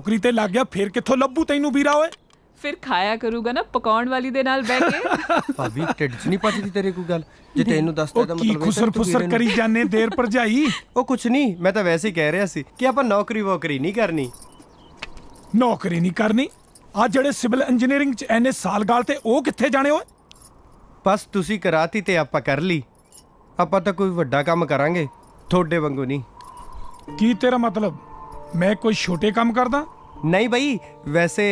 ਨੌਕਰੀ ਤੇ ਲੱਗ ਗਿਆ ਫਿਰ ਕਿੱਥੋਂ ਲੱਭੂ ਤੈਨੂੰ ਵੀਰਾ ਓਏ। ਫਿਰ ਖਾਇਆ ਕਰੂਗਾ ਨਾ ਪਕਾਉਣ ਵਾਲੀ ਦੇ ਨਾਲ ਬਹਿ ਕੇ। ਭਾਬੀ ਢਿੱਡ 'ਚ ਨਹੀਂ ਪਚਦੀ ਤੇਰੇ ਕੋਈ ਗੱਲ? ਜੇ ਤੈਨੂੰ ਦੱਸਦਾ ਤਾਂ ਕੀ ਮਤਲਬ ਖੁਸਰ ਫੁਸਰ ਕਰੀ ਜਾਣੇ ਦੇਰ ਭਰਜਾਈ। ਉਹ ਕੁਛ ਨਹੀਂ, ਮੈਂ ਤਾਂ ਵੈਸੇ ਹੀ ਕਹਿ ਰਿਹਾ ਸੀ ਕਿ ਆਪਾਂ ਨੌਕਰੀ ਵੋਕਰੀ ਨਹੀਂ ਕਰਨੀ। ਨੌਕਰੀ ਨਹੀਂ ਕਰਨੀ? ਆ ਜਿਹੜੇ ਸਿਵਲ ਇੰਜੀਨੀਅਰਿੰਗ ਚ ਐਨੇ ਸਾਲ ਗਾਲ ਤੇ ਉਹ ਕਿੱਥੇ ਜਾਣੇ ਓਏ? ਬਸ ਤੁਸੀਂ ਕਰਾਤੀ ਤੇ ਆਪਾਂ ਕਰ ਲਈ। ਆਪਾਂ ਤਾਂ ਕੋਈ ਵੱਡਾ ਕੰਮ ਕਰਾਂਗੇ, ਤੁਹਾਡੇ ਵਾਂਗੂ ਨਹੀਂ। ਕੀ ਤੇਰਾ ਮਤਲਬ ਮੈਂ ਕੋਈ ਛੋਟੇ ਕੰਮ ਕਰਦਾ? ਨਹੀਂ ਬਈ, ਵੈਸੇ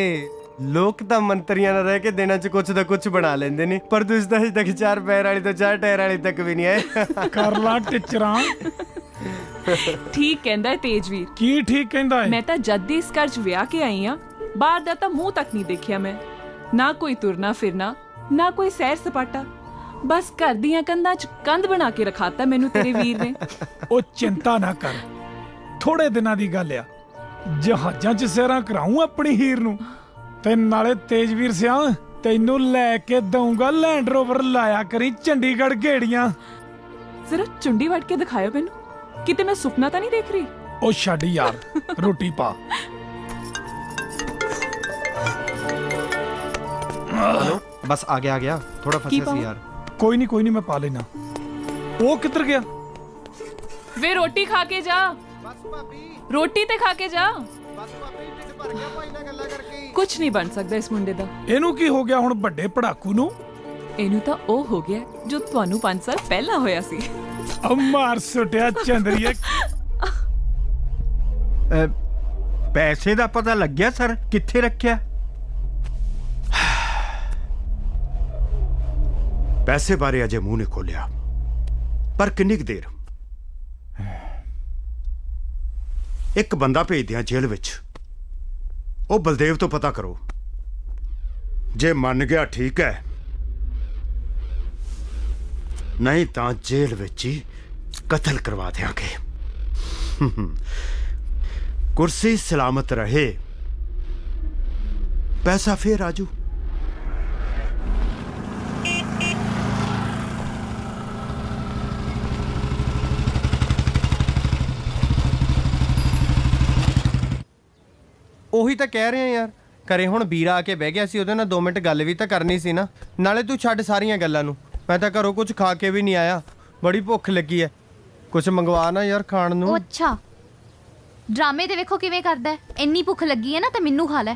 ਲੋਕ ਤਾਂ ਮੰਤਰੀਆਂ ਨਾਲ ਰਹਿ ਕੇ ਦਿਨਾਂ 'ਚ ਕੁਛ ਦਾ ਕੁਛ ਬਣਾ ਲੈਂਦੇ ਨੇ, ਪਰ ਤੁਸੀਂ ਤਾਂ ਅਜੇ ਤੱਕ 4 ਪੈਰ ਵਾਲੀ ਤੋਂ 4 ਟਾਇਰ ਵਾਲੀ ਤੱਕ ਵੀ ਨਹੀਂ ਆਏ। ਕਰ ਲਾ ਟਿਚਰਾਂ। ਠੀਕ ਕਹਿੰਦਾ ਹੈ ਤੇਜਵੀਰ। ਕੀ ਠੀਕ ਕਹਿੰਦਾ ਏ? ਮੈਂ ਤਾਂ ਜਦ ਦੀ ਇਸ ਘਰ 'ਚ ਵਿਆਹ ਕੇ ਆਈ ਆ, ਬਾਹਰ ਦਾ ਤਾਂ ਮੂੰਹ ਤੱਕ ਨਹੀਂ ਦੇਖਿਆ ਮੈਂ। ਨਾ ਕੋਈ ਤੁਰਨਾ ਫਿਰਨਾ, ਨਾ ਕੋਈ ਸੈਰ ਸਪਾਟਾ। ਬਸ ਘਰ ਦੀਆਂ ਕੰਧਾਂ 'ਚ ਕੰਧ ਬਣਾ ਕੇ ਰਖਾਤਾ ਮੈਨੂੰ ਤੇਰੇ ਵੀਰ ਨੇ। ਉਹ ਚਿੰਤਾ ਨਾ ਕਰ, ਥੋੜੇ ਦਿਨਾਂ ਦੀ ਗੱਲ ਆ। ਜਹਾਜ਼ਾਂ 'ਚ ਸੈਰਾਂ ਕਰਾਉਂ ਆਪਣੀ ਹੀਰ ਨੂੰ, ਤੇ ਨਾਲੇ ਤੇਜਵੀਰ ਸਿਆ ਤੈਨੂੰ ਲੈ ਕੇ ਦਊਂਗਾ ਲੈਂਡ ਰੋਵਰ। ਲਾਇਆ ਕਰੀ ਚੰਡੀਗੜ੍ਹ ਗੇੜੀਆਂ। ਜ਼ਰਾ ਚੁੰਡੀ ਵੱਟ ਕੇ ਦਿਖਾਇਓ ਮੈਨੂੰ, ਕਿਤੇ ਮੈਂ ਸੁਪਨਾ ਤਾਂ ਨਹੀਂ ਦੇਖ ਰਹੀ। ਉਹ ਛੱਡ ਯਾਰ, ਰੋਟੀ ਪਾ। ਹਲੋ, ਬਸ ਆ ਗਿਆ ਥੋੜਾ ਫਸਿਆ ਸੀ ਯਾਰ। ਕੋਈ ਨਹੀਂ ਮੈਂ ਪਾ ਲੈਣਾ। ਉਹ ਕਿੱਧਰ ਗਿਆ? ਵੇ ਰੋਟੀ ਖਾ ਕੇ ਜਾ। ਬਸ ਭਾਬੀ, ਰੋਟੀ ਤੇ ਖਾ ਕੇ ਜਾ। ਬਸ ਭਾਬੀ, ਢਿੱਡ ਭਰ ਗਿਆ ਭਾਈ ਨਾਲ ਗੱਲਾਂ ਕਰਕੇ। ਕੁਝ ਨਹੀਂ ਬਣ ਸਕਦਾ ਇਸ ਮੁੰਡੇ ਦਾ। ਇਹਨੂੰ ਕੀ ਹੋ ਗਿਆ ਹੁਣ ਵੱਡੇ ਪੜਾਕੂ ਨੂੰ? ਇਹਨੂੰ ਤਾਂ ਉਹ ਹੋ ਗਿਆ ਜੋ ਤੁਹਾਨੂੰ 5 ਸਾਲ ਪਹਿਲਾਂ ਹੋਇਆ ਸੀ। ਮਾਰ ਸੁੱਟਿਆ ਚੰਦਰੀਏ। ਪੈਸੇ ਦਾ ਪਤਾ ਲੱਗਿਆ ਸਰ? ਕਿੱਥੇ ਰੱਖਿਆ? ਪੈਸੇ ਬਾਰੇ ਅਜੇ ਮੂੰਹ ਨਹੀਂ ਖੋਲਿਆ, ਪਰ ਕਿੰਨੀ ਕੁ ਦੇਰ। ਇੱਕ ਬੰਦਾ ਭੇਜ ਦਿਆਂ ਜੇਲ੍ਹ ਵਿੱਚ, ਉਹ ਬਲਦੇਵ ਤੋਂ ਪਤਾ ਕਰੋ। ਜੇ ਮੰਨ ਗਿਆ ਠੀਕ ਹੈ, ਨਹੀਂ ਤਾਂ ਜੇਲ੍ਹ ਵਿੱਚ ਹੀ ਕਤਲ ਕਰਵਾ ਦਿਆਂਗੇ। ਕੁਰਸੀ ਸਲਾਮਤ ਰਹੇ, ਪੈਸਾ ਫੇਰ ਆਜੂ। ਉਹੀ ਤਾਂ ਕਹਿ ਰਹੇ ਆ ਯਾਰ, ਘਰੇ ਹੁਣ ਵੀਰਾ ਆ ਕੇ ਬਹਿ ਗਿਆ ਸੀ, ਉਹਦੇ ਨਾਲ 2 ਮਿੰਟ ਗੱਲ ਵੀ ਤਾਂ ਕਰਨੀ ਸੀ ਨਾ। ਨਾਲੇ ਤੂੰ ਛੱਡ ਸਾਰੀਆਂ ਗੱਲਾਂ ਨੂੰ, ਮੈਂ ਤਾਂ ਘਰੋਂ ਕੁਝ ਖਾ ਕੇ ਵੀ ਨਹੀਂ ਆਇਆ। ਬੜੀ ਭੁੱਖ ਲੱਗੀ ਐ, ਕੁਝ ਮੰਗਵਾ ਨਾ ਯਾਰ ਖਾਣ ਨੂੰ। ਉਹ ਅੱਛਾ, ਡਰਾਮੇ ਤੇ ਵੇਖੋ ਕਿਵੇਂ ਕਰਦਾ ਹੈ। ਇੰਨੀ ਭੁੱਖ ਲੱਗੀ ਹੈ ਨਾ ਤਾਂ ਮੈਨੂੰ ਖਾ ਲੈ।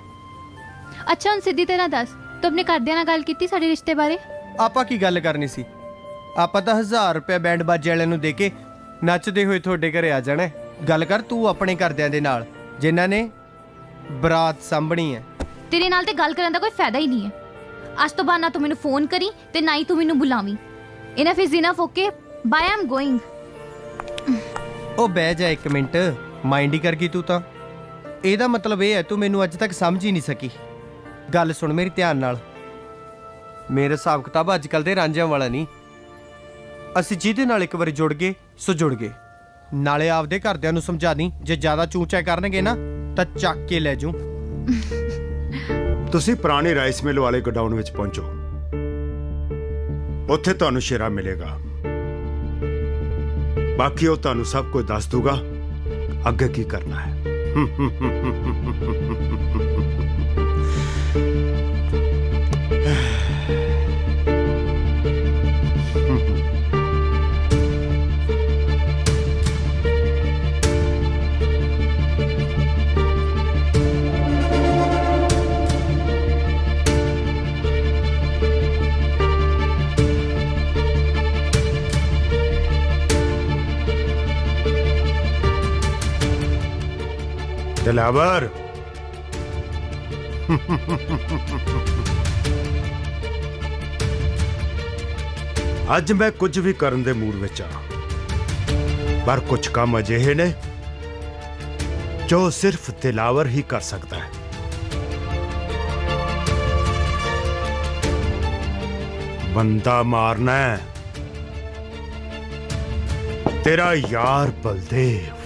ਅੱਛਾ ਹੁਣ ਸਿੱਧੀ ਤਰ੍ਹਾਂ ਦੱਸ, ਤੂੰ ਆਪਣੇ ਘਰਦਿਆਂ ਨਾਲ ਗੱਲ ਕੀਤੀ ਸਾਡੇ ਰਿਸ਼ਤੇ ਬਾਰੇ? ਆਪਾਂ ਕੀ ਗੱਲ ਕਰਨੀ ਸੀ? ਆਪਾਂ ਤਾਂ 1000 ਰੁਪਏ ਬੈਂਡ ਬਾਜੇ ਵਾਲਿਆਂ ਨੂੰ ਦੇ ਕੇ ਨੱਚਦੇ ਹੋਏ ਤੁਹਾਡੇ ਘਰੇ ਆ ਜਾਣਾ। ਗੱਲ ਕਰ ਤੂੰ ਆਪਣੇ ਘਰਦਿਆਂ ਦੇ ਨਾਲ, ਜਿਨ੍ਹਾਂ ਨੇ ਬਰਾਤ ਸਾਂਭਣੀ ਹੈ। ਤੇਰੇ ਨਾਲ ਤੇ ਗੱਲ ਕਰਨ ਦਾ ਕੋਈ ਫਾਇਦਾ ਹੀ ਨਹੀਂ ਹੈ। ਅੱਜ ਤੋਂ ਬਾਅਦ ਨਾ ਤੂੰ ਮੈਨੂੰ ਫੋਨ ਕਰੀ ਤੇ ਨਾ ਹੀ ਤੂੰ ਮੈਨੂੰ ਬੁਲਾਵੀਂ। Enough is enough, okay bye, I'm going. ਉਹ ਬਹਿ ਜਾ 1 ਮਿੰਟ, ਮਾਈਂਡ ਹੀ ਕਰ ਗਈ ਤੂੰ ਤਾਂ। ਇਹਦਾ ਮਤਲਬ ਇਹ ਹੈ ਤੂੰ ਮੈਨੂੰ ਅੱਜ ਤੱਕ ਸਮਝ ਹੀ ਨਹੀਂ ਸਕੀ। ਗੱਲ ਸੁਣ ਮੇਰੀ ਧਿਆਨ ਨਾਲ, ਮੇਰੇ ਹਿਸਾਬ ਕਿਤਾਬ ਅੱਜ ਕੱਲ ਦੇ ਰਾਂਝਿਆਂ ਵਾਲਾ ਨਹੀਂ। ਅਸੀਂ ਜਿਹਦੇ ਨਾਲ ਇੱਕ ਵਾਰੀ ਜੁੜ ਗਏ ਸੋ ਜੁੜ ਗਏ। ਨਾਲੇ ਆਪਦੇ ਘਰਦਿਆਂ ਨੂੰ ਸਮਝਾ ਦੀ, ਜੇ ਜ਼ਿਆਦਾ ਚੂਚਾ ਕਰਨਗੇ ਨਾ ਤਾਂ ਚੱਕ ਕੇ ਲੈ ਜੂ। ਤੁਸੀਂ ਪੁਰਾਣੇ ਰਾਈਸ ਮਿਲ ਵਾਲੇ ਗੋਡਾਊਨ ਵਿੱਚ ਪਹੁੰਚੋ, ਉੱਥੇ ਤੁਹਾਨੂੰ ਸ਼ੇਰਾ ਮਿਲੇਗਾ। ਬਾਕੀ ਉਹ ਤੁਹਾਨੂੰ ਸਭ ਕੁਝ ਦੱਸ ਦੂਗਾ ਅੱਗੇ ਕੀ ਕਰਨਾ ਹੈ। ਦਿਲਾਵਰ, ਅੱਜ ਮੈਂ ਕੁਝ ਵੀ ਕਰਨ ਦੇ ਮੂਡ ਵਿੱਚ ਆ, ਪਰ ਕੁਝ ਕੰਮ ਅਜਿਹੇ ਨੇ ਜੋ ਸਿਰਫ ਦਿਲਾਵਰ ਹੀ ਕਰ ਸਕਦਾ ਹੈ। ਬੰਦਾ ਮਾਰਨਾ ਹੈ, ਤੇਰਾ ਯਾਰ ਬਲਦੇਵ।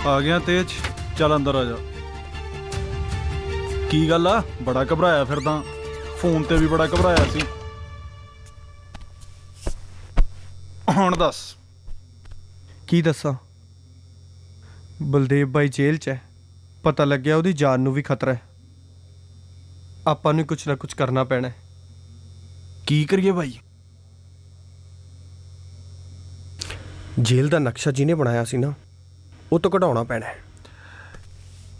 ਆ ਗਿਆ ਤੇਜ, ਚੱਲ ਅੰਦਰ ਆ ਜਾ। ਕੀ ਗੱਲ ਆ? ਬੜਾ ਘਬਰਾਇਆ ਫਿਰਦਾ। ਫੋਨ ਤੇ ਵੀ ਬੜਾ ਘਬਰਾਇਆ ਸੀ। ਹੁਣ ਦੱਸ। ਕੀ ਦੱਸਾਂ? ਬਲਦੇਵ ਬਾਈ ਜੇਲ੍ਹ 'ਚ ਹੈ। ਪਤਾ ਲੱਗਿਆ ਉਹਦੀ ਜਾਨ ਨੂੰ ਵੀ ਖਤਰਾ ਹੈ। ਆਪਾਂ ਨੂੰ ਕੁਝ ਨਾ ਕੁਝ ਕਰਨਾ ਪੈਣਾ ਹੈ। ਕੀ ਕਰੀਏ ਬਾਈ? ਜੇਲ੍ਹ ਦਾ ਨਕਸ਼ਾ ਜਿਹਨੇ ਬਣਾਇਆ ਸੀ ਨਾ, ਉਹ ਤੋਂ ਕਢਾਉਣਾ ਪੈਣਾ ਹੈ।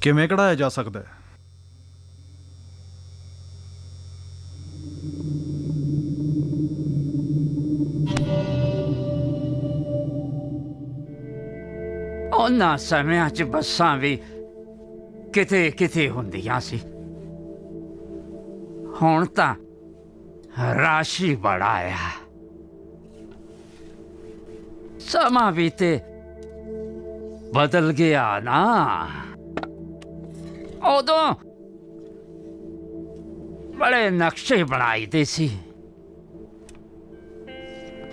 ਕਿਵੇਂ ਕਢਾਇਆ ਜਾ ਸਕਦਾ ਹੈ? ਉਹਨਾਂ ਸਮਿਆਂ 'ਚ ਬੱਸਾਂ ਵੀ ਕਿਤੇ ਕਿਤੇ ਹੁੰਦੀਆਂ ਸੀ। ਹੁਣ ਤਾਂ ਰਾਸ਼ੀ ਬੜਾ ਆ। ਸਮਾਂ ਵੀ ਤੇ ਬਦਲ ਗਿਆ ਨਾ। ਉਦੋਂ ਬੜੇ ਨਕਸ਼ੇ ਬਣਾਈਦੇ ਸੀ।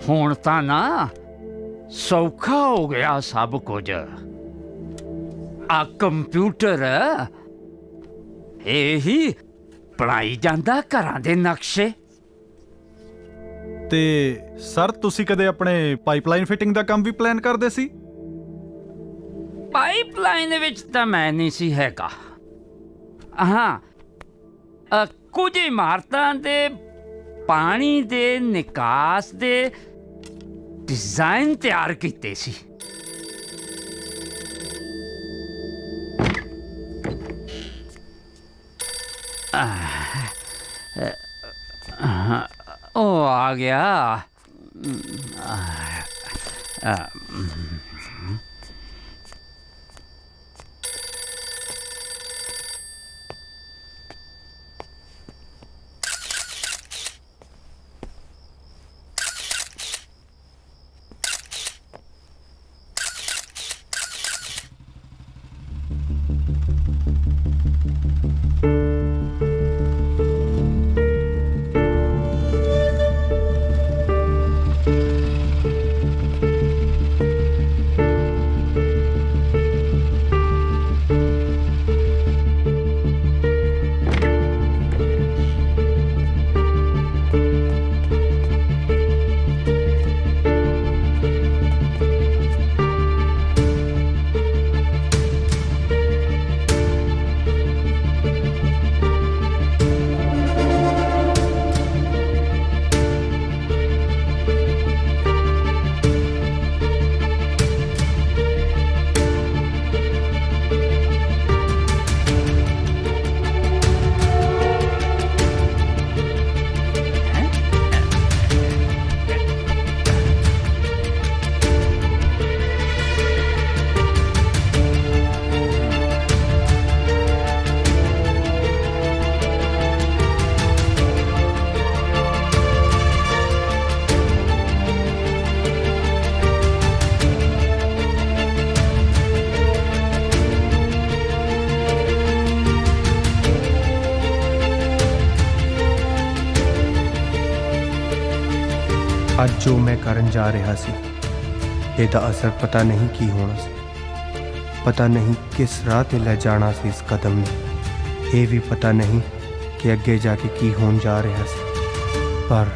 ਹੁਣ ਤਾਂ ਨਾ ਸੌਖਾ ਹੋ ਗਿਆ ਸਭ ਕੁਝ। ਆ ਕੰਪਿਊਟਰ ਇਹੀ ਬਣਾਈ ਜਾਂਦਾ ਘਰਾਂ ਦੇ ਨਕਸ਼ੇ। ਤੇ ਸਰ, ਤੁਸੀਂ ਕਦੇ ਆਪਣੇ ਪਾਈਪਲਾਈਨ ਫਿਟਿੰਗ ਦਾ ਕੰਮ ਵੀ ਪਲਾਨ ਕਰਦੇ ਸੀ? ਪਾਈਪਲਾਈਨ ਵਿੱਚ ਤਾਂ ਮੈਂ ਨਹੀਂ ਸੀ ਹੈਗਾ। ਹਾਂ, ਕੁਝ ਇਮਾਰਤਾਂ ਦੇ ਪਾਣੀ ਦੇ ਨਿਕਾਸ ਦੇ ਡਿਜ਼ਾਈਨ ਤਿਆਰ ਕੀਤੇ ਸੀ। ਉਹ ਆ ਗਿਆ। ਅੱਜ ਜੋ ਮੈਂ ਕਰਨ ਜਾ ਰਿਹਾ ਸੀ, ਇਹਦਾ ਅਸਰ ਪਤਾ ਨਹੀਂ ਕੀ ਹੋਣਾ ਸੀ। ਪਤਾ ਨਹੀਂ ਕਿਸ ਰਾਹ ਤੇ ਲੈ ਜਾਣਾ ਸੀ ਇਸ ਕਦਮ ਨੇ। ਇਹ ਵੀ ਪਤਾ ਨਹੀਂ ਕਿ ਅੱਗੇ ਜਾ ਕੇ ਕੀ ਹੋਣ ਜਾ ਰਿਹਾ ਸੀ। ਪਰ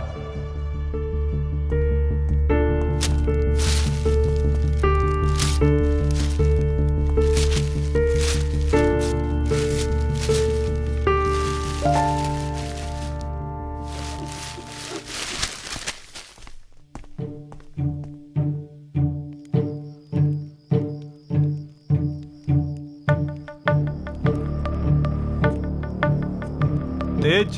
ਤੇਜ,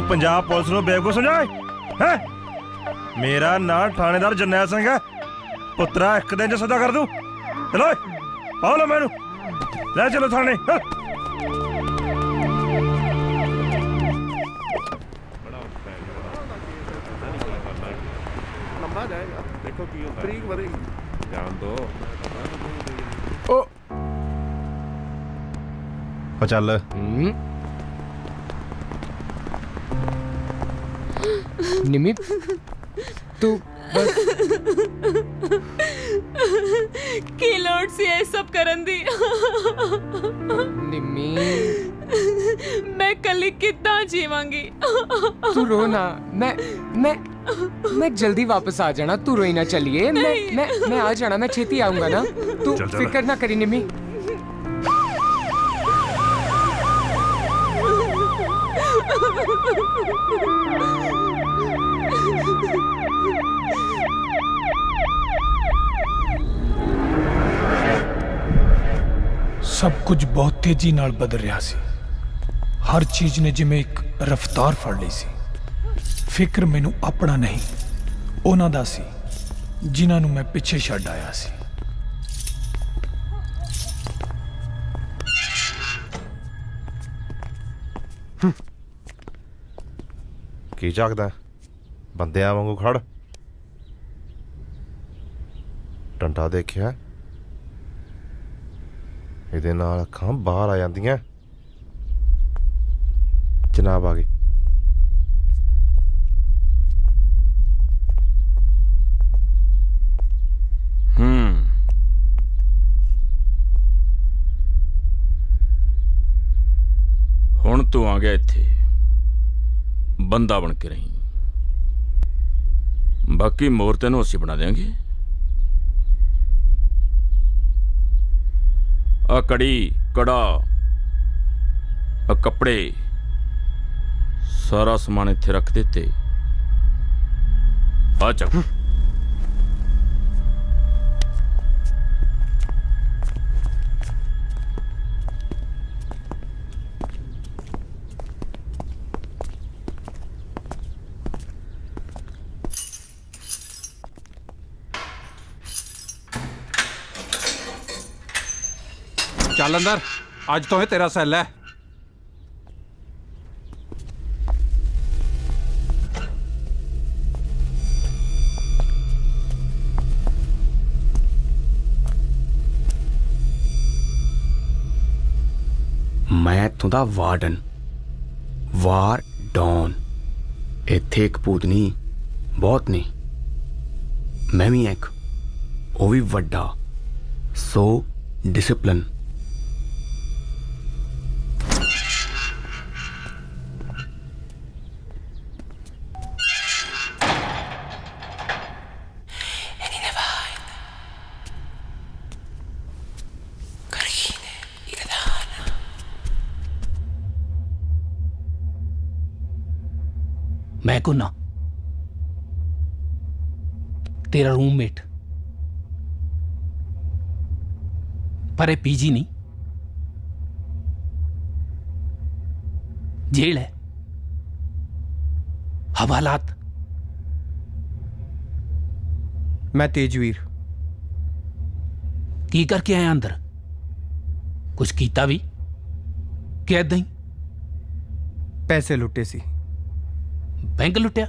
ਪੰਜਾਬ ਪੁਲਿਸ ਨੂੰ ਬੇਵਕੂਫ ਸਮਝਾਏ ਹੈ? ਮੇਰਾ ਨਾਂ ਥਾਣੇਦਾਰ ਜਰਨੈਲ ਸਿੰਘ ਹੈ। ਪੁੱਤਰਾ ਇੱਕ ਦਿਨ ਚ ਸਦਾ ਕਰ ਦੂੰ। ਚਲੋ ਪਾਓ ਲੋ ਮੈਨੂੰ, ਲੈ ਚਲੋ ਥਾਣੇ। ਹੈਂ। ਉਹ ਚੱਲ ਨਿਮੀ ਤੂੰ ਬਸ ਕੀ ਲੋੜ ਸੀ ਇਹ ਸਭ ਕਰਨ ਦੀ? ਨਿਮੀ ਮੈਂ ਕੱਲੀ ਕਿੱਦਾਂ ਜੀਵਾਂਗੀ? ਤੂੰ ਰੋ ਨਾ। मैं जल्दी वापस आ जाना। तू रोई ना। चलिए मैं आ जाना। मैं छेती आऊंगा ना। तू फिक्र ना करी निमी। ਸਭ ਕੁਝ ਬਹੁਤ ਤੇਜ਼ੀ ਨਾਲ ਬਦਲ ਰਿਹਾ ਸੀ। ਹਰ ਚੀਜ਼ ਨੇ ਜਿਵੇਂ ਇੱਕ ਰਫ਼ਤਾਰ ਫੜ ਲਈ ਸੀ। ਫਿਕਰ ਮੈਨੂੰ ਆਪਣਾ ਨਹੀਂ, ਉਹਨਾਂ ਦਾ ਸੀ ਜਿਨ੍ਹਾਂ ਨੂੰ ਮੈਂ ਪਿੱਛੇ ਛੱਡ ਆਇਆ ਸੀ। ਕੀ ਝਾਕਦਾ? ਬੰਦਿਆਂ ਵਾਂਗੂ ਖੜ। ਡੰਡਾ ਦੇਖਿਆ? ਇਹਦੇ ਨਾਲ ਅੱਖਾਂ ਬਾਹਰ ਆ ਜਾਂਦੀਆਂ। ਜਨਾਬ ਆ ਗਈ। ਹੁਣ ਤੂੰ ਆ ਗਿਆ ਇੱਥੇ, ਬੰਦਾ ਬਣ ਕੇ ਰਹੀਂ। ਬਾਕੀ ਮੋਰ ਤੈਨੂੰ ਅਸੀਂ ਬਣਾ ਦੇਾਂਗੇ। ਆ ਕੜੀ, ਕੜਾ, ਆ ਕੱਪੜੇ, ਸਾਰਾ ਸਮਾਨ ਇੱਥੇ ਰੱਖ ਦਿੱਤੇ। ਆ ਚੱਕ। ਚੱਲ ਅੰਦਰ, ਅੱਜ ਤੋਂ ਇਹ ਤੇਰਾ ਸੈੱਲ ਹੈ। ਮੈਂ ਇੱਥੋਂ ਦਾ ਵਾਰਡਨ, ਵਾਰ ਡੌਨ। ਇੱਥੇ ਇੱਕ ਭੂਤਨੀ ਬਹੁਤ ਨੇ, ਮੈਂ ਵੀ ਇੱਕ, ਉਹ ਵੀ ਵੱਡਾ। ਸੋ ਡਿਸਪਲਿਨ। मैं को ना तेरा रूममेट, पर ये पीजी नहीं, जेल है, हवालात। मैं तेजवीर। की करके आया अंदर? कुछ कीता भी क्या? इदां ही पैसे लुटे सी। बैंक लुटिया?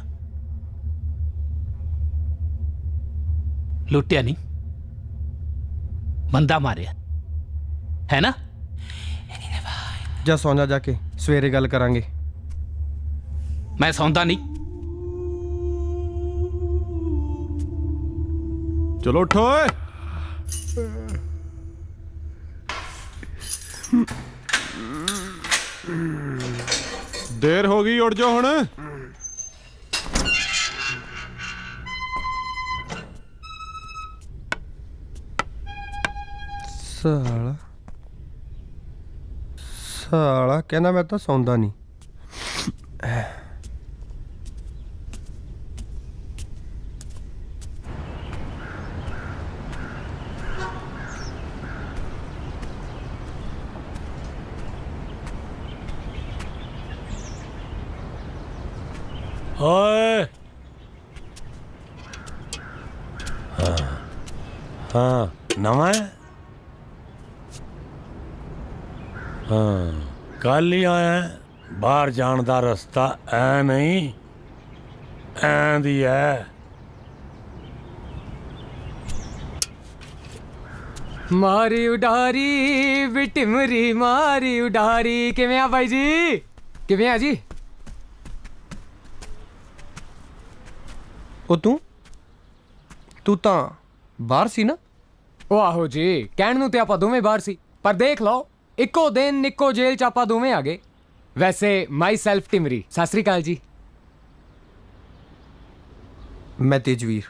लुटिया नहीं, बंदा मारिया है ना? जा सौ जा जाके, सवेरे गल करांगे। मैं सौंदा नहीं। चलो उठो। देर हो गई, उठ जाओ हुण। ਸਾਲਾ ਸਾਲਾ ਕਹਿੰਦਾ ਮੈਂ ਤਾਂ ਸੌਂਦਾ ਨਹੀਂ। ਓਏ ਹਾਂ ਨਵਾਂ ਹੈ? ਹਾਂ ਕੱਲ ਹੀ ਆਇਆ ਹੈ। ਬਾਹਰ ਜਾਣ ਦਾ ਰਸਤਾ ਐ ਨਹੀਂ ਐਂ ਦੀ ਹੈ। ਮਾਰੀ ਉਡਾਰੀ ਵਿਟਮਰੀ ਮਾਰੀ ਉਡਾਰੀ। ਕਿਵੇਂ ਆ ਬਾਈ ਜੀ? ਕਿਵੇਂ ਆ ਜੀ? ਉਹ ਤੂੰ ਤਾਂ ਬਾਹਰ ਸੀ ਨਾ? ਉਹ ਆਹੋ ਜੀ, ਕਹਿਣ ਨੂੰ ਤੇ ਆਪਾਂ ਦੋਵੇਂ ਬਾਹਰ ਸੀ, ਪਰ ਦੇਖ ਲਓ ਇੱਕੋ ਦਿਨ ਇੱਕੋ ਜੇਲ੍ਹ ਚ ਆਪਾਂ ਦੋਵੇਂ ਆ ਗਏ। ਵੈਸੇ ਮਾਈ ਸੈਲਫ ਟਿਮਰੀ। ਸਤਿ ਸ੍ਰੀ ਅਕਾਲ ਜੀ। ਮੈਂ ਤੇਜਵੀਰ।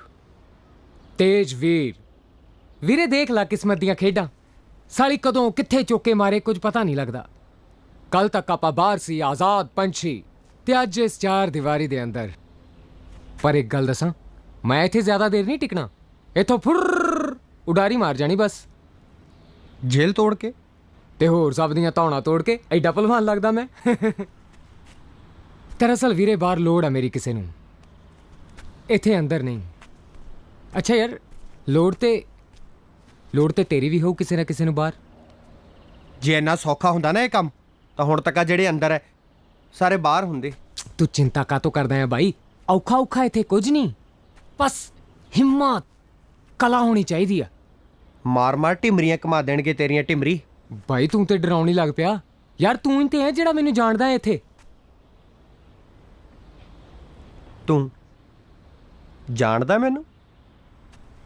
ਤੇਜਵੀਰ ਵੀਰੇ, ਦੇਖ ਲੈ ਕਿਸਮਤ ਦੀਆਂ ਖੇਡਾਂ। ਸਾਲੀ ਕਦੋਂ ਕਿੱਥੇ ਚੋਕੇ ਮਾਰੇ ਕੁਝ ਪਤਾ ਨਹੀਂ ਲੱਗਦਾ। ਕੱਲ ਤੱਕ ਆਪਾਂ ਬਾਹਰ ਸੀ, ਆਜ਼ਾਦ ਪੰਛੀ, ਤੇ ਅੱਜ ਇਸ ਚਾਰ ਦੀਵਾਰੀ ਦੇ ਅੰਦਰ। ਪਰ ਇੱਕ ਗੱਲ ਦੱਸਾਂ, ਮੈਂ ਇੱਥੇ ਜ਼ਿਆਦਾ ਦੇਰ ਨਹੀਂ ਟਿਕਣਾ। ਇੱਥੋਂ ਫੁਰ ਉਡਾਰੀ ਮਾਰ ਜਾਣੀ ਬਸ। ਜੇਲ੍ਹ ਤੋੜ ਕੇ ਤੇ ਹੋਰ ਸਭ ਦੀਆਂ ਧੌਣਾ ਤੋੜ ਕੇ। ਐਡਾ ਭਲਵਾਨ ਲੱਗਦਾ ਮੈਂ। ਦਰਅਸਲ ਵੀਰੇ ਬਾਹਰ ਲੋੜ ਆ ਮੇਰੀ ਕਿਸੇ ਨੂੰ, ਇੱਥੇ ਅੰਦਰ ਨਹੀਂ। ਅੱਛਾ ਯਾਰ, ਲੋੜ ਤੇ ਤੇਰੀ ਵੀ ਹੋਊ ਕਿਸੇ ਨਾ ਕਿਸੇ ਨੂੰ ਬਾਹਰ। ਜੇ ਇੰਨਾ ਸੌਖਾ ਹੁੰਦਾ ਨਾ ਇਹ ਕੰਮ, ਤਾਂ ਹੁਣ ਤੱਕ ਆ ਜਿਹੜੇ ਅੰਦਰ ਹੈ ਸਾਰੇ ਬਾਹਰ ਹੁੰਦੇ। ਤੂੰ ਚਿੰਤਾ ਕਾਤੋਂ ਕਰਦਾ ਹੈ ਬਾਈ? ਔਖਾ ਇੱਥੇ ਕੁਝ ਨਹੀਂ, ਬਸ ਹਿੰਮਤ ਕਲਾ ਹੋਣੀ ਚਾਹੀਦੀ ਆ। ਮਾਰ ਟਿਮਰੀਆਂ ਕਮਾ ਦੇਣਗੇ ਤੇਰੀਆਂ ਟਿਮਰੀ। ਬਾਈ ਤੂੰ ਤੇ ਡਰਾਉਣ ਹੀ ਲੱਗ ਪਿਆ ਯਾਰ। ਤੂੰ ਹੀ ਤੇ ਹੈ ਜਿਹੜਾ ਮੈਨੂੰ ਜਾਣਦਾ ਹੈ ਇੱਥੇ। ਤੂੰ ਜਾਣਦਾ ਮੈਨੂੰ?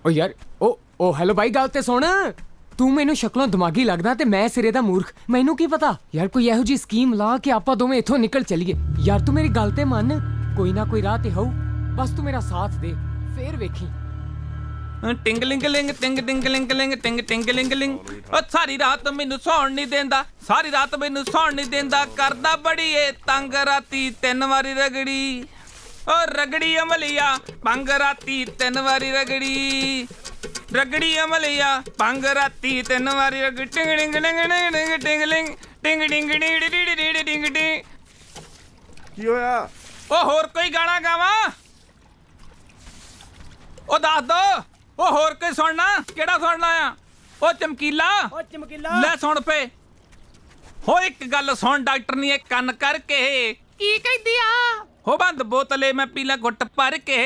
ਓ ਯਾਰ ਉਹ ਹੈਲੋ ਬਾਈ, ਗੱਲ ਤੇ ਸੁਣ। ਤੂੰ ਮੈਨੂੰ ਸ਼ਕਲੋਂ ਦਿਮਾਗੀ ਲੱਗਦਾ ਤੇ ਮੈਂ ਸਿਰੇ ਦਾ ਮੂਰਖ। ਮੈਨੂੰ ਕੀ ਪਤਾ ਯਾਰ, ਕੋਈ ਇਹੋ ਜੀ ਸਕੀਮ ਲਾ ਕੇ ਆਪਾਂ ਦੋਵੇਂ ਇੱਥੋਂ ਨਿਕਲ ਚੱਲੀਏ। ਯਾਰ ਤੂੰ ਮੇਰੀ ਗੱਲ ਤੇ ਮੰਨ, ਕੋਈ ਨਾ ਕੋਈ ਰਾਹ ਤੇ ਹੋਊ, ਬਸ ਤੂੰ ਮੇਰਾ ਸਾਥ ਦੇ, ਫੇਰ ਵੇਖੀ। ਟਿੰਗਲਿੰਗਲਿੰਗ ਟਿੰਗ ਟਿੰਗਲਿੰਗਲਿੰਗ ਟਿੰਗ ਟਿੰਗਲਿੰਗਲਿੰਗ। ਉਹ ਸਾਰੀ ਰਾਤ ਮੈਨੂੰ ਸੌਣ ਨਹੀਂ ਦਿੰਦਾ, ਸਾਰੀ ਰਾਤ ਮੈਨੂੰ ਸੌਣ ਨਹੀਂ ਦਿੰਦਾ, ਕਰਦਾ ਬੜੀ ਏ ਤੰਗ, ਰਾਤੀ 3 ਵਾਰੀ ਰਗੜੀ। ਉਹ ਰਗੜੀ ਅਮਲੀਆ ਪੰਗ, ਰਾਤੀ 3 ਵਾਰੀ ਰਗੜੀ। ਰਗੜੀ ਅਮਲੀਆ ਪੰਗ, ਰਾਤੀ 3 ਵਾਰੀ ਰਗੜੀ। Tingling ਟਿੰਗ ਟਿੰਗ tingling ਟਿੰਗ ਟਿੰਗ ਟਿੰਗ ਟਿੰਗ ਟਿੰਗ। ਕੀ ਹੋਇਆ? ਉਹ ਹੋਰ ਕੋਈ ਗਾਣਾ ਗਾਵਾਂ? ਉਹ ਦੱਸ ਦੋ। ਉਹ ਹੋਰ ਕੋਈ ਸੁਣਨਾ? ਕਿਹੜਾ ਸੁਣਨਾ ਆ? ਉਹ ਚਮਕੀਲਾ ਲੈ ਸੁਣ ਪੇ। ਹੋ ਇੱਕ ਗੱਲ ਸੁਣ, ਡਾਕਟਰ ਨੀ ਇਹ ਕੰਨ ਕਰਕੇ। ਕੀ ਕਹਿੰਦੀ ਆ? ਹੋ ਬੰਦ ਬੋਤਲੇ ਮੈਂ ਪੀਲਾ ਘੁੱਟ ਭਰ ਕੇ।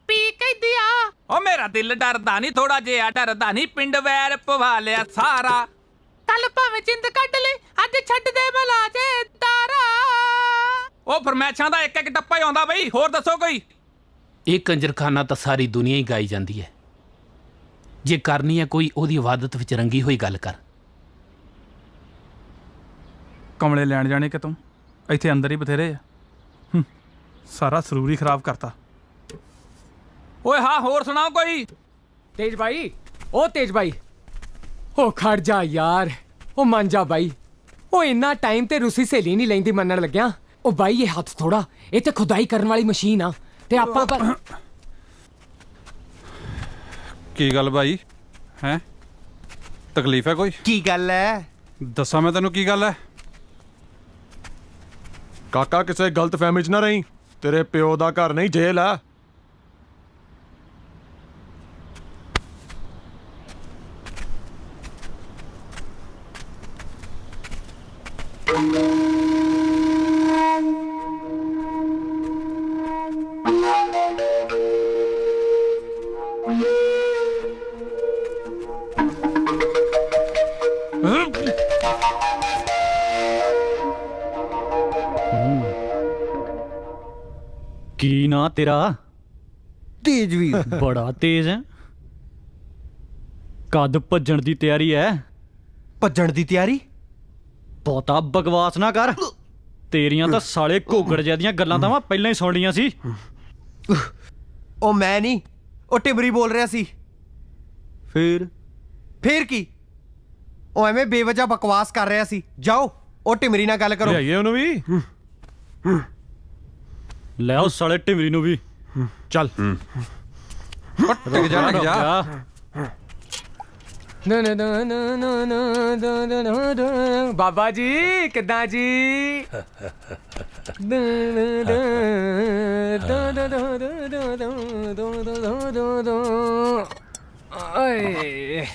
ਪੀ ਕਹਿੰਦੀ ਆ। ਉਹ ਮੇਰਾ ਦਿਲ ਡਰਦਾ ਨਹੀਂ, ਥੋੜਾ ਜਿਹਾ ਡਰਦਾ ਨਹੀਂ, ਪਿੰਡ ਵੈਰ ਪਵਾ ਲਿਆ ਸਾਰਾ। ਕੱਲ ਭਾਵੇਂ ਜਿੰਦ ਕੱਢ ਲੈ, ਅੱਜ ਛੱਡ ਦੇ ਬਲਾ ਜੇ ਤਾਰਾ। ਉਹ ਫਰਮੈਸ਼ਾਂ ਦਾ ਇੱਕ ਟੱਪਾ ਹੀ ਆਉਂਦਾ ਬਈ। ਹੋਰ ਦੱਸੋ ਕੋਈ? ਇਹ ਕੰਜਰਖਾਨਾ ਤਾਂ ਸਾਰੀ ਦੁਨੀਆ ਹੀ ਗਾਈ ਜਾਂਦੀ ਹੈ। ਜੇ ਕਰਨੀ ਹੈ ਕੋਈ, ਉਹਦੀ ਇਬਾਦਤ ਵਿੱਚ ਰੰਗੀ ਹੋਈ ਗੱਲ ਕਰ। ਕਮਲੇ ਲੈਣ ਜਾਣੇ ਕਿ ਤੂੰ ਇੱਥੇ ਅੰਦਰ ਹੀ ਬਥੇਰੇ ਆ। ਸਾਰਾ ਸਰੂਰ ਹੀ ਖਰਾਬ ਕਰਤਾ। ਓਏ ਹਾਂ, ਹੋਰ ਸੁਣਾਓ ਕੋਈ? ਤੇਜ ਬਾਈ, ਉਹ ਤੇਜ ਬਾਈ, ਉਹ ਖੜ ਜਾ ਯਾਰ, ਉਹ ਮੰਨ ਜਾ ਬਾਈ। ਉਹ ਇੰਨਾ ਟਾਈਮ ਤੇ ਰੂਸੀ ਸਹੇਲੀ ਨਹੀਂ ਲੈਂਦੀ ਮੰਨਣ ਲੱਗਿਆ। ਉਹ ਬਾਈ ਇਹ ਹੱਥ ਥੋੜਾ, ਇਹ ਤੇ ਖੁਦਾਈ ਕਰਨ ਵਾਲੀ ਮਸ਼ੀਨ ਆ ਤੇ ਆਪਾਂ ਪਰ। ਕੀ ਗੱਲ ਭਾਈ? ਹੈਂ, ਤਕਲੀਫ ਹੈ ਕੋਈ? ਕੀ ਗੱਲ ਹੈ? ਦੱਸਾਂ ਮੈਂ ਤੈਨੂੰ ਕੀ ਗੱਲ ਹੈ? ਕਾਕਾ ਕਿਸੇ ਗਲਤ ਫਹਿਮੀ 'ਚ ਨਾ ਰਹੀਂ। ਤੇਰੇ ਪਿਓ ਦਾ ਘਰ ਨਹੀਂ, ਜੇਲ੍ਹ ਆ। ਕੀ ਨਾਂ ਤੇਰਾ? ਤੇਜਵੀਰ। ਬੜਾ ਤੇਜ਼ ਹੈ। ਕਦ ਭੱਜਣ ਦੀ ਤਿਆਰੀ ਹੈ? ਭੱਜਣ ਦੀ ਤਿਆਰੀ? ਬਹੁਤਾ ਬਕਵਾਸ ਨਾ ਕਰ। ਤੇਰੀਆਂ ਤਾਂ ਸਾਲੇ ਘੋਗੜ ਜਿਹੀਆਂ ਗੱਲਾਂ ਤਾਂ ਮੈਂ ਪਹਿਲਾਂ ਹੀ ਸੁਣ ਲਈਆਂ ਸੀ। ਉਹ ਮੈਂ ਨਹੀਂ, ਉਹ ਟਿਮਰੀ ਬੋਲ ਰਿਹਾ ਸੀ। ਫੇਰ ਕੀ? ਉਹ ਐਵੇਂ ਬੇਵਜ੍ਹਾ ਬਕਵਾਸ ਕਰ ਰਿਹਾ ਸੀ। ਜਾਓ ਉਹ ਟਿਮਰੀ ਨਾਲ ਗੱਲ ਕਰੋ। ਲਿਆਈਏ ਉਹਨੂੰ ਵੀ। ਲੈ ਆਓ ਸਾਲੇ ਟਿਮਰੀ ਨੂੰ ਵੀ। ਚੱਲ ਟਿਕ ਜਾ। ਬਾਬਾ ਜੀ ਕਿੱਦਾਂ ਜੀ? ਓਏ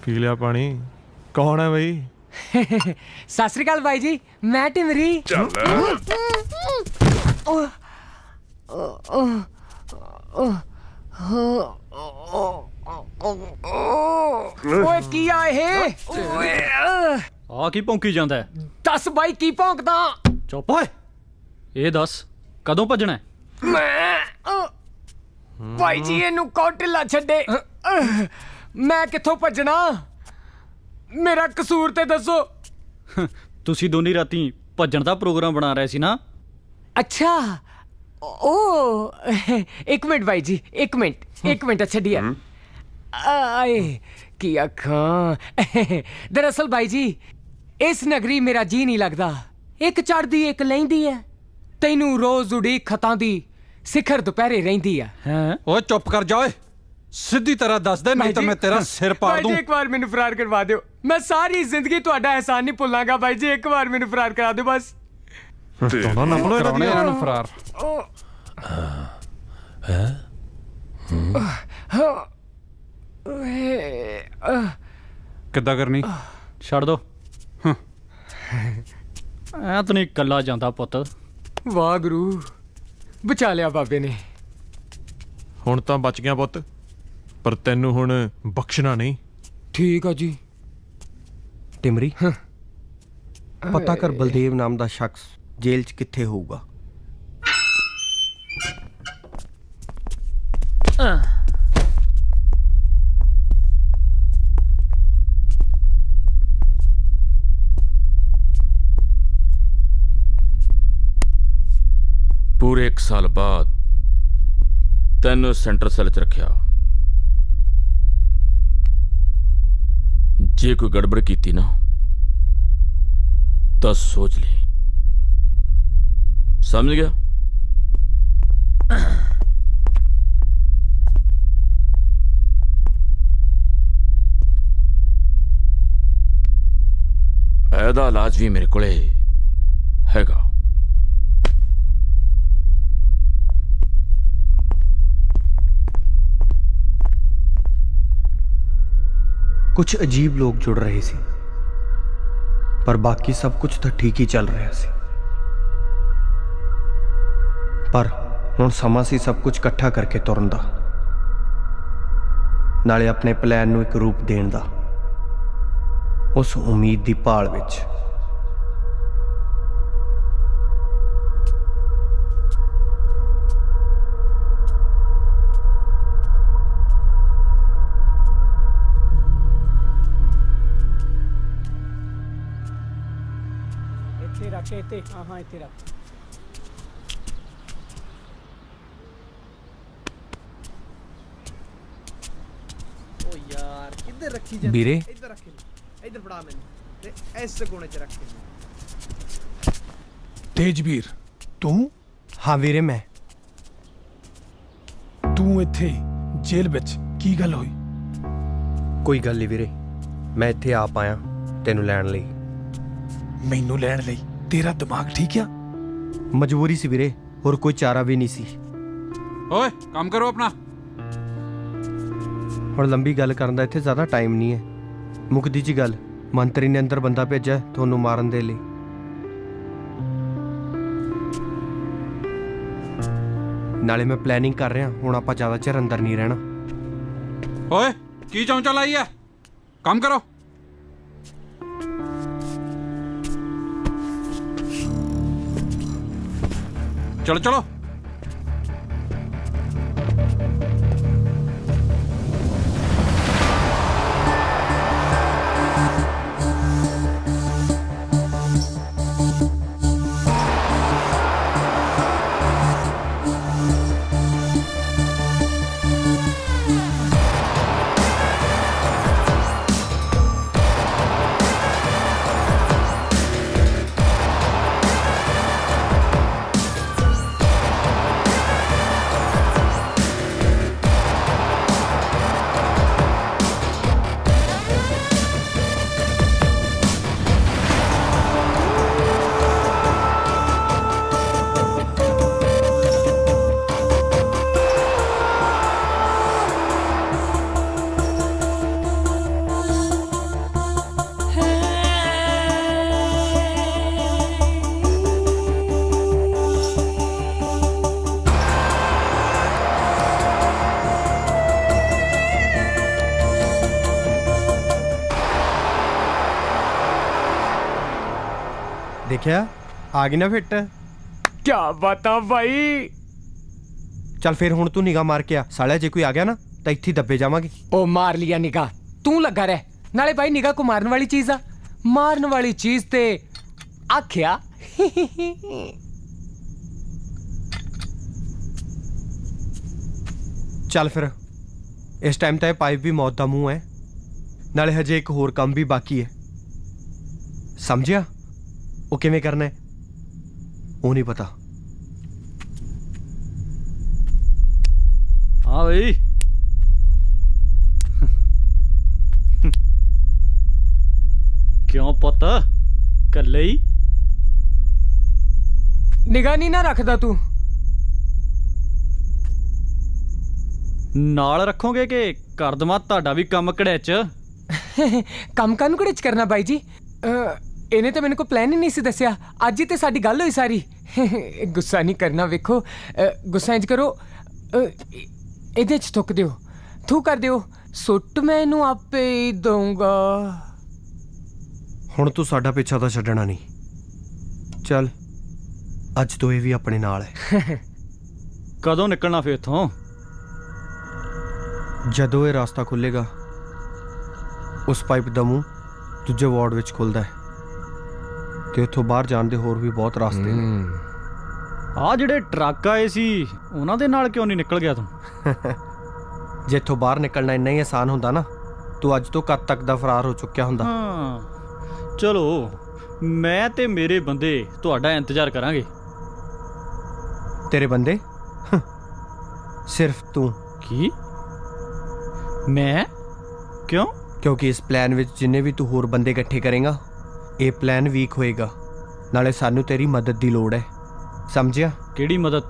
ਪੀ ਲਿਆ ਪਾਣੀ। ਕੌਣ ਹੈ ਬਈ? ਸਤਿ ਸ੍ਰੀ ਅਕਾਲ ਬਾਈ ਜੀ, ਮੈਂ ਟਿਮਰੀ। ਓਏ ਕੀ ਆ ਇਹ? ਆ ਕੀ ਭੌਂਕੀ ਜਾਂਦਾ ਹੈ? ਦੱਸ ਬਾਈ ਕੀ ਭੌਂਕਦਾ? ਚੁੱਪ ਓਏ। ਇਹ ਦੱਸ ਕਦੋਂ ਭੱਜਣਾ ਹੈ? ਮੈਂ ਭਾਈ ਜੀ ਇਹਨੂੰ ਕੌਟਿਲਾ ਛੱਡੇ। ਮੈਂ ਕਿੱਥੋਂ ਭੱਜਣਾ? ਮੇਰਾ ਕਸੂਰ ਤੇ ਦੱਸੋ। ਤੁਸੀਂ ਦੋਨੀ ਰਾਤੀ ਭੱਜਣ ਦਾ ਪ੍ਰੋਗਰਾਮ ਬਣਾ ਰਹੇ ਸੀ ਨਾ? ਅੱਛਾ ਓ ਇੱਕ ਮਿੰਟ ਬਾਈ ਜੀ, ਇੱਕ ਮਿੰਟ ਛੱਡੀਏ। ਆਏ ਕੀ ਆਖਾਂ। ਦਰਅਸਲ ਬਾਈ ਜੀ ਇਸ ਨਗਰੀ ਮੇਰਾ ਜੀ ਨਹੀਂ ਲੱਗਦਾ। ਇੱਕ ਚੜਦੀ ਇੱਕ ਲੈਂਦੀ ਹੈ। ਤੈਨੂੰ ਰੋਜ਼ ਉਡੀਕ ਖਤਾਂ ਦੀ ਸਿਖਰ ਦੁਪਹਿਰੇ ਰਹਿੰਦੀ ਆ। ਹੈਂ? ਓਏ ਚੁੱਪ ਕਰ ਜਾ ਓਏ, ਸਿੱਧੀ ਤਰ੍ਹਾਂ ਦੱਸ ਦੇ, ਨਹੀਂ ਤਾਂ ਮੈਂ ਤੇਰਾ ਸਿਰ ਪਾੜ ਬਾਈ ਦੂੰ। ਜੀ ਇੱਕ ਵਾਰ ਮੈਨੂੰ ਫਰਾਰ ਕਰਵਾ ਦਿਓ। ਮੈਂ ਸਾਰੀ ਜ਼ਿੰਦਗੀ ਤੁਹਾਡਾ ਅਹਿਸਾਨ ਨਹੀਂ ਭੁੱਲਾਂਗਾ ਬਾਈ ਜੀ। ਇੱਕ ਵਾਰ ਮੈਨੂੰ ਫਰਾਰ ਕਰਾ ਦਿਓ ਬਸ। ਤੋਣਾ ਨਾ ਬੋਲੋ ਇਹਨਾਂ ਨੂੰ ਫਰਾਰ। ਕਿੱਦਾਂ ਕਰਨੀ? ਛੱਡ ਦੋ। ਐ ਤਾਂ ਨਹੀਂ ਕੱਲਾ ਜਾਂਦਾ ਪੁੱਤ। ਵਾਹ ਗੁਰੂ, ਬਚਾ ਲਿਆ ਬਾਬੇ ਨੇ। ਹੁਣ ਤਾਂ ਬਚ ਗਿਆ ਪੁੱਤ, ਪਰ ਤੈਨੂੰ ਹੁਣ ਬਖਸ਼ਣਾ ਨਹੀਂ। ਠੀਕ ਆ ਜੀ। ਟਿਮਰੀ, ਪਤਾ ਕਰ ਬਲਦੇਵ ਨਾਮ ਦਾ ਸ਼ਖਸ ਜੇਲ੍ਹ 'ਚ ਕਿੱਥੇ ਹੋਊਗਾ। ਪੂਰੇ 1 ਸਾਲ ਬਾਅਦ ਤੈਨੂੰ ਸੈਂਟਰ ਸੈੱਲ 'ਚ ਰੱਖਿਆ। ਜੇ ਕੋਈ ਗੜਬੜ ਕੀਤੀ ਨਾ ਤਾਂ ਸੋਚ ਲਈ। ਸਮਝ ਗਿਆ? ਇਹਦਾ ਇਲਾਜ ਵੀ ਮੇਰੇ ਕੋਲੇ ਹੈਗਾ। ਕੁਝ ਅਜੀਬ ਲੋਕ ਜੁੜ ਰਹੇ ਸੀ, ਪਰ ਬਾਕੀ ਸਭ ਕੁਝ ਤਾਂ ਠੀਕ ਹੀ ਚੱਲ ਰਿਹਾ ਸੀ। ਪਰ ਹੁਣ ਸਮਾਂ ਸੀ ਸਭ ਕੁਝ ਇਕੱਠਾ ਕਰਕੇ ਤੁਰਨ ਦਾ, ਨਾਲੇ ਆਪਣੇ ਪਲਾਨ ਨੂੰ ਇੱਕ ਰੂਪ ਦੇਣ ਦਾ, ਉਸ ਉਮੀਦ ਦੀ ਭਾਲ ਵਿੱਚ। ਇੱਥੇ ਰੱਖ, ਇੱਥੇ। ਹਾਂ ਇੱਥੇ ਰੱਖ। ਓ ਯਾਰ ਕਿੱਧਰ ਰੱਖੀ ਜਾਂਦੀ? ਵੀਰੇ ਇੱਧਰ ਰੱਖ, ਇੱਧਰ ਫੜਾ ਮੈਨੂੰ ਤੇ ਇਸ ਕੋਨੇ 'ਚ ਰੱਖ। ਤੇਜਵੀਰ ਤੂੰ? ਹਾਂ ਵੀਰੇ, ਮੈਂ। ਤੂੰ ਇੱਥੇ ਜੇਲ੍ਹ ਵਿੱਚ ਕੀ ਗੱਲ ਹੋਈ? ਕੋਈ ਗੱਲ ਨਹੀਂ ਵੀਰੇ, ਮੈਂ ਇੱਥੇ ਆਪ ਆਇਆ ਤੈਨੂੰ ਲੈਣ ਲਈ। ਮੈਨੂੰ ਲੈਣ ਲਈ? ਤੇਰਾ ਦਿਮਾਗ ਠੀਕ ਆ? ਮਜਬੂਰੀ ਸੀ ਵੀਰੇ, ਹੋਰ ਕੋਈ ਚਾਰਾ ਵੀ ਨਹੀਂ ਸੀ। ਓਏ ਕੰਮ ਕਰੋ ਆਪਣਾ। ਹੁਣ ਲੰਬੀ ਗੱਲ ਕਰਨ ਦਾ ਇੱਥੇ ਜ਼ਿਆਦਾ ਟਾਈਮ ਨਹੀਂ ਹੈ। ਮੁੱਕਦੀ ਜੀ ਗੱਲ, ਮੰਤਰੀ ਨੇ ਅੰਦਰ ਬੰਦਾ ਭੇਜਿਆ ਤੁਹਾਨੂੰ ਮਾਰਨ ਦੇ ਲਈ। ਨਾਲੇ ਮੈਂ ਪਲੈਨਿੰਗ ਕਰ ਰਿਹਾ, ਹੁਣ ਆਪਾਂ ਜ਼ਿਆਦਾ ਚਿਰ ਅੰਦਰ ਨਹੀਂ ਰਹਿਣਾ। ਓਏ ਕੀ ਚੌਂਚਾ ਲਾਈ ਐ? ਕੰਮ ਕਰੋ। ਚਲੋ ਚਲੋ। ਦੇਖਿਆ ਆ ਗਈ ਨਾ ਫਿੱਟ। ਕੀ ਬਤਾ ਭਾਈ। ਚੱਲ ਫਿਰ ਹੁਣ ਤੂੰ ਨਿਗਾਹ ਮਾਰ ਕੇ ਆ ਸਾਲਿਆ, ਜੇ ਕੋਈ ਆ ਗਿਆ ਨਾ ਤਾਂ ਇੱਥੇ ਹੀ ਦੱਬੇ ਜਾਵਾਂਗੇ। ਉਹ ਮਾਰ ਲਿਆ ਨਿਗਾਹ, ਤੂੰ ਲੱਗਾ ਰਹਿ। ਨਾਲੇ ਭਾਈ ਨਿਗਾਹ ਕੋ ਮਾਰਨ ਵਾਲੀ ਚੀਜ਼ ਆ, ਮਾਰਨ ਵਾਲੀ ਚੀਜ਼ ਤੇ ਆਖਿਆ। ਚੱਲ ਫਿਰ ਇਸ ਟਾਈਮ ਤਾਂ ਇਹ ਪਾਈਪ ਵੀ ਮੌਤ ਦਾ ਮੂੰਹ ਹੈ, ਨਾਲੇ ਹਜੇ ਇੱਕ ਹੋਰ ਕੰਮ ਵੀ ਬਾਕੀ ਹੈ। ਸਮਝਿਆ? ਉਹ ਕਿਵੇਂ ਕਰਨਾ ਹੈ ਉਹ ਨਹੀਂ ਪਤਾ। ਹਾਂ ਬਈ ਕਿਉਂ ਪੁੱਤ ਕੱਲੇ ਹੀ ਨਿਗਾਹ ਨਹੀਂ ਨਾ ਰੱਖਦਾ ਤੂੰ? ਨਾਲ ਰੱਖੋਗੇ ਕਿ ਕਰ ਦਵਾਂ ਤੁਹਾਡਾ ਵੀ ਕੰਮ ਘੜੇ ਚ? ਕੰਮ ਕਾਨੂੰ ਕਿਹੜੇ ਚ ਕਰਨਾ ਬਾਈ ਜੀ? ਇਹਨੇ ਤਾਂ ਮੈਨੂੰ ਕੋਈ ਪਲਾਨ ਹੀ ਨਹੀਂ ਸੀ ਦੱਸਿਆ, ਅੱਜ ਹੀ ਤੇ ਸਾਡੀ ਗੱਲ ਹੋਈ ਸਾਰੀ। ਗੁੱਸਾ ਨਹੀਂ ਕਰਨਾ, ਵੇਖੋ ਗੁੱਸਾ ਇੰਜ ਕਰੋ, ਇਹਦੇ ਚ ਥੁੱਕ ਦਿਓ, ਥੂ ਕਰ ਦਿਓ, ਸੁੱਟ ਮੈਂ ਇਹਨੂੰ ਆਪੇ ਹੀ ਦਊਂਗਾ। ਹੁਣ ਤੂੰ ਸਾਡਾ ਪਿੱਛਾ ਤਾਂ ਛੱਡਣਾ ਨਹੀਂ। ਚੱਲ ਅੱਜ ਤੋਂ ਇਹ ਵੀ ਆਪਣੇ ਨਾਲ ਹੈ। ਕਦੋਂ ਨਿਕਲਣਾ ਫੇਰ ਇੱਥੋਂ? ਜਦੋਂ ਇਹ ਰਾਸਤਾ ਖੁੱਲੇਗਾ, ਉਸ ਪਾਈਪ ਦਾ ਮੂੰਹ ਦੂਜੇ ਵਾਰਡ ਵਿੱਚ ਖੁੱਲਦਾ ਹੈ ਤੇ ਉੱਥੋਂ ਬਾਹਰ ਜਾਣ ਦੇ ਹੋਰ ਵੀ ਬਹੁਤ ਰਾਸਤੇ ਨੇ। ਆ ਜਿਹੜੇ ਟਰੱਕ ਆਏ ਸੀ ਉਹਨਾਂ ਦੇ ਨਾਲ ਕਿਉਂ ਨਹੀਂ ਨਿਕਲ ਗਿਆ ਤੂੰ? ਜੇ ਇੱਥੋਂ ਬਾਹਰ ਨਿਕਲਣਾ ਇੰਨਾ ਹੀ ਆਸਾਨ ਹੁੰਦਾ ਨਾ, ਤੂੰ ਅੱਜ ਤੋਂ ਕਦ ਤੱਕ ਦਾ ਫਰਾਰ ਹੋ ਚੁੱਕਿਆ ਹੁੰਦਾ। ਹਾਂ ਚਲੋ, ਮੈਂ ਤੇ ਮੇਰੇ ਬੰਦੇ ਤੁਹਾਡਾ ਇੰਤਜ਼ਾਰ ਕਰਾਂਗੇ। ਤੇਰੇ ਬੰਦੇ? ਸਿਰਫ ਤੂੰ। ਕੀ? ਮੈਂ? ਕਿਉਂ? ਕਿਉਂਕਿ ਇਸ ਪਲਾਨ ਵਿੱਚ ਜਿੰਨੇ ਵੀ ਤੂੰ ਹੋਰ ਬੰਦੇ ਇਕੱਠੇ ਕਰੇਗਾ, ਇਹ ਪਲਾਨ ਵੀਕ ਹੋਏਗਾ। ਨਾਲੇ ਸਾਨੂੰ ਤੇਰੀ ਮਦਦ ਦੀ ਲੋੜ ਹੈ, ਸਮਝਿਆ? ਕਿਹੜੀ ਮਦਦ?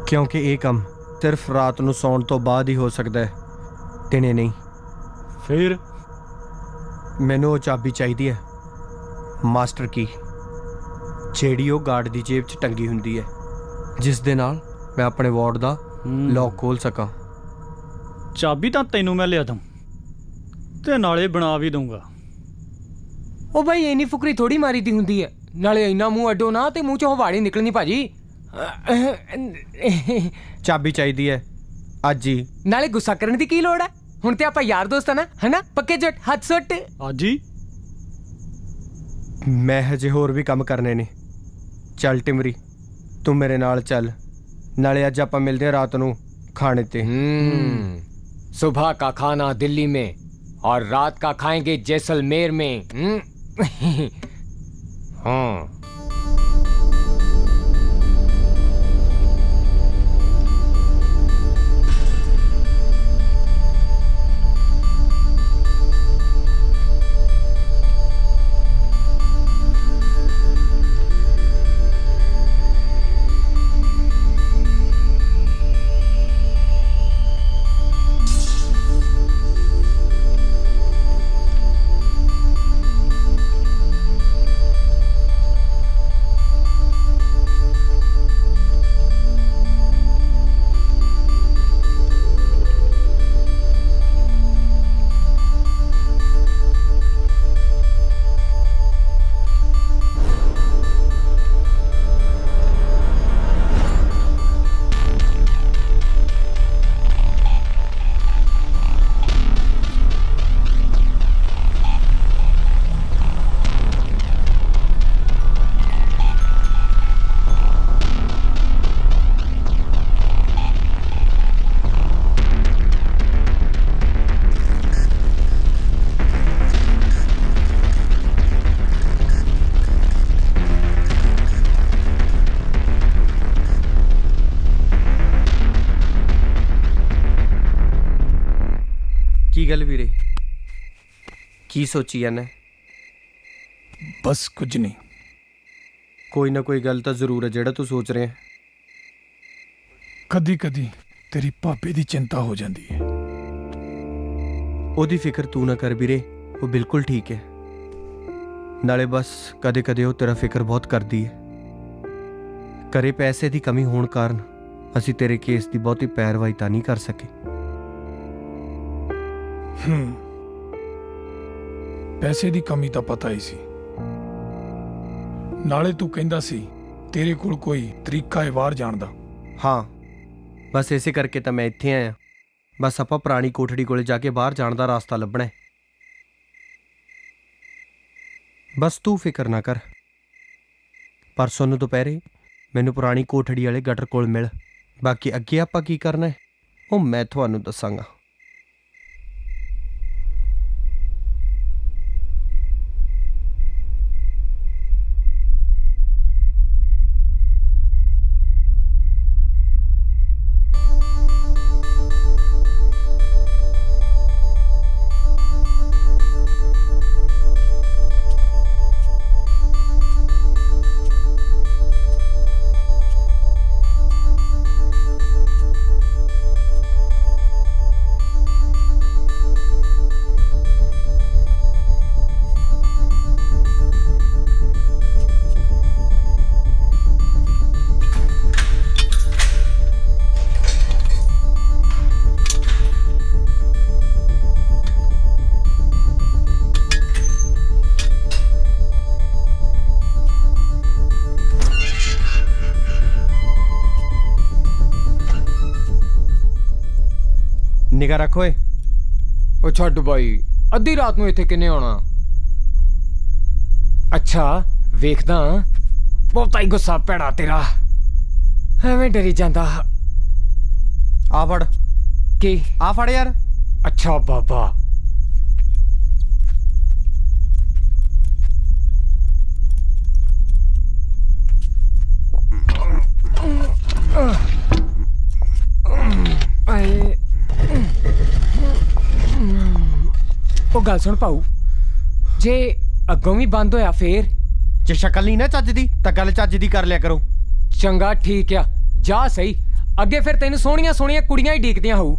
ਕਿਉਂਕਿ ਇਹ ਕੰਮ ਸਿਰਫ ਰਾਤ ਨੂੰ ਸੌਣ ਤੋਂ ਬਾਅਦ ਹੀ ਹੋ ਸਕਦਾ ਹੈ, ਦਿਨੇ ਨਹੀਂ। ਫਿਰ ਮੈਨੂੰ ਉਹ ਚਾਬੀ ਚਾਹੀਦੀ ਹੈ, ਮਾਸਟਰ ਕੀ, ਜਿਹੜੀ ਉਹ ਗਾਰਡ ਦੀ ਜੇਬ 'ਚ ਟੰਗੀ ਹੁੰਦੀ ਹੈ, ਜਿਸ ਦੇ ਨਾਲ ਮੈਂ ਆਪਣੇ ਵਾਰਡ ਦਾ ਲੌਕ ਖੋਲ ਸਕਾਂ। ਚਾਬੀ ਤਾਂ ਤੈਨੂੰ ਮੈਂ ਲਿਆ ਦੂੰ ਤੇ ਨਾਲੇ ਬਣਾ ਵੀ ਦਊਂਗਾ। ਉਹ ਭਾਈ ਇੰਨੀ ਫੁਕਰੀ ਥੋੜੀ ਮਾਰੀ ਦੀ ਹੁੰਦੀ ਹੈ, ਨਾਲੇ ਇੰਨਾ ਮੂੰਹ ਅੱਡੋ ਨਾ ਤੇ ਮੂੰਹ ਚੋਂ ਹਵਾੜੀ ਨਿਕਲਣੀ ਭਾਜੀ। ਚਾਬੀ ਚਾਹੀਦੀ ਹੈ ਅੱਜ ਹੀ। ਨਾਲੇ ਗੁੱਸਾ ਕਰਨ ਦੀ ਕੀ ਲੋੜ ਹੈ, ਹੁਣ ਤੇ ਆਪਾਂ ਯਾਰ ਦੋਸਤ ਆ ਨਾ, ਹੈਨਾ? ਪੱਕੇ ਜੱਟ ਹੱਥ ਸੁੱਟ। ਅੱਜ ਹੀ? ਮੈਂ ਹਜੇ ਹੋਰ ਵੀ ਕੰਮ ਕਰਨੇ ਨੇ। ਚੱਲ ਟਿਮਰੀ, ਤੂੰ ਮੇਰੇ ਨਾਲ ਚੱਲ, ਨਾਲੇ ਅੱਜ ਆਪਾਂ ਮਿਲਦੇ ਹਾਂ ਰਾਤ ਨੂੰ ਖਾਣੇ ਤੇ। सुबह का खाना दिल्ली में और रात का खाएंगे जैसलमेर में। हाँ। ਕੀ ਗੱਲ ਵੀਰੇ, ਕੀ ਸੋਚੀ ਜਾਂਦਾ? ਬਸ ਕੁਝ ਨਹੀਂ। ਕੋਈ ਨਾ ਕੋਈ ਗੱਲ ਤਾਂ ਜ਼ਰੂਰ ਹੈ ਜਿਹੜਾ ਤੂੰ ਸੋਚ ਰਿਹਾ। ਕਦੀ ਕਦੀ ਤੇਰੀ ਭਾਬੀ ਦੀ ਚਿੰਤਾ ਹੋ ਜਾਂਦੀ ਹੈ। ਉਹਦੀ ਫਿਕਰ ਤੂੰ ਨਾ ਕਰ ਵੀਰੇ, ਉਹ ਬਿਲਕੁਲ ਠੀਕ ਹੈ। ਨਾਲੇ ਬਸ ਕਦੇ ਕਦੇ ਉਹ ਤੇਰਾ ਫਿਕਰ ਬਹੁਤ ਕਰਦੀ ਹੈ। ਘਰੇ ਪੈਸੇ ਦੀ ਕਮੀ ਹੋਣ ਕਾਰਨ ਅਸੀਂ ਤੇਰੇ ਕੇਸ ਦੀ ਬਹੁਤੀ ਪੈਰਵਾਈ ਤਾਂ ਨਹੀਂ ਕਰ ਸਕੇ। ਪੈਸੇ ਦੀ ਕਮੀ ਤਾਂ ਪਤਾ ਹੀ ਸੀ, ਨਾਲੇ ਤੂੰ ਕਹਿੰਦਾ ਸੀ ਤੇਰੇ ਕੋਲ ਕੋਈ ਤਰੀਕਾ ਹੈ ਬਾਹਰ ਜਾਣ ਦਾ। ਹਾਂ, ਬਸ ਇਸੇ ਕਰਕੇ ਤਾਂ ਮੈਂ ਇੱਥੇ ਆਇਆ। ਬਸ ਆਪਾਂ ਪੁਰਾਣੀ ਕੋਠੜੀ ਕੋਲੇ ਜਾ ਕੇ ਬਾਹਰ ਜਾਣ ਦਾ ਰਾਸਤਾ ਲੱਭਣਾ ਹੈ। ਬਸ ਤੂੰ ਫਿਕਰ ਨਾ ਕਰ। ਪਰਸੋਂ ਨੂੰ ਦੁਪਹਿਰੇ ਮੈਨੂੰ ਪੁਰਾਣੀ ਕੋਠੜੀ ਵਾਲੇ ਗਟਰ ਕੋਲ ਮਿਲ। ਬਾਕੀ ਅੱਗੇ ਆਪਾਂ ਕੀ ਕਰਨਾ ਹੈ ਉਹ ਮੈਂ ਤੁਹਾਨੂੰ ਦੱਸਾਂਗਾ। ਨਿਗਾਹ ਰੱਖ ਓਏ। ਉਹ ਛੱਡ ਬਾਈ, ਅੱਧੀ ਰਾਤ ਨੂੰ ਇੱਥੇ ਕਿੰਨੇ ਆਉਣਾ? ਅੱਛਾ ਵੇਖਦਾ, ਬਹੁਤਾ ਹੀ ਗੁੱਸਾ ਭੈੜਾ ਤੇਰਾ, ਐਵੇਂ ਡਰੀ ਜਾਂਦਾ। ਆ ਫੜ। ਕੀ? ਆ ਫੜ ਯਾਰ। ਅੱਛਾ ਬਾਬਾ। ਉਹ ਗੱਲ ਸੁਣ ਪਾਉ, ਜੇ ਅੱਗੋਂ ਵੀ ਬੰਦ ਹੋਇਆ ਫੇਰ? ਜੇ ਸ਼ਕਲ ਨਹੀਂ ਨਾ ਚੱਜ ਦੀ ਤਾਂ ਗੱਲ ਚੱਜ ਦੀ ਕਰ ਲਿਆ ਕਰੋ। ਚੰਗਾ ਠੀਕ ਆ, ਜਾ ਸਹੀ। ਅੱਗੇ ਫਿਰ ਤੈਨੂੰ ਸੋਹਣੀਆਂ ਸੋਹਣੀਆਂ ਕੁੜੀਆਂ ਹੀ ਡੀਕਦੀਆਂ ਹੋਊ।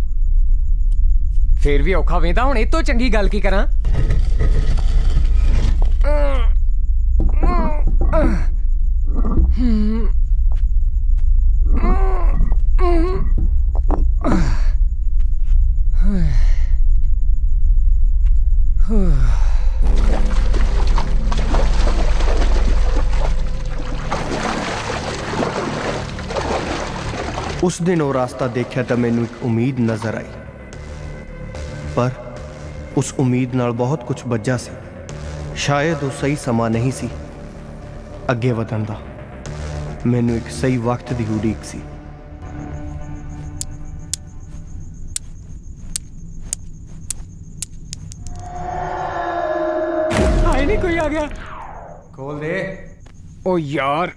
ਫੇਰ ਵੀ ਔਖਾ ਵੇਂਦਾ, ਹੁਣ ਇਹ ਤੋਂ ਚੰਗੀ ਗੱਲ ਕੀ ਕਰਾਂ? ਉਸ ਦਿਨ ਉਹ ਰਾਸਤਾ ਦੇਖਿਆ ਤਾਂ ਮੈਨੂੰ ਇੱਕ ਉਮੀਦ ਨਜ਼ਰ ਆਈ, ਪਰ ਉਸ ਉਮੀਦ ਨਾਲ ਬਹੁਤ ਕੁਝ ਵੱਜਾ ਸੀ। ਸ਼ਾਇਦ ਉਹ ਸਹੀ ਸਮਾਂ ਨਹੀਂ ਸੀ ਅੱਗੇ ਵਧਣ ਦਾ। ਮੈਨੂੰ ਇੱਕ ਸਹੀ ਵਕਤ ਦੀ ਉਡੀਕ ਸੀ। ਆਏ ਨਹੀਂ, ਕੋਈ ਆ ਗਿਆ। ਖੋਲ ਦੇ। ਓ ਯਾਰ,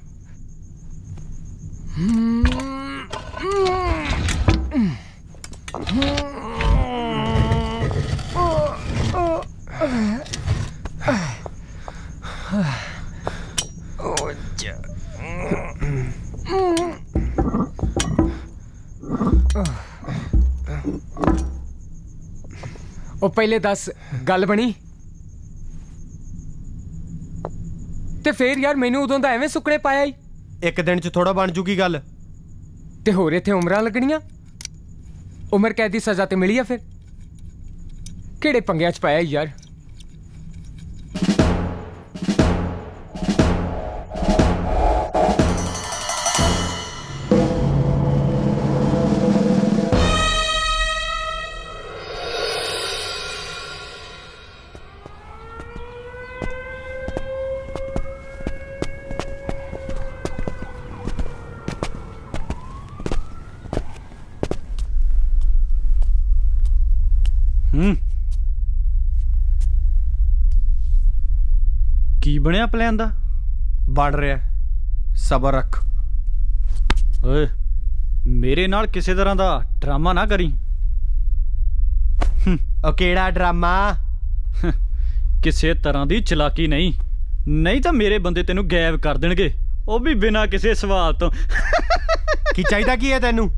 ਉਹ ਪਹਿਲੇ ਦੱਸ, ਗੱਲ ਬਣੀ? ਤੇ ਫੇਰ ਯਾਰ ਮੈਨੂੰ ਉਦੋਂ ਦਾ ਐਵੇਂ ਸੁੱਕਣੇ ਪਾਇਆ ਹੀ। ਇੱਕ ਦਿਨ 'ਚ ਥੋੜਾ ਬਣ ਜੂਗੀ ਗੱਲ। ਤੇ ਹੋਰ ਇੱਥੇ ਉਮਰਾਂ ਲੱਗਣੀਆਂ? ਉਮਰ ਕੈਦ ਦੀ ਸਜ਼ਾ ਤੇ ਮਿਲੀ ਆ, ਫਿਰ ਕਿਹੜੇ ਪੰਗਿਆਂ 'ਚ ਪਾਇਆ ਯਾਰ? ਕੀ ਬਣਿਆ ਪਲਾਨ ਦਾ? ਬਣ ਰਿਹਾ, ਸਬਰ ਰੱਖ। ਓਏ, ਮੇਰੇ ਨਾਲ ਕਿਸੇ ਤਰ੍ਹਾਂ ਦਾ ਡਰਾਮਾ ਨਾ ਕਰੀ। ਉਹ ਕਿਹੜਾ ਡਰਾਮਾ? ਕਿਸੇ ਤਰ੍ਹਾਂ ਦੀ ਚਲਾਕੀ ਨਹੀਂ, ਨਹੀਂ ਤਾਂ ਮੇਰੇ ਬੰਦੇ ਤੈਨੂੰ ਗਾਇਬ ਕਰ ਦੇਣਗੇ, ਉਹ ਵੀ ਬਿਨਾਂ ਕਿਸੇ ਸਵਾਲ ਤੋਂ। ਕੀ ਚਾਹੀਦਾ ਕੀ ਹੈ ਤੈਨੂੰ?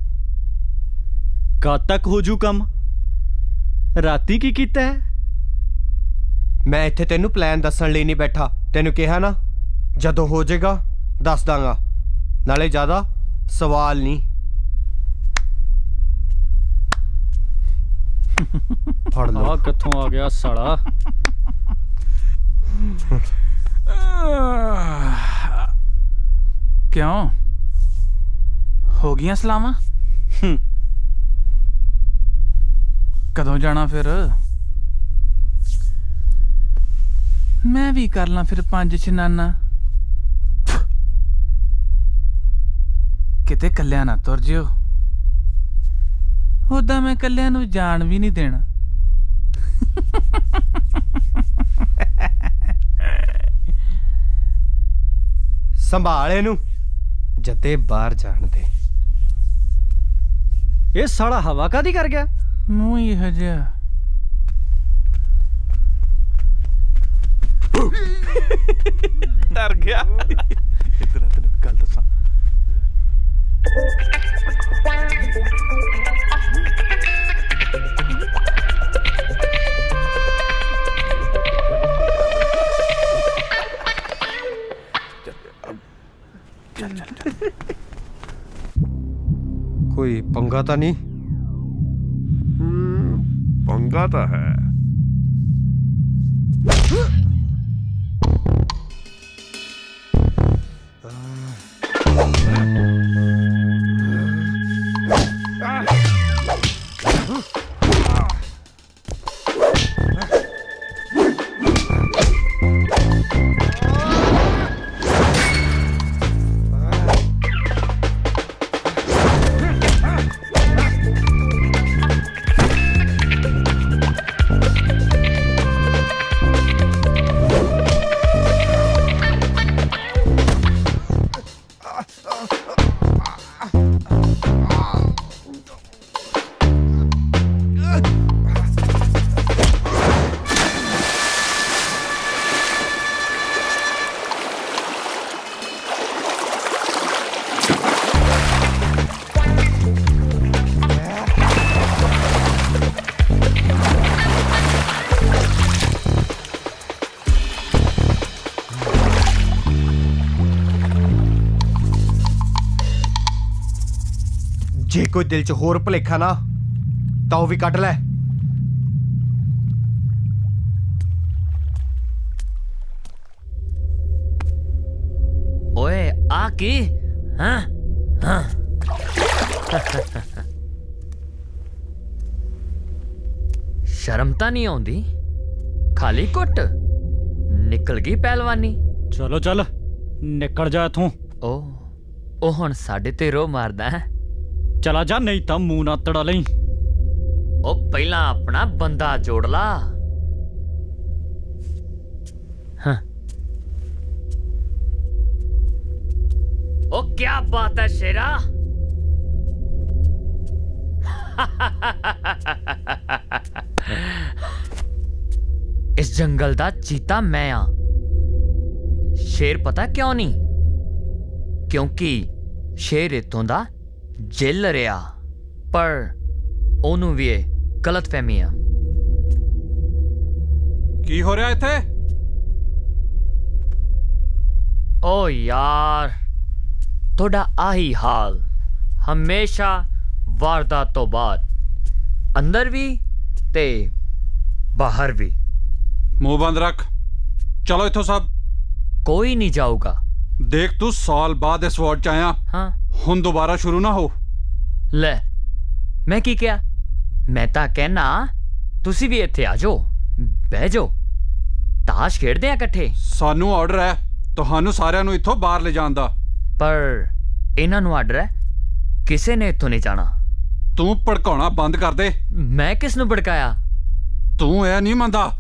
ਕਦ ਤੱਕ ਹੋ ਜੂ ਕੰਮ? ਰਾਤੀ ਕੀ ਕੀਤਾ ਹੈ? ਮੈਂ ਇੱਥੇ ਤੈਨੂੰ ਪਲਾਨ ਦੱਸਣ ਲਈ ਨਹੀਂ ਬੈਠਾ। ਤੈਨੂੰ ਕਿਹਾ ਨਾ, ਜਦੋਂ ਹੋ ਜਾਏਗਾ ਦੱਸ ਦਾਂਗਾ। ਨਾਲੇ ਜ਼ਿਆਦਾ ਸਵਾਲ ਨਹੀਂ। ਫੜ ਲਓ। ਆ ਕਿੱਥੋਂ ਆ ਗਿਆ ਸਾਲਾ? ਕਿਉਂ ਹੋ ਗਈਆਂ ਸਲਾਮਾਂ? ਕਦੋਂ ਜਾਣਾ ਫਿਰ? ਮੈਂ ਵੀ ਕਰ ਲਾਂ ਫਿਰ 5 ਇਸ਼ਨਾਨਾ। ਕਿਤੇ ਕੱਲਿਆਂ ਨਾ ਤੁਰ ਜਿਓ, ਉਦਾਂ ਮੈਂ ਕੱਲਿਆਂ ਨੂੰ ਜਾਣ ਵੀ ਨਹੀਂ ਦੇਣਾ। ਸੰਭਾਲ ਇਹਨੂੰ, ਜਦੇ ਬਾਹਰ ਜਾਣ ਦੇ। ਇਹ ਸਾਲਾ ਹਵਾ ਕਾਦੀ ਕਰ ਗਿਆ? ਮੂੰਹ ਹੀ ਇਹੋ ਜਿਹਾ। ਡਰ ਗਿਆ। ਇਧਰ ਆ, ਤੈਨੂੰ ਗੱਲ ਦੱਸਾਂ। ਕੋਈ ਪੰਗਾ ਤਾਂ ਨਹੀਂ? पंगा तो है। ਜੇ ਕੋਈ ਦਿਲ 'ਚ ਹੋਰ ਭੁਲੇਖਾ ਨਾ ਤਾਂ ਉਹ ਵੀ ਕੱਢ ਲੈ। ਓਏ ਆ ਕੀ? ਹਾਂ ਹਾਂ ਸ਼ਰਮ ਤਾਂ ਨਹੀਂ ਆਉਂਦੀ? ਖਾਲੀ ਕੁੱਟ ਨਿਕਲ ਗਈ ਪਹਿਲਵਾਨੀ। ਚਲੋ ਚੱਲ ਨਿਕਲ ਜਾ ਇੱਥੋਂ। ਉਹ ਹੁਣ ਸਾਡੇ ਤੇ ਰੋ ਮਾਰਦਾ ਹੈ। ਚਲਾ ਜਾ, ਨਹੀਂ ਤਾਂ ਮੂੰਹ ਨਾ ਤੜਾ ਲਈ। ਉਹ ਪਹਿਲਾਂ ਆਪਣਾ ਬੰਦਾ ਜੋੜ ਲਾ। ਹਾਂ ਉਹ ਕੀ ਬਾਤ ਹੈ ਸ਼ੇਰਾ। ਇਸ ਜੰਗਲ ਦਾ ਚੀਤਾ ਮੈਂ ਆ। ਸ਼ੇਰ ਪਤਾ ਕਿਉਂ ਨਹੀਂ? ਕਿਉਂਕਿ ਸ਼ੇਰ ਇੱਥੋਂ ਦਾ ਜੇਲਰ ਰਿਹਾ, ਪਰ ਉਹਨੂੰ ਵੀ ਇਹ ਗਲਤਫਹਿਮੀ ਆ। ਕੀ ਹੋ ਰਿਹਾ ਇੱਥੇ? ਓ ਯਾਰ, ਤੁਹਾਡਾ ਆਹੀ ਹਾਲ ਹਮੇਸ਼ਾ ਵਾਰਦਾਤ ਤੋਂ ਬਾਅਦ, ਅੰਦਰ ਵੀ ਤੇ ਬਾਹਰ ਵੀ। ਮੂੰਹ ਬੰਦ ਰੱਖ, ਚਲੋ ਇੱਥੋਂ ਸਭ। ਕੋਈ ਨਹੀਂ ਜਾਊਗਾ। ਦੇਖ ਤੂੰ ਸਾਲ ਬਾਅਦ ਇਸ ਵਾਰਡ 'ਚ ਆਇਆ। ਹਾਂ ਹੁਣ ਦੁਬਾਰਾ ਸ਼ੁਰੂ ਨਾ ਹੋ। ਲੈ ਮੈਂ ਕੀ ਕਿਹਾ? ਮੈਂ ਤਾਂ ਕਹਿਣਾ ਤੁਸੀਂ ਵੀ ਇੱਥੇ ਆ ਜਾਓ, ਬਹਿ ਜਾਓ, ਤਾਸ਼ ਖੇਡਦੇ ਆ ਇਕੱਠੇ। ਸਾਨੂੰ ਆਰਡਰ ਹੈ ਤੁਹਾਨੂੰ ਸਾਰਿਆਂ ਨੂੰ ਇੱਥੋਂ ਬਾਹਰ ਲੈ ਜਾਣ ਦਾ। ਪਰ ਇਹਨਾਂ ਨੂੰ ਆਰਡਰ ਹੈ ਕਿਸੇ ਨੇ ਇੱਥੋਂ ਨਹੀਂ ਜਾਣਾ। ਤੂੰ ਭੜਕਾਉਣਾ ਬੰਦ ਕਰ ਦੇ। ਮੈਂ ਕਿਸ ਨੂੰ ਭੜਕਾਇਆ? ਤੂੰ ਇਹ ਨਹੀਂ ਮੰਨਦਾ।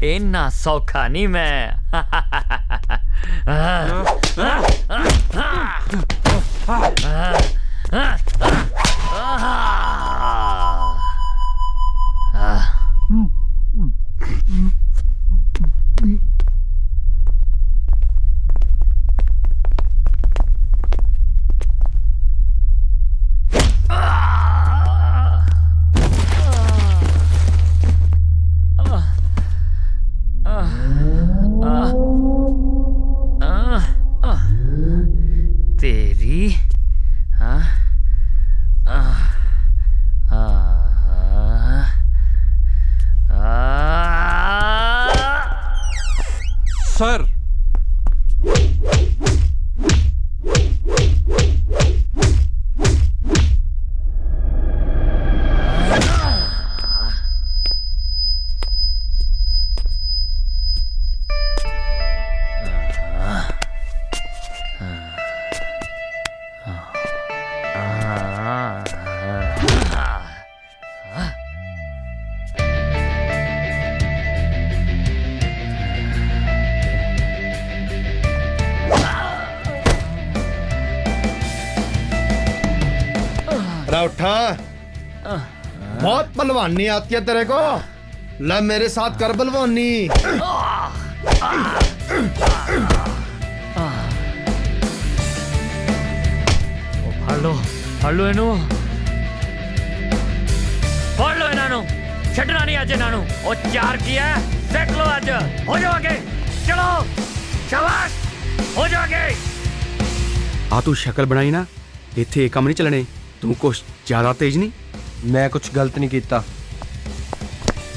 ਇੰਨਾ ਸੌਖਾ ਨਹੀਂ ਮੈਂ। तेरी हाँ सर ला उठा। बहुत पहलवानी आती है तेरे को। ला मेरे साथ कर पहलवानी। ਫੜ ਲਓ ਇਹਨੂੰ ਫੜ ਲਓ ਇਹਨਾਂ ਨੂੰ ਛੱਡਣਾ ਨਹੀਂ ਅੱਜ ਇਹਨਾਂ ਨੂੰ ਉਹ ਚਾਰ ਕੀ ਹੈ ਦੇਖ ਲਓ ਅੱਜ ਹੋ ਜਾਓ ਅੱਗੇ ਚਲੋ ਸ਼ਾਬਾਸ਼ ਹੋ ਜਾਓ ਅੱਗੇ ਆ ਤੂੰ ਸ਼ਕਲ ਬਣਾਈ ਨਾ ਇੱਥੇ ਇਹ ਕੰਮ ਨਹੀਂ ਚੱਲਣੇ ਤੂੰ ਕੁਛ ਜ਼ਿਆਦਾ ਤੇਜ਼ ਨਹੀਂ मैं कुछ गलत नहीं किया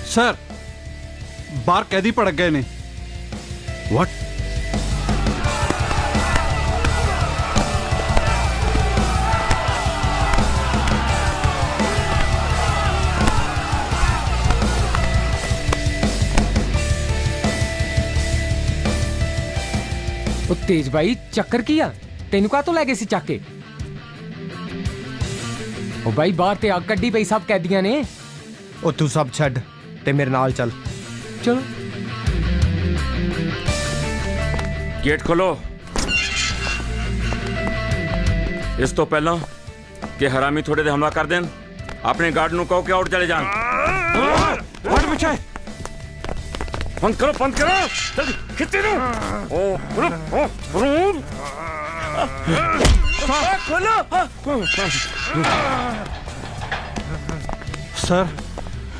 ਸਰ ਬਾਹਰ ਕੈਦੀ ਭੜਕ ਗਏ ਨੇ ਵਾਟ ਉਹ ਤੇਜ ਬਾਈ ਚੱਕਰ ਕੀ ਆ ਤੈਨੂੰ ਕਾਹ ਤੋਂ ਲੈ ਗਏ ਸੀ ਚੱਕ ਕੇ ਉਹ ਬਾਈ ਬਾਹਰ ਤੇ ਅੱਗ ਕੱਢੀ ਪਈ ਸਭ ਕੈਦੀਆਂ ਨੇ ओ तू सब छड़ ते मेरे नाल चल ਚਲੋ ਗੇਟ ਖੋਲੋ ਇਸ ਤੋਂ ਪਹਿਲਾਂ ਕਿ ਹਰਾਮੀ ਥੋੜੇ ਦੇ ਹਮਲਾ ਕਰ ਦੇਣ ਆਪਣੇ ਗਾਰਡ ਨੂੰ ਕਹੋ ਕਿ ਆਊਟ ਚਲੇ ਜਾਣ ਹਟ ਪਿੱਛੇ ਬੰਦ ਕਰੋ ਜਲਦੀ ਖਿੱਚੀ ਨੂੰ ਸਰ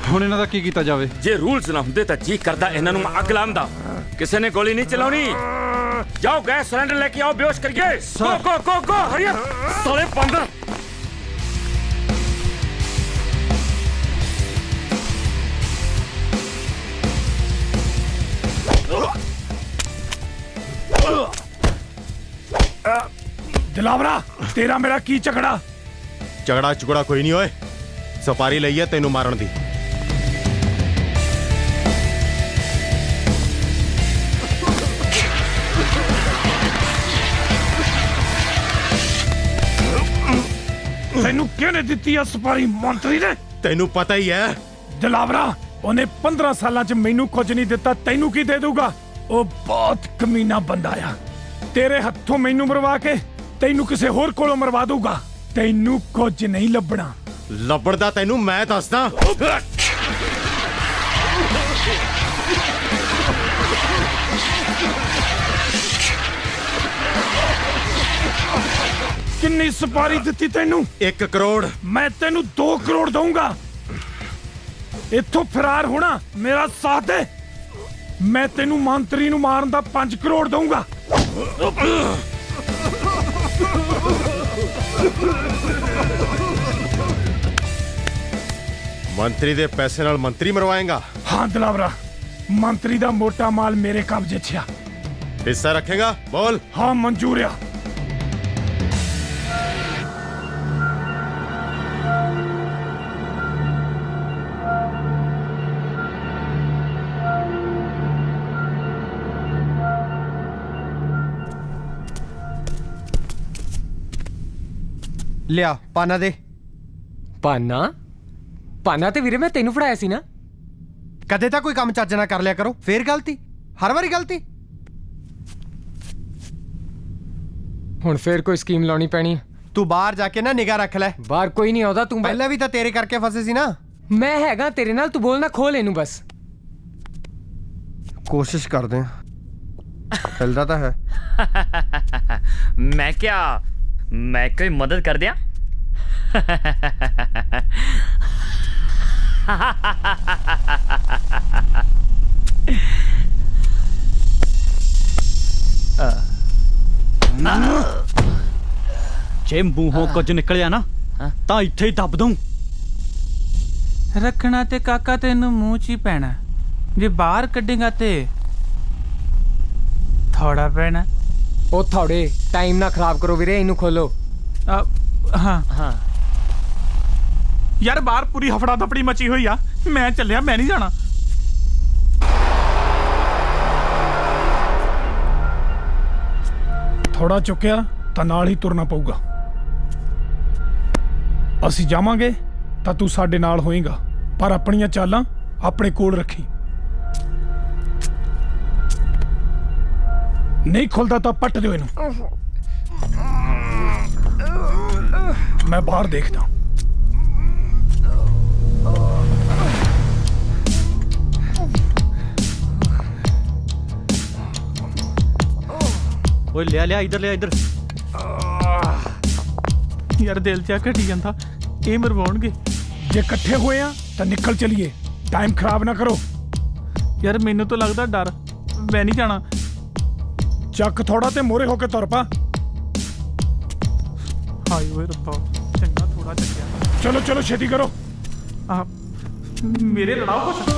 ਹੁਣ ਇਹਨਾਂ ਦਾ ਕੀ ਕੀਤਾ ਜਾਵੇ ਜੇ ਰੂਲਸ ਨਾ ਹੁੰਦੇ ਤਾਂ ਜੀ ਕਰਦਾ ਇਹਨਾਂ ਨੂੰ ਅੱਗ ਲਾਉਂਦਾ ਕਿਸੇ ਨੇ ਗੋਲੀ ਨਹੀਂ ਚਲਾਉਣੀ ਜਾਓ ਗੈਸ ਸਿਲੰਡਰ ਲੈ ਕੇ ਆਓ ਬੇਹੋਸ਼ ਕਰੀਏ ਗੋ ਹਰੀ ਸਾਲੇ ਬੰਦਰ दिलावरा तेरा मेरा की झगड़ा झगड़ा चुगड़ा कोई नहीं होए सफारी लई है तेनू मारन दी तेनू किहने दित्ती है सफारी मंत्री ने तेनू पता ही है दिलावरा ਉਹਨੇ 15 ਸਾਲਾਂ ਚ ਮੈਨੂੰ ਕੁਝ ਨਹੀਂ ਦਿੱਤਾ ਤੈਨੂੰ ਕੀ ਦੇ ਦੂਗਾ ਉਹ ਬਹੁਤ ਕਮੀਨਾ ਬੰਦਾ ਆ ਤੇਰੇ ਹੱਥੋਂ ਮੈਨੂੰ ਮਰਵਾ ਕੇ ਤੈਨੂੰ ਕਿਸੇ ਹੋਰ ਕੋਲੋਂ ਮਰਵਾ ਦੂਗਾ ਤੈਨੂੰ ਕੁਝ ਨਹੀਂ ਲੱਭਣਾ ਲੱਭਣ ਦਾ ਤੈਨੂੰ ਮੈਂ ਦੱਸਦਾ ਕਿੰਨੀ ਸਪਾਰੀ ਦਿੱਤੀ ਤੈਨੂੰ 1 ਕਰੋੜ ਮੈਂ ਤੈਨੂੰ 2 ਕਰੋੜ ਦਊਂਗਾ ਇੱਥੋਂ ਫਰਾਰ ਹੋਣਾ ਮੇਰਾ ਸਾਥ ਦੇ ਮੈਂ ਤੈਨੂੰ ਮੰਤਰੀ ਨੂੰ ਮਾਰਨ ਦਾ 5 ਕਰੋੜ ਦਊਂਗਾ ਮੰਤਰੀ ਦੇ ਪੈਸੇ ਨਾਲ ਮੰਤਰੀ ਮਰਵਾਏਗਾ ਹਾਂ ਦਿਲਾਵਰਾ ਮੰਤਰੀ ਦਾ ਮੋਟਾ ਮਾਲ ਮੇਰੇ ਕਬਜ਼ੇ 'ਚ ਆ ਹਿੱਸਾ ਰੱਖੇਗਾ ਬੋਲ ਹਾਂ ਮਨਜ਼ੂਰ ਆ लिया पाना दे पाना ते वीरे मैं तेनू फड़ाया सी ना कदे तां कोई काम चज ना कर लिया करो फिर गलती हर बारी गलती हुण फिर कोई स्कीम लानी पैनी तू बाहर जाके ना निगाह रख ले बाहर कोई नहीं आउदा तू पहले भी तां तेरे करके फसे सी ना मैं हैगा तेरे नाल तू बोलना खोल इनू बस कोशिश कर दे हिलदा तां है मैं क्या मैं कोई मदद कर दिया ਜੇ ਮੂੰਹੋਂ ਕੁਝ ਨਿਕਲਿਆ ਨਾ ਤਾਂ ਇੱਥੇ ਹੀ ਦੱਬ ਦੂੰ ਰੱਖਣਾ ਤੇ ਕਾਕਾ ਤੈਨੂੰ ਮੂੰਹ 'ਚ ਹੀ ਪੈਣਾ ਜੇ ਬਾਹਰ ਕੱਢੇਗਾ ਤੇ ਥੋੜਾ ਪੈਣਾ ओ थोड़े टाइम ना खराब करो वीरे इनू खोलो हाँ यार बाहर पूरी हफड़ा दफड़ी मची हुई आ मैं चलिया मैं नहीं जाना ਥੋੜਾ ਚੁੱਕਿਆ ਤਾਂ ਨਾਲ ਹੀ ਤੁਰਨਾ ਪਊਗਾ ਅਸੀਂ ਜਾਵਾਂਗੇ ਤਾਂ ਤੂੰ ਸਾਡੇ ਨਾਲ ਹੋਏਗਾ ਪਰ ਆਪਣੀਆਂ ਚਾਲਾਂ ਆਪਣੇ ਕੋਲ ਰੱਖੀ ਨਹੀਂ ਖੁੱਲਦਾ ਤਾਂ ਪੱਟ ਦਿਓ ਇਹਨੂੰ ਮੈਂ ਬਾਹਰ ਦੇਖਦਾ ਓਏ ਲਿਆ ਇੱਧਰ ਯਾਰ ਦਿਲ ਚ ਘਟੀ ਜਾਂਦਾ, ਇਹ ਮਰਵਾਉਣਗੇ। ਜੇ ਇਕੱਠੇ ਹੋਏ ਆ ਤਾਂ ਨਿਕਲ ਚਲੀਏ, ਟਾਈਮ ਖਰਾਬ ਨਾ ਕਰੋ। ਯਾਰ ਮੈਨੂੰ ਤਾਂ ਲੱਗਦਾ ਡਰ, ਮੈਂ ਨਹੀਂ ਜਾਣਾ। ਚੱਕ ਥੋੜਾ ਤੇ ਮੋਰੇ ਹੋ ਕੇ ਤੁਰ ਪਾ। ਹਾਏ ਓਏ ਰੱਬਾ, ਚੰਗਾ ਥੋੜਾ ਚੱਕਿਆ। ਚਲੋ ਚਲੋ ਛੇਤੀ ਕਰੋ। ਆ ਮੇਰੇ ਲੜਾਓ ਕੁਛ।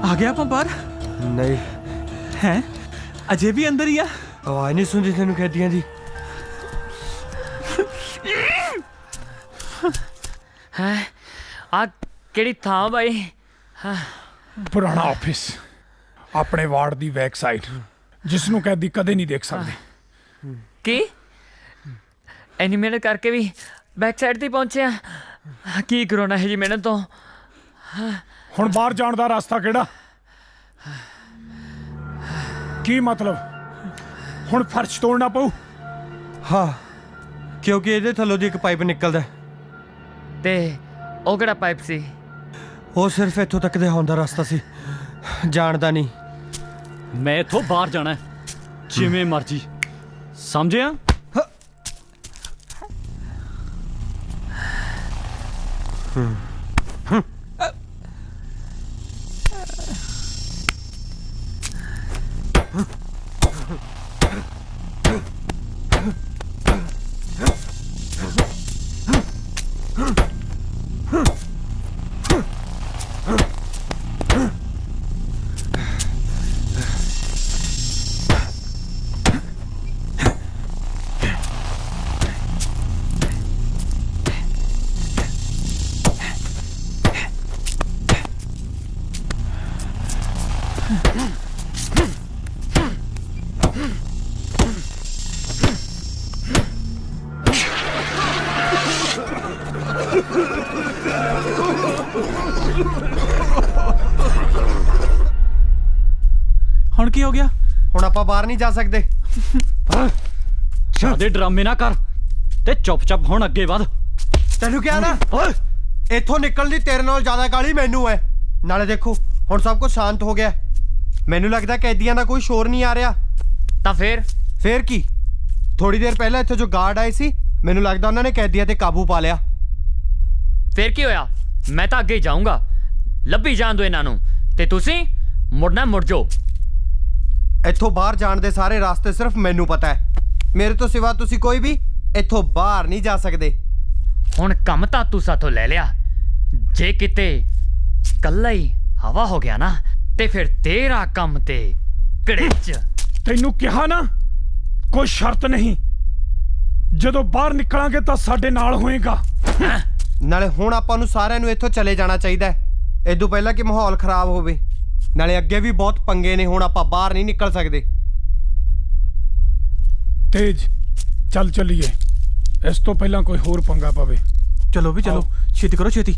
ਆ ਗਿਆ ਆਪਾਂ ਬਾਹਰ? ਨਹੀਂ। ਹੈ ਅਜੇ ਵੀ ਅੰਦਰ ਹੀ ਆ? ਆਵਾਜ਼ ਨਹੀਂ ਸੁਣਦੀ ਤੈਨੂੰ ਕੈਦੀਆਂ ਦੀ? ਹੈ ਆ ਕਿਹੜੀ ਥਾਂ ਬਾਈ? ਪੁਰਾਣਾ ਆਫਿਸ, ਆਪਣੇ ਵਾਰਡ ਦੀ ਬੈਕ ਸਾਈਡ, ਜਿਸ ਨੂੰ ਕੈਦੀ ਕਦੇ ਨਹੀਂ ਦੇਖ ਸਕਦੇ। ਕੀ ਇੰਨੀ ਮਿਹਨਤ ਕਰਕੇ ਵੀ ਬੈਕ ਸਾਈਡ ਤੇ ਪਹੁੰਚੇ ਆ? ਕੀ ਕਰਾਉਣਾ ਹੈ ਜੀ ਮਿਹਨਤ ਤੋਂ? ਹੁਣ ਬਾਹਰ ਜਾਣ ਦਾ ਰਸਤਾ ਕਿਹੜਾ? ਕੀ ਮਤਲਬ ਹੁਣ ਫਰਸ਼ ਤੋੜਨਾ ਪਊ? ਹਾਂ, ਕਿਉਂਕਿ ਇਹਦੇ ਥੱਲੋਂ ਦੀ ਇੱਕ ਪਾਈਪ ਨਿਕਲਦਾ। ਤੇ ਉਹ ਕਿਹੜਾ ਪਾਈਪ ਸੀ? ਉਹ ਸਿਰਫ ਇੱਥੋਂ ਤੱਕ ਦੇ ਆਉਣ ਦਾ ਰਸਤਾ ਸੀ, ਜਾਣਦਾ ਨਹੀਂ। ਮੈਂ ਇੱਥੋਂ ਬਾਹਰ ਜਾਣਾ ਜਿਵੇਂ ਮਰਜੀ, ਸਮਝਿਆ? ਹੁਣ ਕੀ ਹੋ ਗਿਆ? ਹੁਣ ਆਪਾਂ ਬਾਹਰ ਨਹੀਂ ਜਾ ਸਕਦੇ। ਜ਼ਿਆਦੇ ਡਰਾਮੇ ਨਾ ਕਰ ਤੇ ਚੁੱਪ-ਚਾਪ ਹੁਣ ਅੱਗੇ ਵਧ। ਤੈਨੂੰ ਕਿਹਾ ਨਾ, ਇੱਥੋਂ ਨਿਕਲਣ ਦੀ ਤੇਰੇ ਨਾਲ ਜ਼ਿਆਦਾ ਕਾਹਲੀ ਮੈਨੂੰ ਹੈ। ਨਾਲੇ ਦੇਖੋ ਹੁਣ ਸਭ ਕੁਝ ਸ਼ਾਂਤ ਹੋ ਗਿਆ। ਮੈਨੂੰ ਲੱਗਦਾ ਕੈਦੀਆਂ ਦਾ ਕੋਈ ਸ਼ੋਰ ਨਹੀਂ ਆ ਰਿਹਾ। ਤਾਂ ਫੇਰ ਕੀ? ਥੋੜੀ ਦੇਰ ਪਹਿਲਾਂ ਇੱਥੇ ਜੋ ਗਾਰਡ ਆਏ ਸੀ, ਮੈਨੂੰ ਲੱਗਦਾ ਉਹਨਾਂ ਨੇ ਕੈਦੀਆਂ ਤੇ ਕਾਬੂ ਪਾ ਲਿਆ। ਫੇਰ ਕੀ ਹੋਇਆ? ਮੈਂ ਤਾਂ ਅੱਗੇ ਹੀ ਜਾਊਂਗਾ, ਲੱਭੀ ਜਾਣ ਦੋ ਇਹਨਾਂ ਨੂੰ, ਤੇ ਤੁਸੀਂ ਮੁੜਨਾ ਮੁੜ ਜਾਓ। ਇੱਥੋਂ ਬਾਹਰ ਜਾਣ ਦੇ ਸਾਰੇ ਰਾਸਤੇ ਸਿਰਫ ਮੈਨੂੰ ਪਤਾ ਹੈ। ਮੇਰੇ ਤੋਂ ਸਿਵਾ ਤੁਸੀਂ ਕੋਈ ਵੀ ਇੱਥੋਂ ਬਾਹਰ ਨਹੀਂ ਜਾ ਸਕਦੇ। ਹੁਣ ਕੰਮ ਤਾਂ ਤੂੰ ਸਾਥੋਂ ਲੈ ਲਿਆ, ਜੇ ਕਿਤੇ ਕੱਲਾ ਹੀ ਹਵਾ ਹੋ ਗਿਆ ਨਾ ਤੇ ਫਿਰ ਤੇਰਾ ਕੰਮ ਤੇ ਕੜੇਚ। ਤੈਨੂੰ ਕਿਹਾ ਨਾ, ਕੋਈ ਸ਼ਰਤ ਨਹੀਂ। ਜਦੋਂ ਬਾਹਰ ਨਿਕਲਾਂਗੇ ਤਾਂ ਸਾਡੇ ਨਾਲ ਹੋਏਗਾ। ਨਾਲੇ ਹੁਣ ਆਪਾਂ ਨੂੰ ਸਾਰਿਆਂ ਨੂੰ ਇੱਥੋਂ ਚਲੇ ਜਾਣਾ ਚਾਹੀਦਾ ਹੈ, ਇਦੋਂ ਪਹਿਲਾਂ ਕਿ ਮਾਹੌਲ ਖਰਾਬ ਹੋਵੇ। ਨਾਲੇ ਅੱਗੇ ਵੀ ਬਹੁਤ ਪੰਗੇ ਨੇ, ਹੁਣ ਆਪਾਂ ਬਾਹਰ ਨਹੀਂ ਨਿਕਲ ਸਕਦੇ। ਤੇਜ ਚੱਲ ਚੱਲੀਏ, ਇਸ ਤੋਂ ਪਹਿਲਾਂ ਕੋਈ ਹੋਰ ਪੰਗਾ ਪਵੇ। ਚਲੋ ਵੀ ਚਲੋ, ਛੇਤੀ ਕਰੋ ਛੇਤੀ।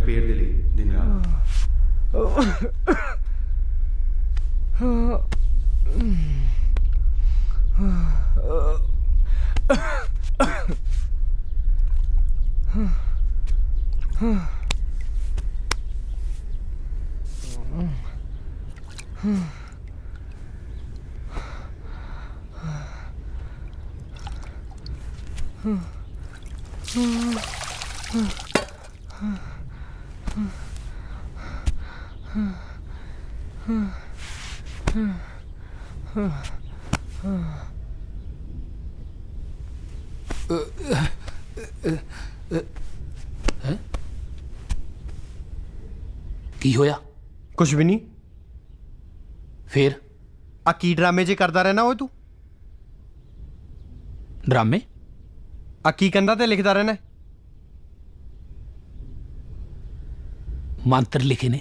ਰਿਪੇਅਰ ਦੇ ਲਈ ਦਿਨ ਰਾਤ। ਕੀ ਹੋਇਆ? ਕੁਝ ਵੀ ਨਹੀਂ। ਫੇਰ ਆ ਕੀ ਡਰਾਮੇ ਜੇ ਕਰਦਾ ਰਹਿਣਾ ਓਏ ਤੂੰ? ਡਰਾਮੇ? ਆ ਕੀ ਕੰਧਾਂ ਤੇ ਲਿਖਦਾ ਰਹਿਣਾ? ਮੰਤਰ ਲਿਖੇ ਨੇ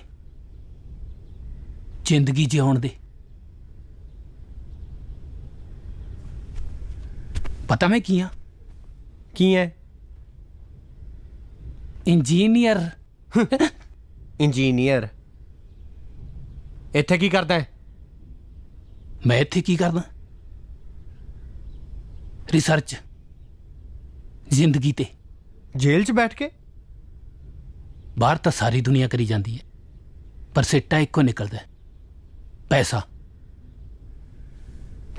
ਜ਼ਿੰਦਗੀ ਜਿਉਣ ਦੇ। ਪਤਾ ਮੈਂ ਕੀ ਆ? ਕੀ ਹੈ? ਇੰਜੀਨੀਅਰ। ਇੰਜੀਨੀਅਰ? ਇੱਥੇ ਕੀ ਕਰਦਾ ਹੈ? ਮੈਂ ਇੱਥੇ ਕੀ ਕਰਦਾ? ਰਿਸਰਚ ਜ਼ਿੰਦਗੀ ਤੇ। ਜੇਲ੍ਹ 'ਚ ਬੈਠ ਕੇ? ਬਾਹਰ ਤਾਂ ਸਾਰੀ ਦੁਨੀਆ ਕਰੀ ਜਾਂਦੀ ਹੈ, ਪਰ ਸਿੱਟਾ ਇੱਕੋ ਨਿਕਲਦਾ, ਪੈਸਾ।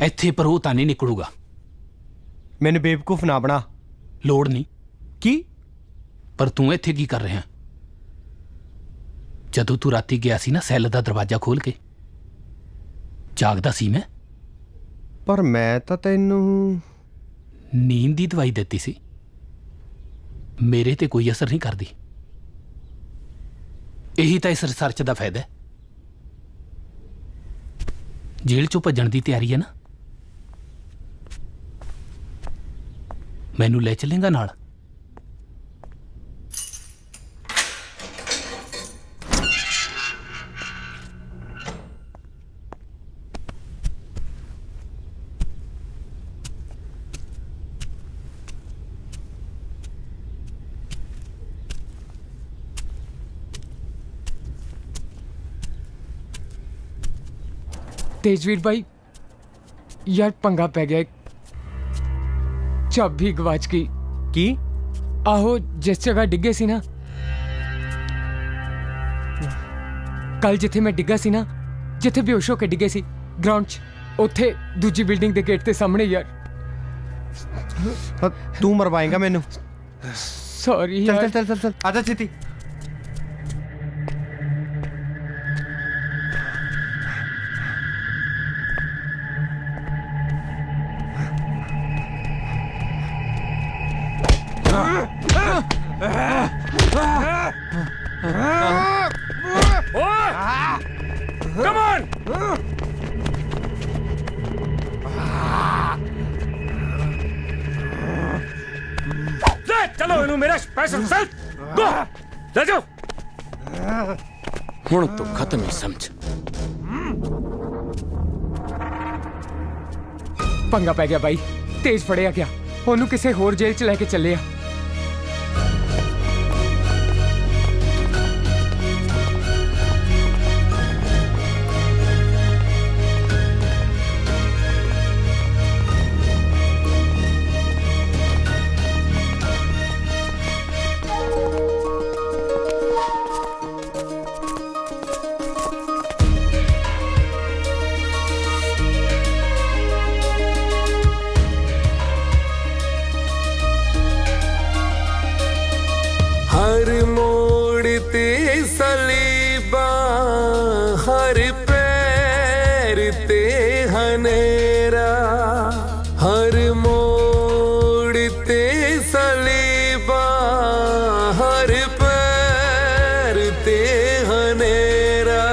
ਇੱਥੇ ਪਰ ਉਹ ਤਾਂ ਨਹੀਂ ਨਿਕਲੂਗਾ। ਮੈਨੂੰ ਬੇਵਕੂਫ ਨਾ ਬਣਾ। ਲੋੜ ਨਹੀਂ। ਕੀ? ਪਰ ਤੂੰ ਇੱਥੇ ਕੀ ਕਰ ਰਿਹਾ? ਜਦੋਂ ਤੂੰ ਰਾਤੀ ਗਿਆ ਸੀ ਨਾ ਸੈੱਲ ਦਾ ਦਰਵਾਜ਼ਾ ਖੋਲ ਕੇ, ਜਾਗਦਾ ਸੀ ਮੈਂ। ਪਰ ਮੈਂ ਤਾਂ ਤੈਨੂੰ ਨੀਂਦ ਦੀ ਦਵਾਈ ਦਿੱਤੀ ਸੀ। ਮੇਰੇ ਤੇ ਕੋਈ ਅਸਰ ਨਹੀਂ ਕਰਦੀ। ਇਹੀ ਤਾਂ ਇਸ ਰਿਸਰਚ ਦਾ ਫਾਇਦਾ ਹੈ। ਜੇਲ੍ਹ ਚੋਂ ਭੱਜਣ ਦੀ ਤਿਆਰੀ ਹੈ ਨਾ? ਮੈਨੂੰ ਲੈ ਚੱਲੇਂਗਾ ਨਾਲ? तेजवीर भाई यार पंगा पै गया। चाबी गवाच गई। की? आहो जिस जगह डिगे सी ना, कल जिथे मैं डिगा सी ना, जिथे बेहोश होके डिगे सी ग्राउंड च, उथे दूजी बिल्डिंग के गेट के सामने। यार तू मरवाएगा मैनू? सॉरी चल यार। चल चल चल चल आजा छेती। Come on! ले चलो इनू मेरा स्पेशल सेल गो ले जाओ। हुण तो खत्म ही समझ। पंगा पै गया भाई। तेज फड़िया गया, ओनू किसे होर जेल च लेके चले आ। हर मोड़ ते सलीबा, हर पैर ते हनेरा, हर मोड़ ते सलीबा, हर पैर ते हनेरा।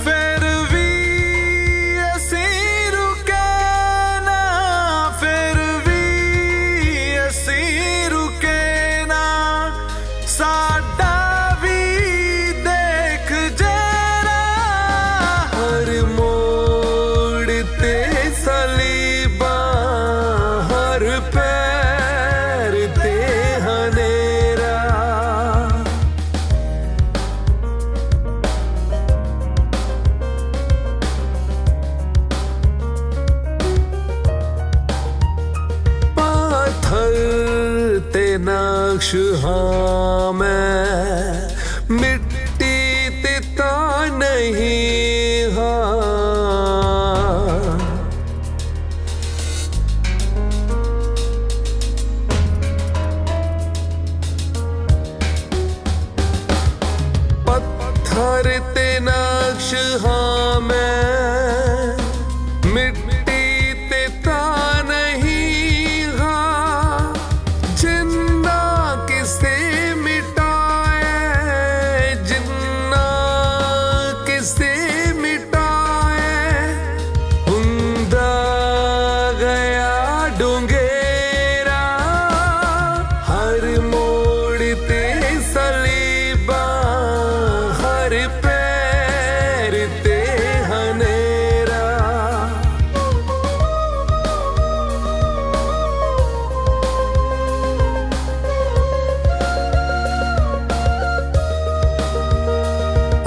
फिर भी असीं रुके ना, फिर भी असीं रुके ना, साडा भी देख जरा। हर मोड़ ते सलीबा, हर पैर ते हनेरा। नक्श हाँ मैं मिट्टी तिता नहीं हाँ पत्थर ते नक्श हाँ मैं मिट्टी तिता नहीं हाँ जिन्ना किसे मिटाए जिन्ना किसे मिटाए हुंदा गया डूंगेरा हर मोड़ ते सलीबा हर पैर ते हनेरा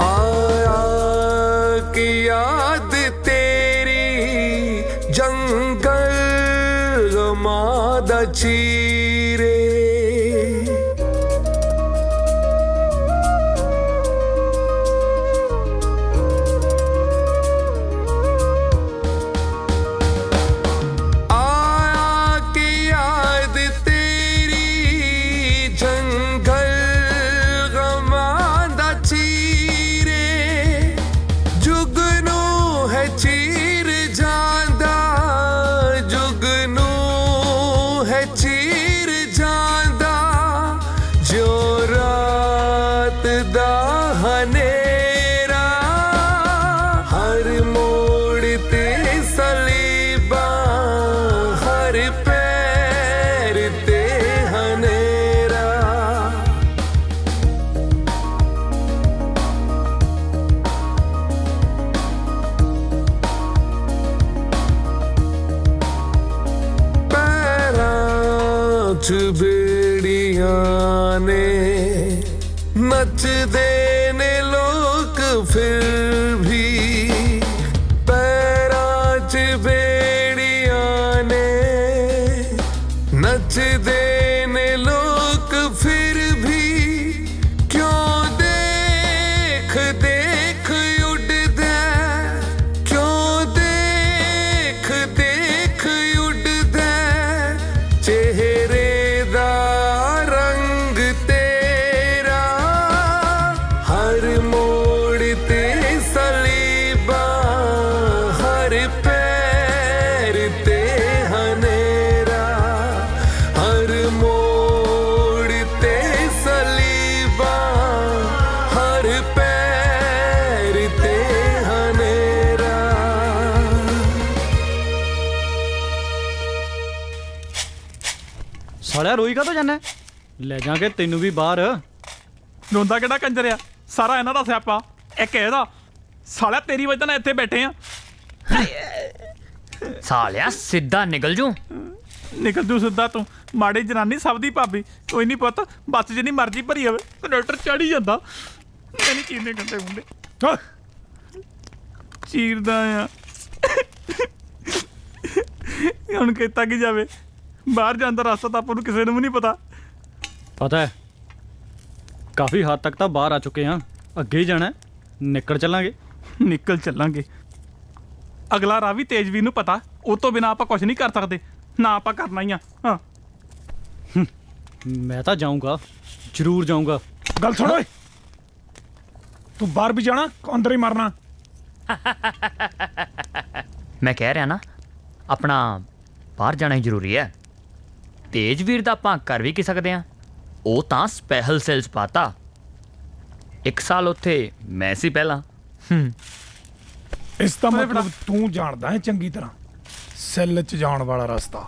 आया की याद तेरी जंगल गमादा चीरे आया की याद तेरी जंगल गमादा चीरे जुगनू है चीर जांदा जुगनू है चीर जांदा जो रात दा हनेरा हर मोड़ ते सलीबा हर पैर ते हनेरा पैरां च बेड़ियां ने नचदे ने लोग फिर भी पैरां च बेड़ियां ने नचदे ने लोग फिर भी क्यों देख देख उड़दा क्यों देख देख उड़दा चेहरे दा रंग तेरा हर मोड़ ते सलीबा हर पैर ते हनेरा हर मोड़ ते सलीबा हर पैर ते हनेरा ਸਾਲਿਆ ਰੋਈ ਕਾ ਤੋਂ ਜਾਣਾ ਲੈ ਜਾਾਂਗੇ ਤੈਨੂੰ ਵੀ ਬਾਹਰ ਰੋਂਦਾ ਕਿਹੜਾ ਕੰਜਰ ਆ ਸਾਰਾ ਇਹਨਾਂ ਦਾ ਸਿਆਪਾ ਇੱਕ ਇਹਦਾ ਸਾਲਿਆ ਤੇਰੀ ਵਜ੍ਹਾ ਨਾਲ ਇੱਥੇ ਬੈਠੇ ਆ ਸਾਲਿਆ ਸਿੱਧਾ ਨਿਕਲ ਜੂ ਨਿਕਲ ਜੂ ਸਿੱਧਾ ਤੂੰ ਮਾੜੀ ਜਨਾਨੀ ਸਭ ਦੀ ਭਾਬੀ ਕੋਈ ਨਹੀਂ ਪੁੱਤ ਬੱਸ ਜਿੰਨੀ ਮਰਜ਼ੀ ਭਰੀ ਹੋਵੇ ਕੰਡਕਟਰ ਚੜੀ ਜਾਂਦਾ ਮੈਂ ਨਹੀਂ ਚੀਰਨੇ ਕੰਡੇ ਮੁੰਡੇ ਚੀਰਦਾ ਆ ਹੁਣ ਕੀਤਾ ਕੀ ਜਾਵੇ ਬਾਹਰ ਜਾਣ ਦਾ ਰਸਤਾ ਤਾਂ ਆਪਾਂ ਨੂੰ ਕਿਸੇ ਨੂੰ ਵੀ ਨਹੀਂ ਪਤਾ ਪਤਾ ਹੈ ਕਾਫੀ ਹੱਦ ਤੱਕ ਤਾਂ ਬਾਹਰ ਆ ਚੁੱਕੇ ਹਾਂ ਅੱਗੇ ਹੀ ਜਾਣਾ ਨਿਕਲ ਚੱਲਾਂਗੇ ਅਗਲਾ ਰਾਹ ਵੀ ਤੇਜਵੀਰ ਨੂੰ ਪਤਾ ਉਹ ਤੋਂ ਬਿਨਾ ਆਪਾਂ ਕੁਝ ਨਹੀਂ ਕਰ ਸਕਦੇ ਨਾ ਆਪਾਂ ਕਰਨਾ ਹੀ ਆ ਹਾਂ ਮੈਂ ਤਾਂ ਜਾਊਂਗਾ ਜ਼ਰੂਰ ਜਾਊਂਗਾ ਗੱਲ ਸੁਣ ਓਏ ਤੂੰ ਬਾਹਰ ਵੀ ਜਾਣਾ ਅੰਦਰ ਹੀ ਮਰਨਾ ਮੈਂ ਕਹਿ ਰਿਹਾ ਨਾ ਆਪਣਾ ਬਾਹਰ ਜਾਣਾ ਹੀ ਜ਼ਰੂਰੀ ਹੈ ਤੇਜਵੀਰ ਦਾ ਆਪਾਂ ਕਰ ਵੀ ਕੀ ਸਕਦੇ ਆ ਉਹ ਤਾਂ ਸਪੈਸ਼ਲ ਸੈਲਸ ਪਾਤਾ 1 ਸਾਲ ਉੱਥੇ ਮੈਂ ਸੀ ਪਹਿਲਾਂ ਇਸ ਦਾ ਮਤਲਬ ਤੂੰ ਜਾਣਦਾ ਹੈ ਚੰਗੀ ਤਰ੍ਹਾਂ ਸੈੱਲ 'ਚ ਜਾਣ ਵਾਲਾ ਰਸਤਾ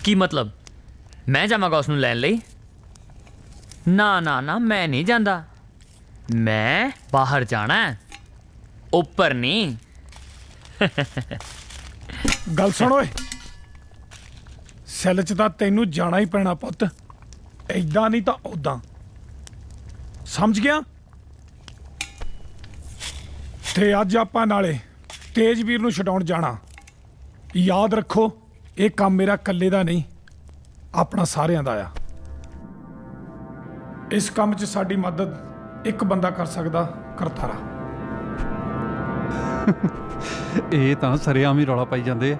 ਕੀ ਮਤਲਬ ਮੈਂ ਜਾਵਾਂਗਾ ਉਸ ਨੂੰ ਲੈਣ ਲਈ ਨਾ ਨਾ ਨਾ ਮੈਂ ਨਹੀਂ ਜਾਂਦਾ ਮੈਂ ਬਾਹਰ ਜਾਣਾ ਹੈ ਉੱਪਰ ਨਹੀਂ ਗੱਲ ਸੁਣ ਓਏ ਸੈੱਲ 'ਚ ਤਾਂ ਤੈਨੂੰ ਜਾਣਾ ਹੀ ਪੈਣਾ ਪੁੱਤ ਏਦਾਂ ਨਹੀਂ ਤਾਂ ਉਦਾਂ ਸਮਝ ਗਿਆ ਤੇ ਅੱਜ ਆਪਾਂ ਨਾਲੇ ਤੇਜਵੀਰ ਨੂੰ ਛਡਾਉਣ ਜਾਣਾ ਯਾਦ ਰੱਖੋ ਇਹ ਕੰਮ ਮੇਰਾ ਇਕੱਲੇ ਦਾ ਨਹੀਂ ਆਪਣਾ ਸਾਰਿਆਂ ਦਾ ਆ ਇਸ ਕੰਮ 'ਚ ਸਾਡੀ ਮਦਦ ਇੱਕ ਬੰਦਾ ਕਰ ਸਕਦਾ, ਕਰਤਾਰਾ। ਇਹ ਤਾਂ ਸਰੇਆਮ ਹੀ ਰੌਲਾ ਪਾਈ ਜਾਂਦੇ ਆ।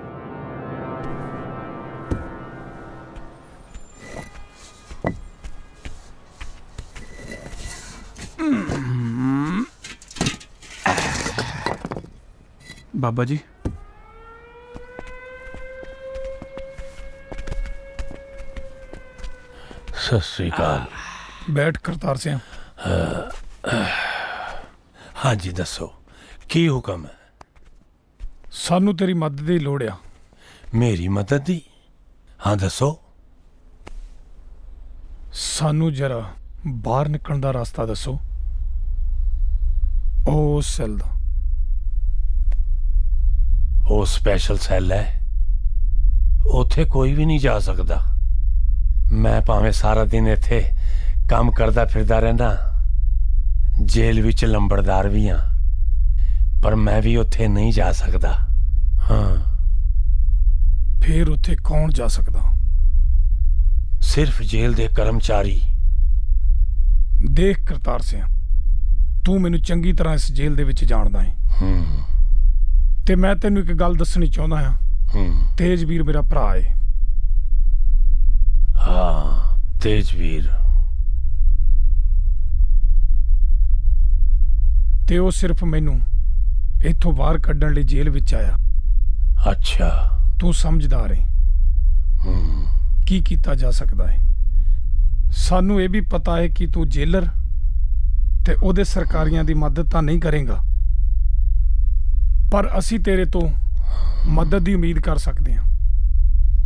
ਬਾਬਾ ਜੀ, ਸਤਿ ਸ੍ਰੀ ਅਕਾਲ। ਬੈਠ ਕਰਤਾਰ ਸਿੰਘ। ਹਾਂਜੀ ਦੱਸੋ, ਕੀ ਹੁਕਮ ਹੈ? ਸਾਨੂੰ ਤੇਰੀ ਮਦਦ ਦੀ ਲੋੜ ਆ। ਮੇਰੀ ਮਦਦ ਦੀ? ਹਾਂ ਦੱਸੋ। ਸਾਨੂੰ ਜਰਾ ਬਾਹਰ ਨਿਕਲਣ ਦਾ ਰਸਤਾ ਦੱਸੋ, ਉਹ ਸੈੱਲ ਦਾ। ਉਹ ਸਪੈਸ਼ਲ ਸੈੱਲ ਹੈ, ਉੱਥੇ ਕੋਈ ਵੀ ਨਹੀਂ ਜਾ ਸਕਦਾ। ਮੈਂ ਭਾਵੇਂ ਸਾਰਾ ਦਿਨ ਇੱਥੇ ਕੰਮ ਕਰਦਾ ਫਿਰਦਾ ਰਹਿੰਦਾ, ਜੇਲ੍ਹ ਵਿੱਚ ਲੰਬੜਦਾਰ ਵੀ ਹਾਂ, ਪਰ ਮੈਂ ਵੀ ਉੱਥੇ ਨਹੀਂ ਜਾ ਸਕਦਾ। ਹਾਂ। ਫੇਰ ਉੱਥੇ ਕੌਣ ਜਾ ਸਕਦਾ? ਸਿਰਫ ਜੇਲ੍ਹ ਦੇ ਕਰਮਚਾਰੀ। ਦੇਖ ਕਰਤਾਰ ਸਿੰਘ, ਤੂੰ ਮੈਨੂੰ ਚੰਗੀ ਤਰ੍ਹਾਂ ਇਸ ਜੇਲ੍ਹ ਦੇ ਵਿੱਚ ਜਾਣਦਾ ਹੈ, ਤੇ ਮੈਂ ਤੈਨੂੰ ਇੱਕ ਗੱਲ ਦੱਸਣੀ ਚਾਹੁੰਦਾ ਹਾਂ। ਤੇਜਵੀਰ ਮੇਰਾ ਭਰਾ ਏ। ਹਾਂ, ਤੇਜਵੀਰ। ਤੇ ਉਹ ਸਿਰਫ ਮੈਨੂੰ ਇੱਥੋਂ ਬਾਹਰ ਕੱਢਣ ਲਈ ਜੇਲ੍ਹ ਵਿੱਚ ਆਇਆ। ਅੱਛਾ। ਤੂੰ ਸਮਝਦਾਰ ਏ। ਕੀ ਕੀਤਾ ਜਾ ਸਕਦਾ ਹੈ? ਸਾਨੂੰ ਇਹ ਵੀ ਪਤਾ ਹੈ ਕਿ ਤੂੰ ਜੇਲਰ ਤੇ ਉਹਦੇ ਸਰਕਾਰੀਆਂ ਦੀ ਮਦਦ ਤਾਂ ਨਹੀਂ ਕਰੇਗਾ, ਪਰ ਅਸੀਂ ਤੇਰੇ ਤੋਂ ਮਦਦ ਦੀ ਉਮੀਦ ਕਰ ਸਕਦੇ ਹਾਂ।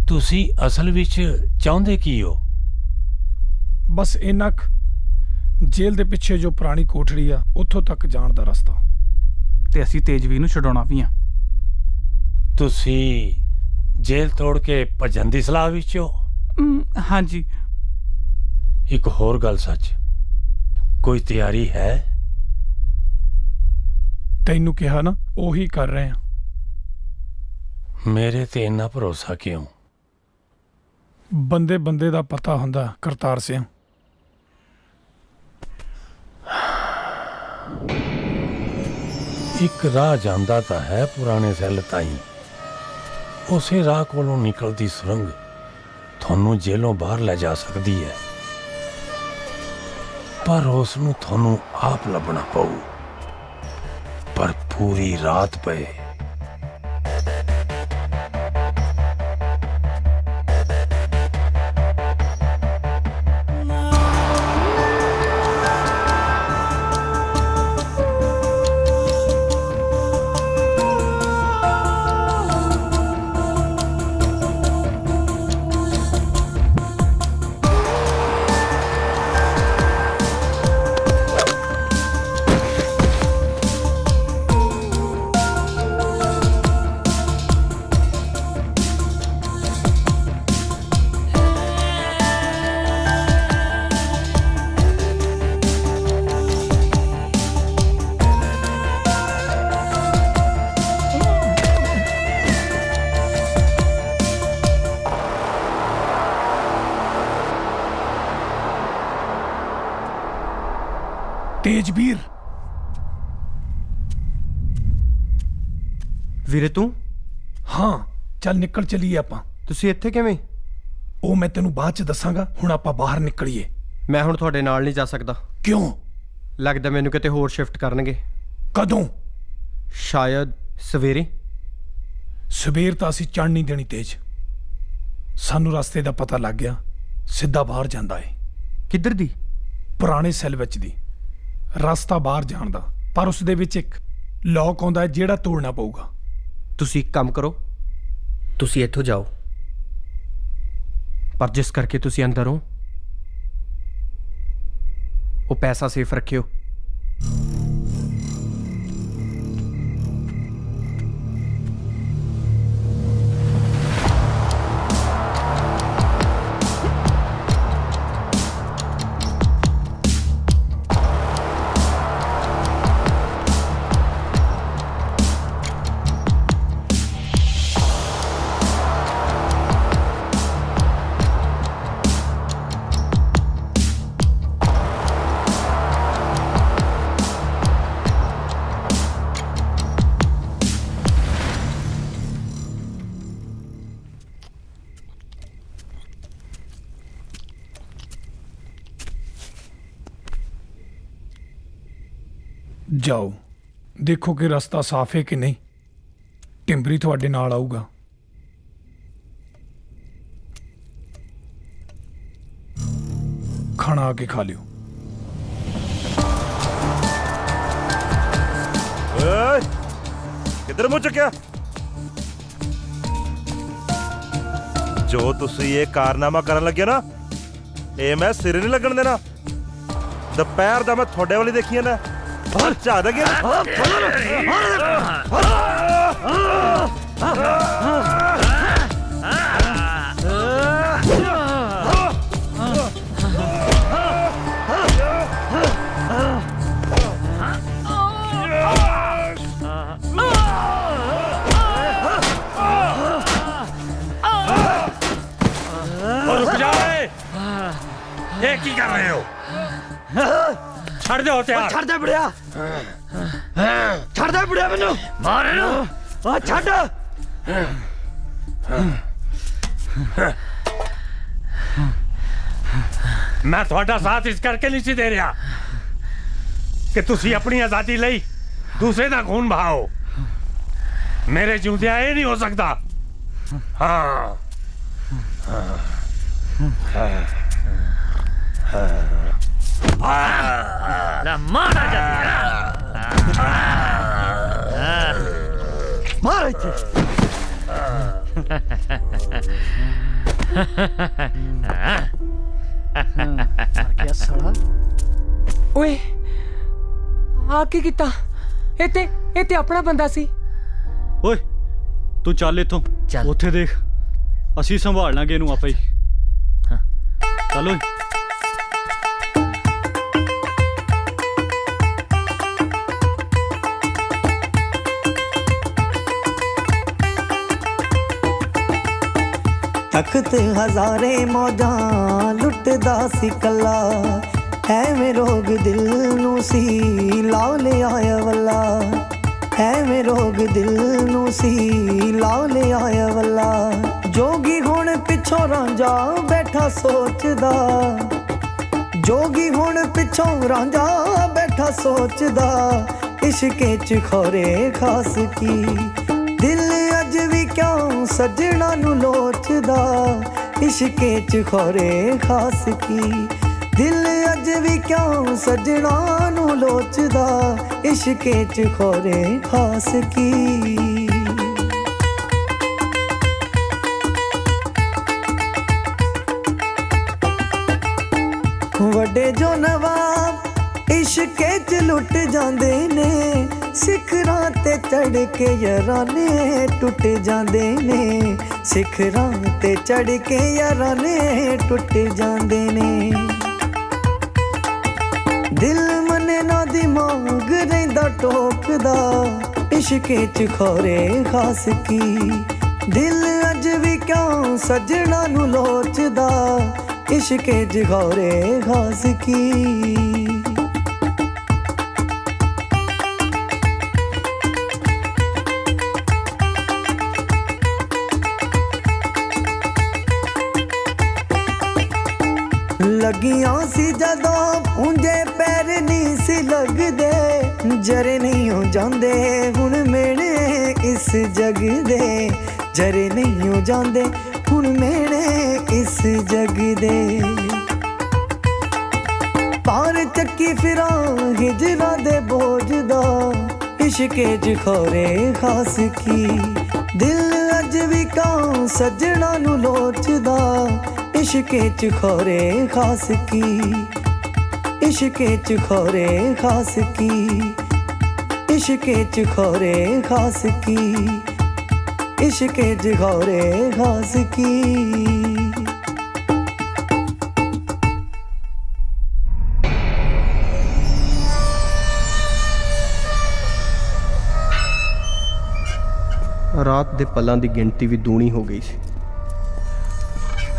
ਤੁਸੀਂ ਅਸਲ ਵਿੱਚ ਚਾਹੁੰਦੇ ਕੀ ਹੋ? ਬਸ ਇੰਨਾ ਕੁ, ਜੇਲ੍ਹ ਦੇ ਪਿੱਛੇ ਜੋ ਪੁਰਾਣੀ ਕੋਠੜੀ ਆ, ਉੱਥੋਂ ਤੱਕ ਜਾਣ ਦਾ ਰਸਤਾ। ਤੇ ਅਸੀਂ ਤੇਜਵੀਰ ਨੂੰ ਛਡਾਉਣਾ ਵੀ ਆ। ਤੁਸੀਂ ਜੇਲ੍ਹ ਤੋੜ ਕੇ ਭੱਜਣ ਦੀ ਸਲਾਹ ਵਿੱਚ ਹੋ? ਹਾਂਜੀ। ਇੱਕ ਹੋਰ ਗੱਲ ਸੱਚ, ਕੋਈ ਤਿਆਰੀ ਹੈ? ਤੈਨੂੰ ਕਿਹਾ ਨਾ, ਉਹੀ ਕਰ ਰਹੇ ਆ। ਮੇਰੇ ਤੇ ਇੰਨਾ ਭਰੋਸਾ ਕਿਉਂ? ਬੰਦੇ ਬੰਦੇ ਦਾ ਪਤਾ ਹੁੰਦਾ ਕਰਤਾਰ ਸਿੰਘ। ਇੱਕ ਰਾਹ ਜਾਂਦਾ ਤਾਂ ਹੈ ਪੁਰਾਣੇ ਸੈੱਲ ਤਾਈਂ। ਉਸੇ ਰਾਹ ਕੋਲੋਂ ਨਿਕਲਦੀ ਸੁਰੰਗ ਤੁਹਾਨੂੰ ਜੇਲੋਂ ਬਾਹਰ ਲੈ ਜਾ ਸਕਦੀ ਹੈ, ਪਰ ਉਸ ਨੂੰ ਤੁਹਾਨੂੰ ਆਪ ਲੱਭਣਾ ਪਊ, ਪਰ ਪੂਰੀ ਰਾਤ ਪਏ। ਤੇਜਵੀਰ। ਵੀਰੇ ਤੂੰ? ਹਾਂ, ਚੱਲ ਨਿਕਲ ਚਲੀਏ ਆਪਾਂ। ਤੁਸੀਂ ਇੱਥੇ ਕਿਵੇਂ? ਉਹ ਮੈਂ ਤੈਨੂੰ ਬਾਅਦ ਚ ਦੱਸਾਂਗਾ, ਹੁਣ ਆਪਾਂ ਬਾਹਰ ਨਿਕਲੀਏ। ਮੈਂ ਹੁਣ ਤੁਹਾਡੇ ਨਾਲ ਨਹੀਂ ਜਾ ਸਕਦਾ। ਕਿਉਂ? ਲੱਗਦਾ ਮੈਨੂੰ ਕਿਤੇ ਹੋਰ ਸ਼ਿਫਟ ਕਰਨਗੇ। ਕਦੋਂ? ਸ਼ਾਇਦ ਸਵੇਰੇ। ਸਵੇਰ ਤਾਂ ਅਸੀਂ ਚੜ੍ਹ ਨਹੀਂ ਦੇਣੀ ਤੇਜ। ਸਾਨੂੰ ਰਸਤੇ ਦਾ ਪਤਾ ਲੱਗ ਗਿਆ, ਸਿੱਧਾ ਬਾਹਰ ਜਾਂਦਾ ਏ। ਕਿੱਧਰ ਦੀ? ਪੁਰਾਣੇ ਸੈੱਲ ਵਿੱਚ ਦੀ। ਰਸਤਾ ਬਾਹਰ ਜਾਣ ਦਾ, ਪਰ ਉਸ ਦੇ ਵਿੱਚ ਇੱਕ ਲੌਕ ਆਉਂਦਾ ਹੈ ਜਿਹੜਾ ਤੋੜਨਾ ਪਊਗਾ। ਤੁਸੀਂ ਇੱਕ ਕੰਮ ਕਰੋ, ਤੁਸੀਂ ਇੱਥੋਂ ਜਾਓ, ਪਰ ਜਿਸ ਕਰਕੇ ਤੁਸੀਂ ਅੰਦਰ ਹੋ ਉਹ ਪੈਸਾ ਸੇਫ ਰੱਖਿਓ। ਜਾਓ ਦੇਖੋ ਕਿ ਰਸਤਾ ਸਾਫ਼ ਹੈ ਕਿ ਨਹੀਂ। ਟਿੰਬਰੀ ਤੁਹਾਡੇ ਨਾਲ ਆਊਗਾ। ਖਾਣਾ ਆ ਕੇ ਖਾ ਲਿਓ। ਓਏ ਕਿੱਧਰ ਮੂੰਹ ਚੁੱਕਿਆ? ਜੋ ਤੁਸੀਂ ਇਹ ਕਾਰਨਾਮਾ ਕਰਨ ਲੱਗੇ ਨਾ, ਇਹ ਮੈਂ ਸਿਰੇ ਨਹੀਂ ਲੱਗਣ ਦੇਣਾ। ਦੁਪਹਿਰ ਦਾ ਮੈਂ ਤੁਹਾਡੇ ਵਾਲੀ ਦੇਖੀ ਨਾ ਝਾ ਦੇ रुक जाओ। ये की कर रहे हो? छड़ दो हथियार। ਛੱਡ ਦੇ ਬੜਿਆ, ਛੱਡ ਦੇ ਬੜਿਆ ਮੈਨੂੰ मार लो। ਆ ਛੱਡ। मैं थोड़ा साथ इस करके नहीं सी दे रहा कि तुसी अपनी आजादी ਲਈ दूसरे ਦਾ खून बहाओ। मेरे जिंदे ये नहीं हो सकता। हाँ मारा जा ਮਾਰ क्या साला ओए आ की ਕੀਤਾ ਇਹ ਤੇ ਆਪਣਾ ਬੰਦਾ ਸੀ। ਓਏ ਤੂੰ ਚੱਲ ਇੱਥੋਂ, ਉੱਥੇ ਦੇਖ, ਅਸੀਂ ਸੰਭਾਲ ਲਾਂਗੇ ਇਹਨੂੰ ਆਪੇ ਹੀ। ਚੱਲ ਓਏ। ਤਖਤ ਹਜ਼ਾਰੇ ਮੌਜਾਂ ਲੁੱਟਦਾ ਸੀ ਕੱਲਾ, ਐਵੇਂ ਰੋਗ ਦਿਲ ਨੂੰ ਸੀ ਲਾ ਲਿਆ ਵੱਲਾ, ਐਵੇਂ ਰੋਗ ਦਿਲ ਨੂੰ ਸੀ ਲਾ ਲਿਆ ਵੱਲਾ। ਜੋਗੀ ਹੁਣ ਪਿੱਛੋਂ ਰਾਂਝਾ ਬੈਠਾ ਸੋਚਦਾ, ਜੋਗੀ ਹੁਣ ਪਿੱਛੋਂ ਰਾਂਝਾ ਬੈਠਾ ਸੋਚਦਾ, ਇਸ਼ਕੇ ਚ ਖੋਰੇ ਖਾਸ ਕੀ ਦਿਲ ਅੱਜ ਵੀ ਕਿਉਂ ਸੱਜਣਾ ਨੂੰ ਲੋਚਦਾ, ਇਸ਼ਕੇ ਚ ਖੋਰੇ ਖਾਸ ਕੀ ਦਿਲ ਅੱਜ ਵੀ ਕਿਉਂ ਸੱਜਣਾ ਨੂੰ ਲੋਚਦਾ, ਇਸ਼ਕੇ ਚ ਖੋਰੇ ਖਾਸ ਕੀ। ਵੱਡੇ ਜੋ ਨਵਾਬ ਇਸ਼ਕੇ ਚ ਲੁੱਟ ਜਾਂਦੇ ਨੇ, ਸਿਖਰਾਂ ਤੇ ਚੜ ਕੇ ਯਾਰਾਨੇ ਟੁੱਟ ਜਾਂਦੇ ਨੇ, ਸਿਖਰਾਂ ਤੇ ਚੜ ਕੇ ਯਾਰਾਨੇ ਟੁੱਟ ਜਾਂਦੇ ਨੇ। ਦਿਲ ਮਨੇ ਨਾ ਦਿਮਾਗ ਰਹਿੰਦਾ ਟੋਕਦਾ, ਇਸ਼ਕੇ ਚ ਖੋਰੇ ਖਾਸ ਕੀ ਦਿਲ ਅੱਜ ਵੀ ਕਿਉਂ ਸੱਜਣਾ ਨੂੰ ਲੋਚਦਾ, ਇਸ਼ਕੇ ਚ ਖੋਰੇ ਖਾਸ ਕੀ। ਲੱਗੀਆਂ ਸੀ ਜਦੋਂ ਪੂੰਝੇ ਪੈਰ ਨਹੀਂ ਸੀ ਲੱਗਦੇ, ਜਰੇ ਨਹੀਂ ਹੋ ਜਾਂਦੇ ਹੁਣ ਮੇਣੇ ਇਸ ਜਗ ਦੇ, ਜਰੇ ਨਹੀਂ ਹੋ ਜਾਂਦੇ ਹੁਣ ਮੇਣੇ ਇਸ ਜਗ ਦੇ। ਪਾਰ ਚੱਕੀ ਫਿਰਾਂ ਹਿਜਰਾਂ ਦੇ ਬੋਝ ਦਾ, ਇਸ਼ਕੇ ਚ ਖੋਰੇ ਖਾਸ ਕੀ ਦਿਲ ਅੱਜ ਵੀ ਕਾਂ ਸੱਜਣਾ ਨੂੰ ਲੋਚਦਾ, ਇਸ਼ਕੇ ਚ ਖੋਰੇ ਖਾਸ ਕੀ, ਇਸ਼ਕੇ ਚ ਖੋਰੇ ਖਾਸ ਕੀ, ਇਸ਼ਕੇ ਚ ਖੋਰੇ ਖਾਸ ਕੀ, ਇਸ਼ਕੇ ਚ ਖੋਰੇ ਖਾਸ ਕੀ। ਰਾਤ ਦੇ ਪਲਾਂ ਦੀ ਗਿਣਤੀ ਵੀ ਦੂਣੀ ਹੋ ਗਈ ਸੀ।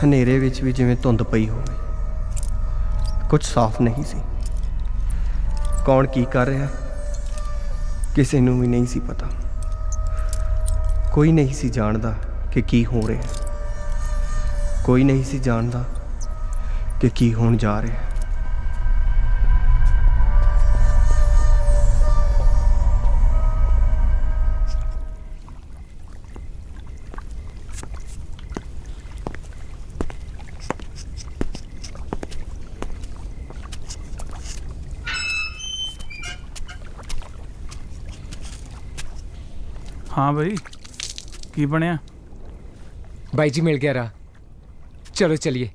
ਹਨੇਰੇ ਵਿੱਚ ਵੀ ਜਿਵੇਂ ਧੁੰਦ ਪਈ ਹੋਵੇ, ਕੁਝ ਸਾਫ਼ ਨਹੀਂ ਸੀ। ਕੌਣ ਕੀ ਕਰ ਰਿਹਾ ਕਿਸੇ ਨੂੰ ਵੀ ਨਹੀਂ ਸੀ ਪਤਾ। ਕੋਈ ਨਹੀਂ ਸੀ ਜਾਣਦਾ ਕਿ ਕੀ ਹੋ ਰਿਹਾ, ਕੋਈ ਨਹੀਂ ਸੀ ਜਾਣਦਾ ਕਿ ਕੀ ਹੋਣ ਜਾ ਰਿਹਾ। ਹਾਂ ਬਈ ਕੀ ਬਣਿਆ? ਬਾਈ ਜੀ ਮਿਲ ਗਿਆ ਰਾਹ, ਚਲੋ ਚਲਿਏ।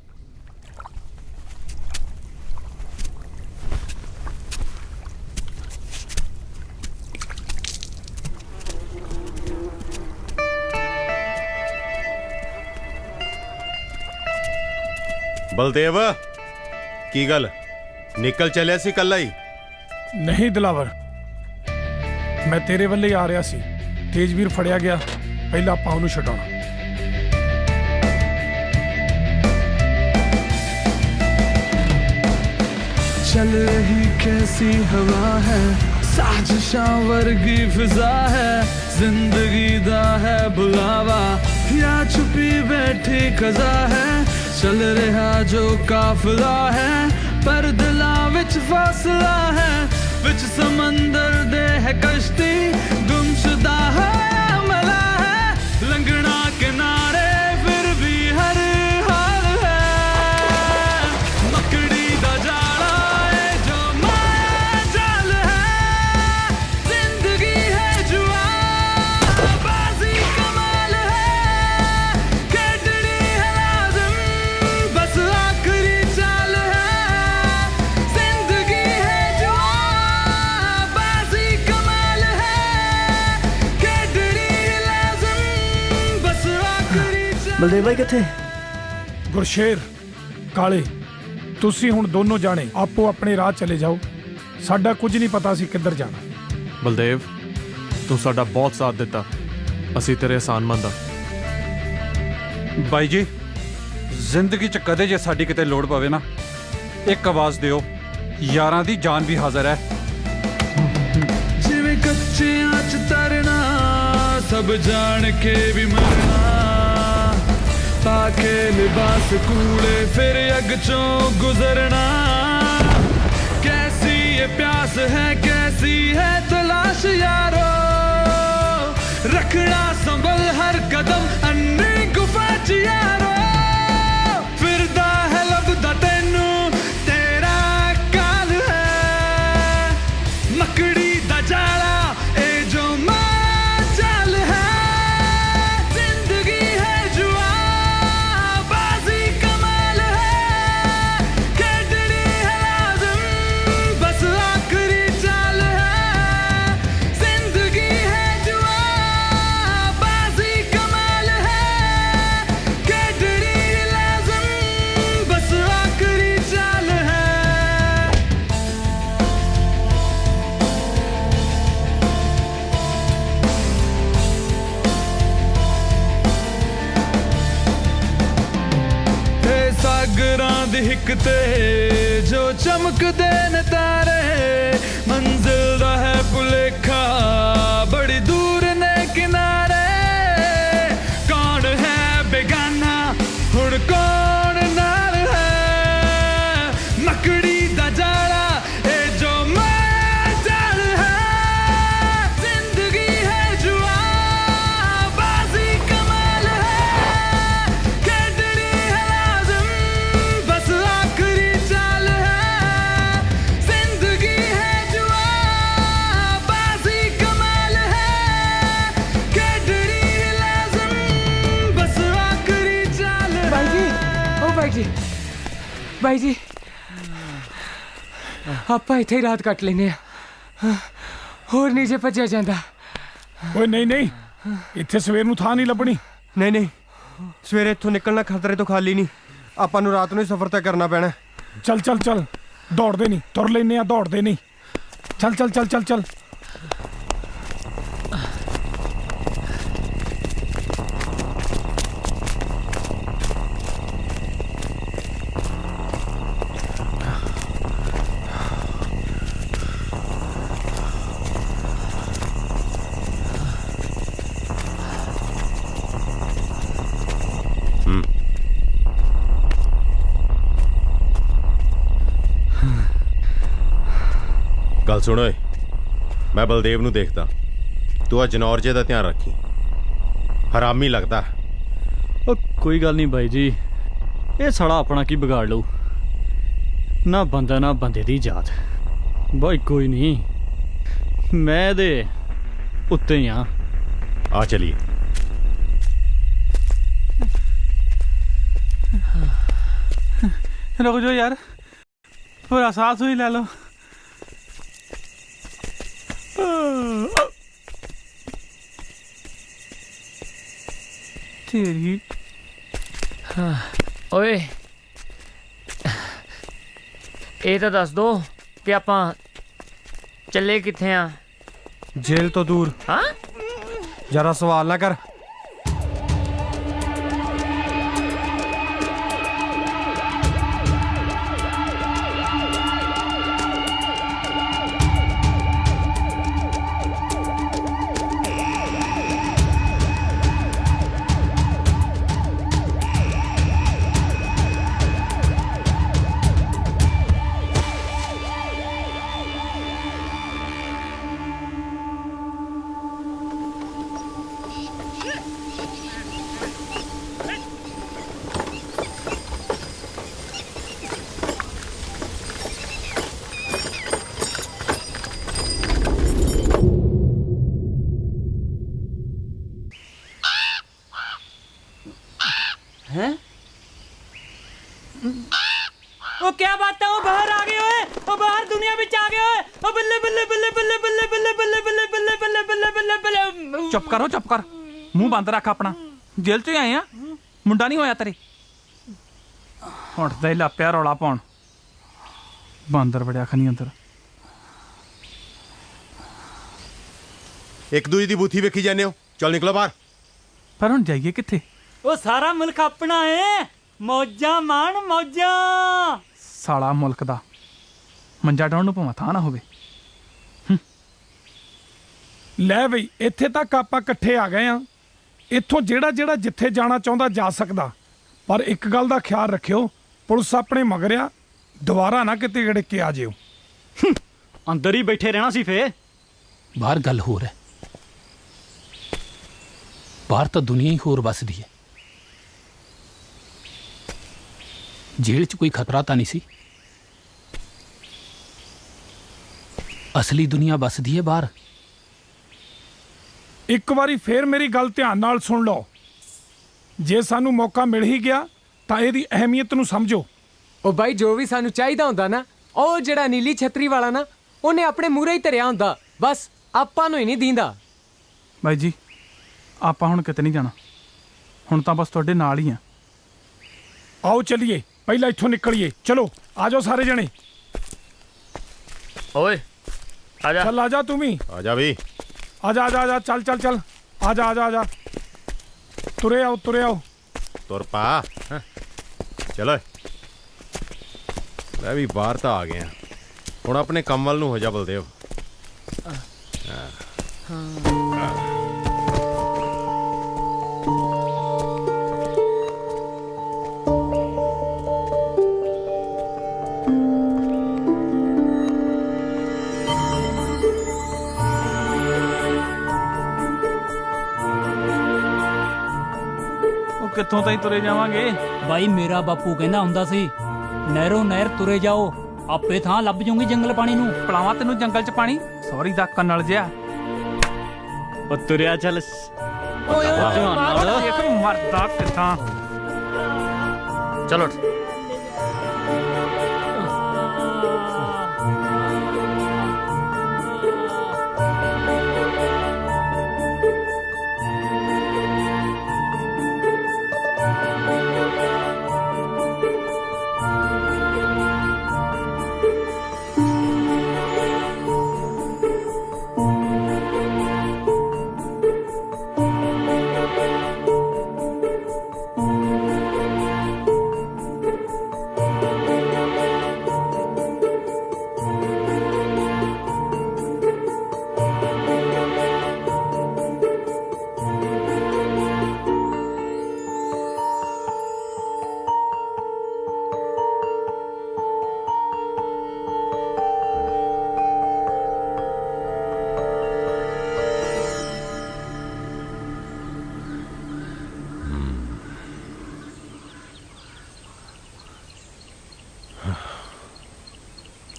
ਬਲਦੇਵ, ਕੀ ਗੱਲ ਨਿਕਲ ਚੱਲਿਆ ਸੀ ਕੱਲਾ ਹੀ? ਨਹੀਂ ਦਿਲਾਵਰ, ਮੈਂ ਤੇਰੇ ਵੱਲੇ ਹੀ ਆ ਰਿਹਾ ਸੀ। ਤੇਜਵੀਰ ਫੜਿਆ ਗਿਆ, ਪਹਿਲਾਂ ਆਪਾਂ ਉਹਨੂੰ ਛਡਾਉਣਾ। चल रही कैसी हवा है, साजिशां वर्गी फिजा है, जिंदगी दा है बुलावा या छुपी बैठी खजा है। चल रहा जो काफिला है, पर दिलां विच फासला है, विच समंदर दे है कश्ती, गुमशुदा है मला है, लंघना किनारे फिर भी हर हाल है। मकड़ी दा जाला है जो माया जाल है, जिंदगी है जुआ बाजी कमाल है, खेडनी है लाज़िम बस आखिरी चाल है। जिंदगी है जुआ बाजी कमाल है, खेडनी है लाज़िम बस आखिरी चाल। ਬਲਦੇਵ ਭਾਈ ਕਿੱਥੇ? ਗੁਰਸ਼ੇਰ, ਕਾਲੇ, ਤੁਸੀਂ ਹੁਣ ਦੋਨੋਂ ਜਾਣੇ ਆਪੋ ਆਪਣੇ ਰਾਹ ਚਲੇ ਜਾਓ। ਸਾਡਾ ਕੁਝ ਨਹੀਂ ਪਤਾ ਸੀ ਕਿੱਧਰ ਜਾਣਾ। ਬਲਦੇਵ, ਤੂੰ ਸਾਡਾ ਬਹੁਤ ਸਾਥ ਦਿੱਤਾ, ਅਸੀਂ ਤੇਰੇ ਅਹਿਸਾਨਮੰਦ ਆ। ਬਾਈ ਜੀ, ਜ਼ਿੰਦਗੀ 'ਚ ਕਦੇ ਜੇ ਸਾਡੀ ਕਿਤੇ ਲੋੜ ਪਵੇ ਨਾ, ਇੱਕ ਆਵਾਜ਼ ਦਿਓ, ਯਾਰਾਂ ਦੀ ਜਾਨ ਵੀ ਹਾਜ਼ਰ ਹੈ। ਜਿਵੇਂ ਕੱਚਿਆਂ ਚ ਤਰਨਾ, ਸਭ ਜਾਣ ਕੇ ਵੀ ਮਰਨਾ, ਪਾਕੇ ਲਿਬਾਸ ਕੂੜੇ ਫਿਰ ਅੱਗ ਚੋਂ ਗੁਜ਼ਰਨਾ। कैसी ये प्यास है, कैसी है तलाश यारो, रखना संभल हर कदम अन्नी गुफा च यारो। फिरदा है लभदा तेनू तेरा काल है, मकड़ी दा जाला ए जो मां चाल है। जिंदगी है जुआ बाजी कमाल है, खेडनी है लाज़िम बस आखिरी चाल है। जिंदगी है जुआ बाजी कमाल है, खेडनी है लाज़िम बस आखिरी चाल है। ते सागरां दी हिक ते जो चमकदे न तारे, मंजिल दा है भुलेखा बड़ी दूर ने किनारे। कौन है बेगाना हुण कौन नाल है, मकड़ी दा जाला ए जो माया जाल है। जिंदगी है जुआ बाजी कमाल है, खेडनी है लाज़िम बस आखिरी चाल है। जिंदगी है जुआ बाजी कमाल है, खेडनी है लाज़िम बस आखिरी चाल है। ਬਾਈ ਜੀ, ਓ ਬਾਈ ਜੀ, ਬਾਈ ਜੀ, ਆਪਾਂ ਇੱਥੇ ਹੀ ਰਾਤ ਕੱਟ ਲੈਨੇ ਆ, ਹੋਰ ਨਹੀਂ ਜੇ ਭੱਜਿਆ ਜਾਂਦਾ। ਓਏ ਨਹੀਂ ਨਹੀਂ, ਇੱਥੇ ਸਵੇਰ ਨੂੰ ਥਾਂ ਨਹੀਂ ਲੱਭਣੀ। ਨਹੀਂ ਨਹੀਂ, ਸਵੇਰੇ ਇੱਥੋਂ ਨਿਕਲਣਾ ਖਤਰੇ ਤੋਂ ਖਾਲੀ ਨਹੀਂ, ਆਪਾਂ ਨੂੰ ਰਾਤ ਨੂੰ ਹੀ ਸਫ਼ਰ ਤੈਅ ਕਰਨਾ ਪੈਣਾ। ਚੱਲ ਚੱਲ ਚੱਲ, ਦੌੜਦੇ ਨਹੀਂ, ਤੁਰ ਲੈਨੇ ਆ, ਦੌੜਦੇ ਨਹੀਂ। ਚੱਲ ਚੱਲ ਚੱਲ ਚੱਲ ਚੱਲ। ਗੱਲ ਸੁਣ ਓਏ, ਮੈਂ ਬਲਦੇਵ ਨੂੰ ਦੇਖਦਾ, ਤੂੰ ਆ ਜਨੌਰਜੇ ਦਾ ਧਿਆਨ ਰੱਖੀ, ਹਰਾਮੀ ਲੱਗਦਾ। ਉਹ ਕੋਈ ਗੱਲ ਨਹੀਂ ਬਾਈ ਜੀ, ਇਹ ਸਾਲਾ ਆਪਣਾ ਕੀ ਵਿਗਾੜ ਲਊ, ਨਾ ਬੰਦਾ ਨਾ ਬੰਦੇ ਦੀ ਜਾਤ। ਬਾਈ ਕੋਈ ਨਹੀਂ, ਮੈਂ ਇਹਦੇ ਉੱਤੇ ਹੀ ਆ, आ चलिए। रुक जाओ यार, पूरा सांस ही ले लो। तेरी ਓਏ ਇਹ ਤਾਂ ਦੱਸ ਦੋ ਕਿ ਆਪਾਂ ਚੱਲੇ ਕਿੱਥੇ ਆ? जेल तो दूर। हाँ? जरा सवाल ना कर। हैं? ओ क्या बात है? वो बाहर आ गए ओए, वो बाहर दुनिया में आ गए ओए। ओ बल्ले बल्ले बल्ले बल्ले बल्ले बल्ले बल्ले बल्ले बल्ले बल्ले बल्ले बल्ले बल्ले। चुप करो, चुप कर, मुंह बंद रख अपना। जेल चों ही आए आ, मुंडा नहीं होया तेरे। उठदा ही लापिया रौला पाउण, बांदर वड़िया खनी अंदर। एक दूजे दी बूथी वेखी जाने हो, चल निकलो बाहर। पर हुण जाइए कित्थे? ਉਹ ਸਾਰਾ ਮੁਲਕ ਆਪਣਾ ਏ, ਮੌਜਾਂ ਮਾਣ ਮੌਜਾਂ। ਸਾਲਾ ਮੁਲਕ ਦਾ ਮੰਜਾ ਡਾਉਣ ਨੂੰ ਭਾਵੇਂ ਥਾਂ ਨਾ ਹੋਵੇ। ਲੈ ਬਈ ਇੱਥੇ ਤੱਕ ਆਪਾਂ ਇਕੱਠੇ ਆ ਗਏ ਆ। ਇੱਥੋਂ ਜਿਹੜਾ ਜਿਹੜਾ ਜਿੱਥੇ ਜਾਣਾ ਚਾਹੁੰਦਾ ਜਾ ਸਕਦਾ, ਪਰ ਇੱਕ ਗੱਲ ਦਾ ਖਿਆਲ ਰੱਖਿਓ, ਪੁਲਿਸ ਆਪਣੇ ਮਗਰ ਆ, ਦੁਬਾਰਾ ਨਾ ਕਿਤੇ ਗੜਕ ਕੇ ਆ ਜਿਓ। ਅੰਦਰ ਹੀ ਬੈਠੇ ਰਹਿਣਾ ਸੀ ਫੇ। ਬਾਹਰ ਗੱਲ ਹੋਰ ਹੈ, ਬਾਹਰ ਤਾਂ ਦੁਨੀਆ ਹੀ ਹੋਰ ਵਸਦੀ ਹੈ। ਜੇਲ੍ਹ 'ਚ ਕੋਈ ਖਤਰਾ ਤਾਂ ਨਹੀਂ ਸੀ, ਅਸਲੀ ਦੁਨੀਆ ਵਸਦੀ ਹੈ ਬਾਹਰ। ਇੱਕ ਵਾਰੀ ਫੇਰ ਮੇਰੀ ਗੱਲ ਧਿਆਨ ਨਾਲ ਸੁਣ ਲਓ। ਜੇ ਸਾਨੂੰ ਮੌਕਾ ਮਿਲ ਹੀ ਗਿਆ ਤਾਂ ਇਹਦੀ ਅਹਿਮੀਅਤ ਨੂੰ ਸਮਝੋ। ਉਹ ਬਾਈ ਜੋ ਵੀ ਸਾਨੂੰ ਚਾਹੀਦਾ ਹੁੰਦਾ ਨਾ, ਉਹ ਜਿਹੜਾ ਨੀਲੀ ਛਤਰੀ ਵਾਲਾ ਨਾ, ਉਹਨੇ ਆਪਣੇ ਮੂਹਰੇ ਹੀ ਧਰਿਆ ਹੁੰਦਾ, ਬਸ ਆਪਾਂ ਨੂੰ ਹੀ ਨਹੀਂ ਦੀਂਦਾ। ਬਾਈ ਜੀ ਆਪਾਂ ਹੁਣ ਕਿਤੇ ਨਹੀਂ ਜਾਣਾ, ਹੁਣ ਤਾਂ ਬਸ ਤੁਹਾਡੇ ਨਾਲ ਹੀ ਆ। ਆਓ ਚਲੀਏ, ਪਹਿਲਾਂ ਇੱਥੋਂ ਨਿਕਲੀਏ। ਚਲੋ ਆ ਜਾਓ ਸਾਰੇ ਜਣੇ। ਓਏ ਆ ਜਾ। ਚੱਲ ਆ ਜਾ ਤੂੰ ਵੀ। आ जा भी। ਆ ਜਾ ਆ ਜਾ ਆ ਜਾ, ਚੱਲ ਚੱਲ ਚੱਲ, ਆ ਜਾ ਆ ਜਾ ਆ ਜਾ, ਤੁਰੇ ਆਓ ਤੁਰੇ ਆਓ। तुर पा। चलो मैं भी बाहर तो आ गया, हुण अपने काम वाल नूं हो जा बलदेव। ਕਿੱਥੋਂ ਤਾਈਂ ਤੁਰੇ ਜਾਵਾਂਗੇ? ਬਾਈ ਮੇਰਾ ਬਾਪੂ ਕਹਿੰਦਾ ਹੁੰਦਾ ਸੀ, ਨਹਿਰੋਂ ਨਹਿਰ ਤੁਰੇ ਜਾਓ, ਆਪੇ ਥਾਂ ਲੱਭ ਜੂਗੀ ਜੰਗਲ ਪਾਣੀ ਨੂੰ। ਪਲਾਵਾਂ ਤੈਨੂੰ ਜੰਗਲ 'ਚ ਪਾਣੀ, ਸੌਰੀ ਦਾ ਕੰਨਲ ਜਿਆ। ਉਹ ਤੁਰਿਆ ਚੱਲ। ਓਏ ਓਏ ਦੇਖ ਮਰਦਾ ਕਿੱਥਾਂ। ਚਲੋ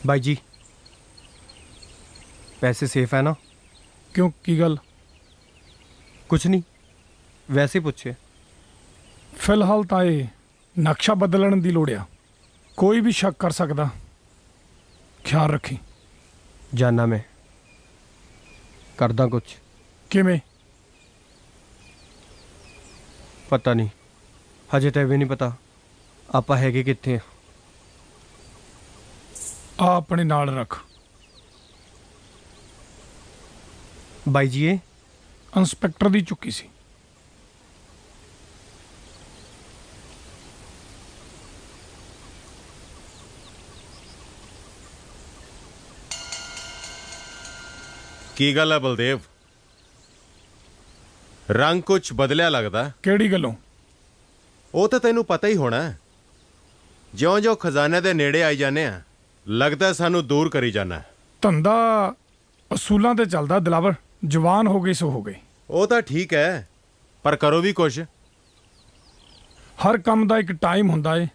ਬਾਈ ਜੀ ਪੈਸੇ ਸੇਫ ਹੈ ਨਾ? ਕਿਉਂ, ਕੀ ਗੱਲ? ਕੁਛ ਨਹੀਂ, ਵੈਸੇ ਪੁੱਛਿਆ। ਫਿਲਹਾਲ ਤਾਂ ਇਹ ਨਕਸ਼ਾ ਬਦਲਣ ਦੀ ਲੋੜ ਆ। ਕੋਈ ਵੀ ਸ਼ੱਕ ਕਰ ਸਕਦਾ, ਖਿਆਲ ਰੱਖੀ। ਜਾਨਾ ਮੈਂ ਕਰਦਾ ਕੁਛ। ਕਿਵੇਂ? ਪਤਾ ਨਹੀਂ, ਹਜੇ ਤਾਂ ਇਹ ਵੀ ਨਹੀਂ ਪਤਾ ਆਪਾਂ ਹੈਗੇ ਕਿੱਥੇ ਆ। ਆ ਆਪਣੇ ਨਾਲ ਰੱਖ। ਬਾਈ ਜੀ ਇਹ ਇੰਸਪੈਕਟਰ ਦੀ ਚੁੱਕੀ ਸੀ। ਕੀ ਗੱਲ ਹੈ ਬਲਦੇਵ? ਰੰਗ ਕੁਛ ਬਦਲਿਆ ਲੱਗਦਾ। ਕਿਹੜੀ ਗੱਲੋਂ? ਉਹ ਤਾਂ ਤੈਨੂੰ ਪਤਾ ਹੀ ਹੋਣਾ। ਜਿਉਂ-ਜਿਉਂ ਖਜ਼ਾਨੇ ਦੇ ਨੇੜੇ ਆਈ ਜਾਂਦੇ ਆ, ਲੱਗਦਾ ਸਾਨੂੰ ਦੂਰ ਕਰੀ ਜਾਣਾ। ਧੰਦਾ ਅਸੂਲਾਂ ਤੇ ਚੱਲਦਾ ਦਿਲਾਵਰ। ਜਵਾਨ ਹੋ ਗਈ ਸੋ ਹੋ ਗਈ। ਉਹ ਤਾਂ ਠੀਕ ਹੈ, ਪਰ ਕਰੋ ਵੀ ਕੁਛ। ਹਰ ਕੰਮ ਦਾ ਇੱਕ ਟਾਈਮ ਹੁੰਦਾ ਏ।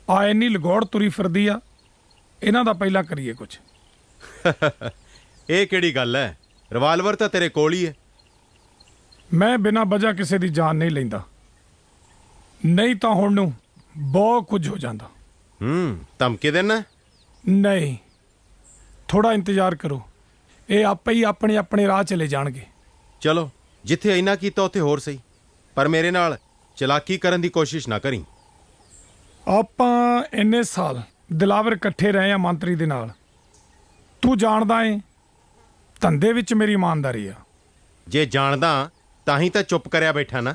ਆ ਇੰਨੀ ਲਗੌੜ ਤੁਰੀ ਫਿਰਦੀ ਆ, ਇਹਨਾਂ ਦਾ ਪਹਿਲਾਂ ਕਰੀਏ ਕੁਛ। ਇਹ ਕਿਹੜੀ ਗੱਲ ਹੈ? ਰਿਵਾਲਵਰ ਤਾਂ ਤੇਰੇ ਕੋਲ ਹੀ ਹੈ। ਮੈਂ ਬਿਨਾਂ ਵਜ੍ਹਾ ਕਿਸੇ ਦੀ ਜਾਨ ਨਹੀਂ ਲੈਂਦਾ, ਨਹੀਂ ਤਾਂ ਹੁਣ ਨੂੰ ਬਹੁਤ ਕੁਝ ਹੋ ਜਾਂਦਾ। ਧਮਕੀ ਦੇਣਾ? ਨਹੀਂ, ਥੋੜਾ ਇੰਤਜ਼ਾਰ ਕਰੋ, ਇਹ ਆਪੇ ਹੀ ਆਪਣੇ ਆਪਣੇ ਰਾਹ ਚਲੇ ਜਾਣਗੇ। ਚਲੋ, ਜਿੱਥੇ ਇੰਨਾ ਕੀਤਾ ਉੱਥੇ ਹੋਰ ਸਹੀ, ਪਰ ਮੇਰੇ ਨਾਲ ਚਲਾਕੀ ਕਰਨ ਦੀ ਕੋਸ਼ਿਸ਼ ਨਾ ਕਰੀ। ਆਪਾਂ ਇੰਨੇ ਸਾਲ ਦਿਲਾਵਰ ਇਕੱਠੇ ਰਹੇ ਆ ਮੰਤਰੀ ਦੇ ਨਾਲ। ਤੂੰ ਜਾਣਦਾ ਏ ਧੰਦੇ ਵਿੱਚ ਮੇਰੀ ਇਮਾਨਦਾਰੀ ਆ। ਜੇ ਜਾਣਦਾ ਤਾਂ ਹੀ ਤਾਂ ਚੁੱਪ ਕਰਿਆ ਬੈਠਾ ਨਾ।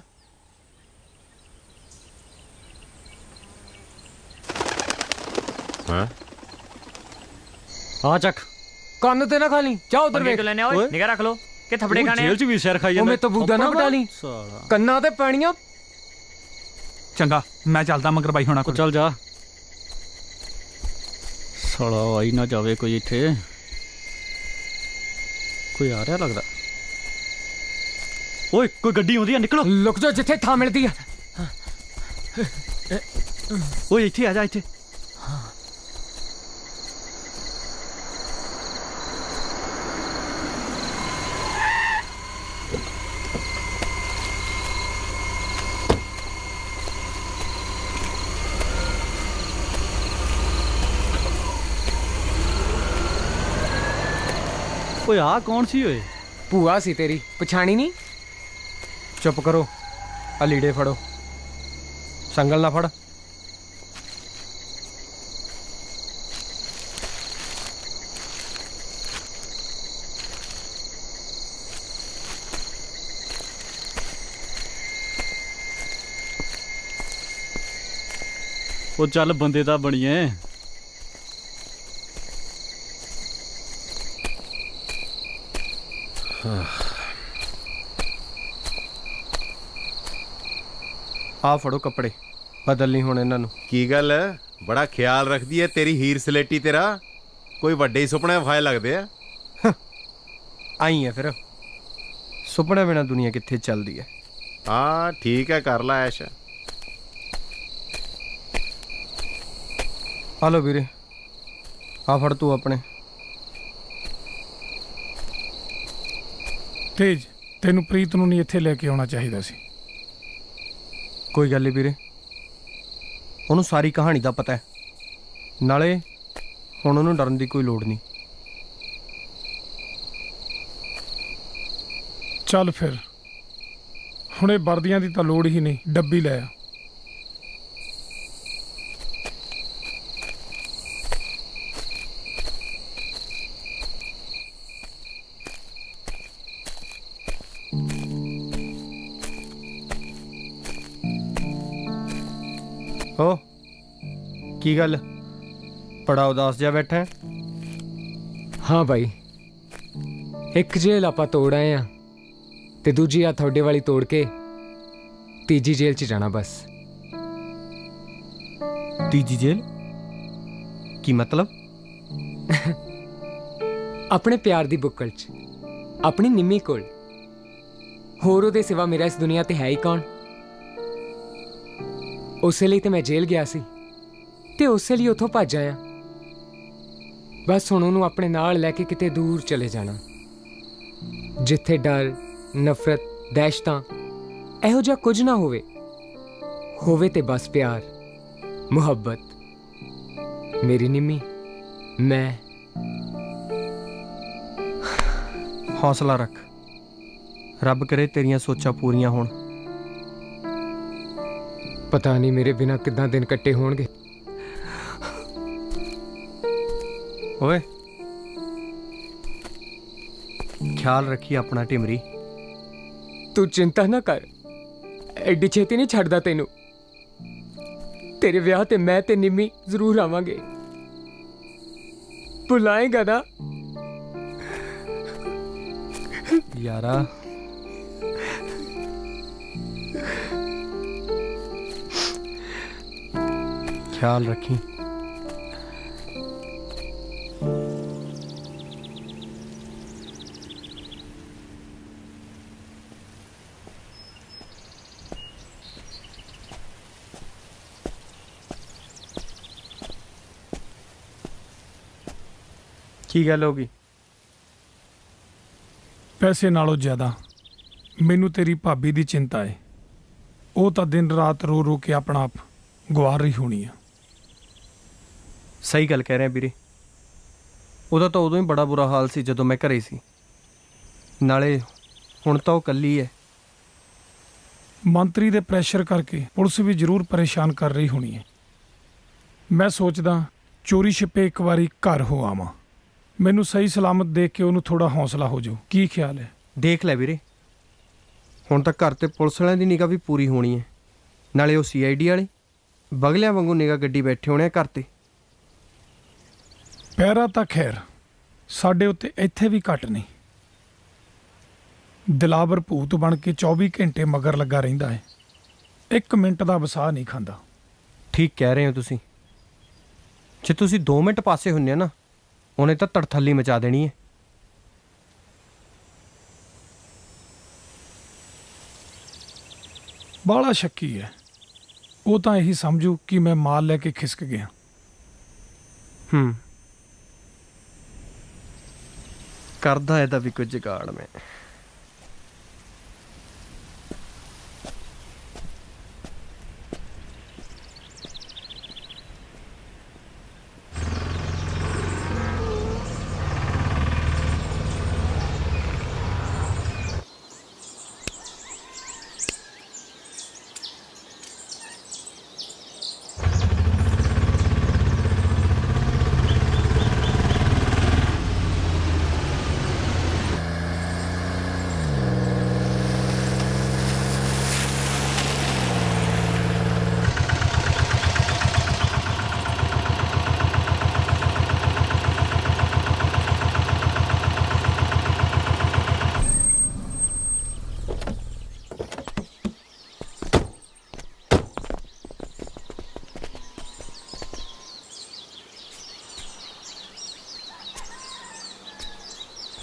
ਹਾਂ ਆ ਚੱਕ, ਕੰਨ ਤੇ ਨਾ ਖਾ ਲਈ। ਜਾ ਉਧਰ ਵੇਖ। ਲੈਣੇ ਓਏ, ਨਿਗਾਹ ਰੱਖ ਲੋ ਕਿ ਥਪੜੇ ਖਾਣੇ। ਜੇਲ੍ਹ 'ਚ ਵੀ ਸਿਰ ਖਾਈ ਜਾਂਦਾ। ਉਹ ਮੈਂ ਤਾਂ ਬੂਦਾ ਨਾ ਵਟਾ ਲਈ, ਕੰਨਾਂ ਤੇ ਪੈਣੀਆਂ। ਚੰਗਾ, ਮੈਂ ਚੱਲਦਾ ਮਗਰ ਬਾਈ ਹੋਣਾ ਕੋਲ। ਚੱਲ ਜਾ। ਸਾਲਾ ਆਈ ਨਾ ਜਾਵੇ ਕੋਈ ਇੱਥੇ। ਕੋਈ ਆ ਰਿਹਾ ਲੱਗਦਾ। ਓਏ ਕੋਈ ਗੱਡੀ ਆਉਂਦੀ ਆ, ਨਿਕਲੋ। ਲੁਕ ਜਾ ਜਿੱਥੇ ਥਾਂ ਮਿਲਦੀ ਆ। ਓਏ ਇੱਥੇ ਆ ਜਾ, ਇੱਥੇ। ਓਏ ਆ ਕੌਣ ਸੀ ਓਏ? ਭੂਆ ਸੀ ਤੇਰੀ, ਪਛਾਣੀ ਨਹੀਂ? ਚੁੱਪ ਕਰੋ, ਆ ਲੀੜੇ ਫੜੋ, ਸੰਗਲ ਨਾ ਫੜ। ਉਹ ਚੱਲ ਬੰਦੇ ਦਾ ਬਣੀਏ। ਆ ਫੜੋ ਕੱਪੜੇ, ਬਦਲ ਨਹੀਂ ਹੁਣ ਇਹਨਾਂ ਨੂੰ। ਕੀ ਗੱਲ ਹੈ? ਬੜਾ ਖਿਆਲ ਰੱਖਦੀ ਹੈ ਤੇਰੀ ਹੀਰ ਸਲੇਟੀ ਤੇਰਾ। ਕੋਈ ਵੱਡੇ ਹੀ ਸੁਪਨੇ ਵਿਖਾਏ ਲੱਗਦੇ ਆ। ਆਈ ਹੈ ਫਿਰ, ਸੁਪਨੇ ਬਿਨਾਂ ਦੁਨੀਆ ਕਿੱਥੇ ਚੱਲਦੀ ਹੈ। ਹਾਂ ਠੀਕ ਹੈ, ਕਰ ਲੈ ਐਸ਼। ਆ ਲੋ ਵੀਰੇ, ਆ ਫੜ ਤੂੰ ਆਪਣੇ। ਤੇਜ, ਤੈਨੂੰ ਪ੍ਰੀਤ ਨੂੰ ਨਹੀਂ ਇੱਥੇ ਲੈ ਕੇ ਆਉਣਾ ਚਾਹੀਦਾ ਸੀ। ਕੋਈ ਗੱਲ ਨਹੀਂ ਵੀਰੇ, ਉਹਨੂੰ ਸਾਰੀ ਕਹਾਣੀ ਦਾ ਪਤਾ ਹੈ। ਨਾਲੇ ਹੁਣ ਉਹਨੂੰ ਡਰਨ ਦੀ ਕੋਈ ਲੋੜ ਨਹੀਂ। ਚੱਲ ਫਿਰ, ਹੁਣ ਇਹ ਵਰਦੀਆਂ ਦੀ ਤਾਂ ਲੋੜ ਹੀ ਨਹੀਂ, ਡੱਬੀ ਲੈ ਆ। ਹੋ ਕੀ ਗੱਲ, ਬੜਾ ਉਦਾਸ ਜਿਹਾ ਬੈਠਾ ਹੈ? ਹਾਂ ਬਾਈ, ਇੱਕ ਜੇਲ੍ਹ ਆਪਾਂ ਤੋੜ ਆਏ ਆ ਤੇ ਦੂਜੀ ਆ ਤੁਹਾਡੇ ਵਾਲੀ ਤੋੜ ਕੇ ਤੀਜੀ ਜੇਲ੍ਹ 'ਚ ਜਾਣਾ ਬਸ। ਤੀਜੀ ਜੇਲ੍ਹ? ਕੀ ਮਤਲਬ? ਆਪਣੇ ਪਿਆਰ ਦੀ ਬੁੱਕਲ 'ਚ, ਆਪਣੀ ਨਿੰਮੀ ਕੋਲ। ਹੋਰ ਉਹਦੇ ਸਿਵਾ ਮੇਰਾ ਇਸ ਦੁਨੀਆ ਤੇ ਹੈ ਹੀ ਕੌਣ? ਉਸੇ ਲਈ ਤੇ ਮੈਂ ਜੇਲ੍ਹ ਗਿਆ ਸੀ ਤੇ ਉਸੇ ਲਈ ਉੱਥੋਂ ਭੱਜ ਆਇਆ। ਬਸ ਹੁਣ ਉਹਨੂੰ ਆਪਣੇ ਨਾਲ ਲੈ ਕੇ ਕਿਤੇ ਦੂਰ ਚਲੇ ਜਾਣਾ, ਜਿੱਥੇ ਡਰ, ਨਫ਼ਰਤ ਦਹਿਸ਼ ਤਾਂ ਇਹੋ ਜਿਹਾ ਕੁਝ ਨਾ ਹੋਵੇ। ਹੋਵੇ ਤੇ ਬਸ ਪਿਆਰ, ਮੁਹੱਬਤ। ਮੇਰੀ ਨਿੰਮੀ, ਮੈਂ। ਹੌਸਲਾ ਰੱਖ, ਰੱਬ ਕਰੇ ਤੇਰੀਆਂ ਸੋਚਾਂ ਪੂਰੀਆਂ ਹੋਣ। ਪਤਾ ਨਹੀਂ ਮੇਰੇ ਬਿਨਾਂ ਕਿੱਦਾਂ ਦਿਨ ਕੱਟੇ ਹੋਣਗੇ। ਓਏ ਖਿਆਲ ਰੱਖੀ ਆਪਣਾ ਟਿਮਰੀ। ਤੂੰ ਚਿੰਤਾ ਨਾ ਕਰ, ਐਡੀ ਛੇਤੀ ਨਹੀਂ ਛੱਡਦਾ ਤੈਨੂੰ। ਤੇਰੇ ਵਿਆਹ ਤੇ ਮੈਂ ਤੇ ਨਿੰਮੀ ਜ਼ਰੂਰ ਆਵਾਂਗੇ। ਬੁਲਾਏਗਾ ਨਾ ਯਾਰਾ? ਖਿਆਲ ਰੱਖੀ। ਕੀ ਗੱਲ ਹੋ ਗਈ? ਪੈਸੇ ਨਾਲੋਂ ਜ਼ਿਆਦਾ ਮੈਨੂੰ ਤੇਰੀ ਭਾਬੀ ਦੀ ਚਿੰਤਾ ਹੈ। ਉਹ ਤਾਂ ਦਿਨ ਰਾਤ ਰੋ ਰੋ ਕੇ ਆਪਣਾ ਆਪ ਗਵਾ ਰਹੀ ਹੋਣੀ ਆ। ਸਹੀ ਗੱਲ ਕਹਿ ਰਿਹਾ ਵੀਰੇ। ਉਹਦਾ ਤਾਂ ਉਦੋਂ ਹੀ ਬੜਾ ਬੁਰਾ ਹਾਲ ਸੀ ਜਦੋਂ ਮੈਂ ਘਰੇ ਸੀ। ਨਾਲੇ ਹੁਣ ਤਾਂ ਉਹ ਇਕੱਲੀ ਹੈ। ਮੰਤਰੀ ਦੇ ਪ੍ਰੈਸ਼ਰ ਕਰਕੇ ਪੁਲਿਸ ਵੀ ਜ਼ਰੂਰ ਪਰੇਸ਼ਾਨ ਕਰ ਰਹੀ ਹੋਣੀ ਹੈ। ਮੈਂ ਸੋਚਦਾ ਚੋਰੀ ਛਿਪੇ ਇੱਕ ਵਾਰੀ ਘਰ ਹੋ ਆਵਾਂ। ਮੈਨੂੰ ਸਹੀ ਸਲਾਮਤ ਦੇਖ ਕੇ ਉਹਨੂੰ ਥੋੜਾ ਹੌਸਲਾ ਹੋ ਜਾਊ। ਕੀ ਖਿਆਲ ਹੈ? ਦੇਖ ਲੈ ਵੀਰੇ, ਹੁਣ ਤਾਂ ਘਰ ਤੇ ਪੁਲਿਸ ਵਾਲਿਆਂ ਦੀ ਨਿਗਾਹ ਵੀ ਪੂਰੀ ਹੋਣੀ ਹੈ। ਨਾਲੇ ਉਹ CID ਵਾਲੇ ਬਗਲਿਆਂ ਵਾਂਗੂ ਨਿਗਾਹ ਗੱਡੀ ਬੈਠੇ ਹੋਣੇ ਆ ਘਰ ਤੇ। ਪਹਿਰਾ ਤਾਂ ਖੈਰ ਸਾਡੇ ਉੱਤੇ ਇੱਥੇ ਵੀ ਘੱਟ ਨਹੀਂ। ਦਿਲਾਵਰ ਭੂਤ ਬਣ ਕੇ 24 ਘੰਟੇ ਮਗਰ ਲੱਗਾ ਰਹਿੰਦਾ ਹੈ। 1 ਮਿੰਟ ਦਾ ਵਸਾਹ ਨਹੀਂ ਖਾਂਦਾ। ਠੀਕ ਕਹਿ ਰਹੇ ਹੋ ਤੁਸੀਂ। ਜੇ ਤੁਸੀਂ 2 ਮਿੰਟ ਪਾਸੇ ਹੁੰਨੇ ਆ ਨਾ, ਉਹਨੇ ਤਾਂ ਤੜਥੱਲੀ ਮਚਾ ਦੇਣੀ ਹੈ। ਬਾਲਾ ਸ਼ੱਕੀ ਹੈ। ਉਹ ਤਾਂ ਇਹੀ ਸਮਝੂ ਕਿ ਮੈਂ ਮਾਲ ਲੈ ਕੇ ਖਿਸਕ ਗਿਆ। ਕਰਦਾ ਇਹਦਾ ਵੀ ਕੁਝ ਜੁਗਾੜ ਮੈਂ।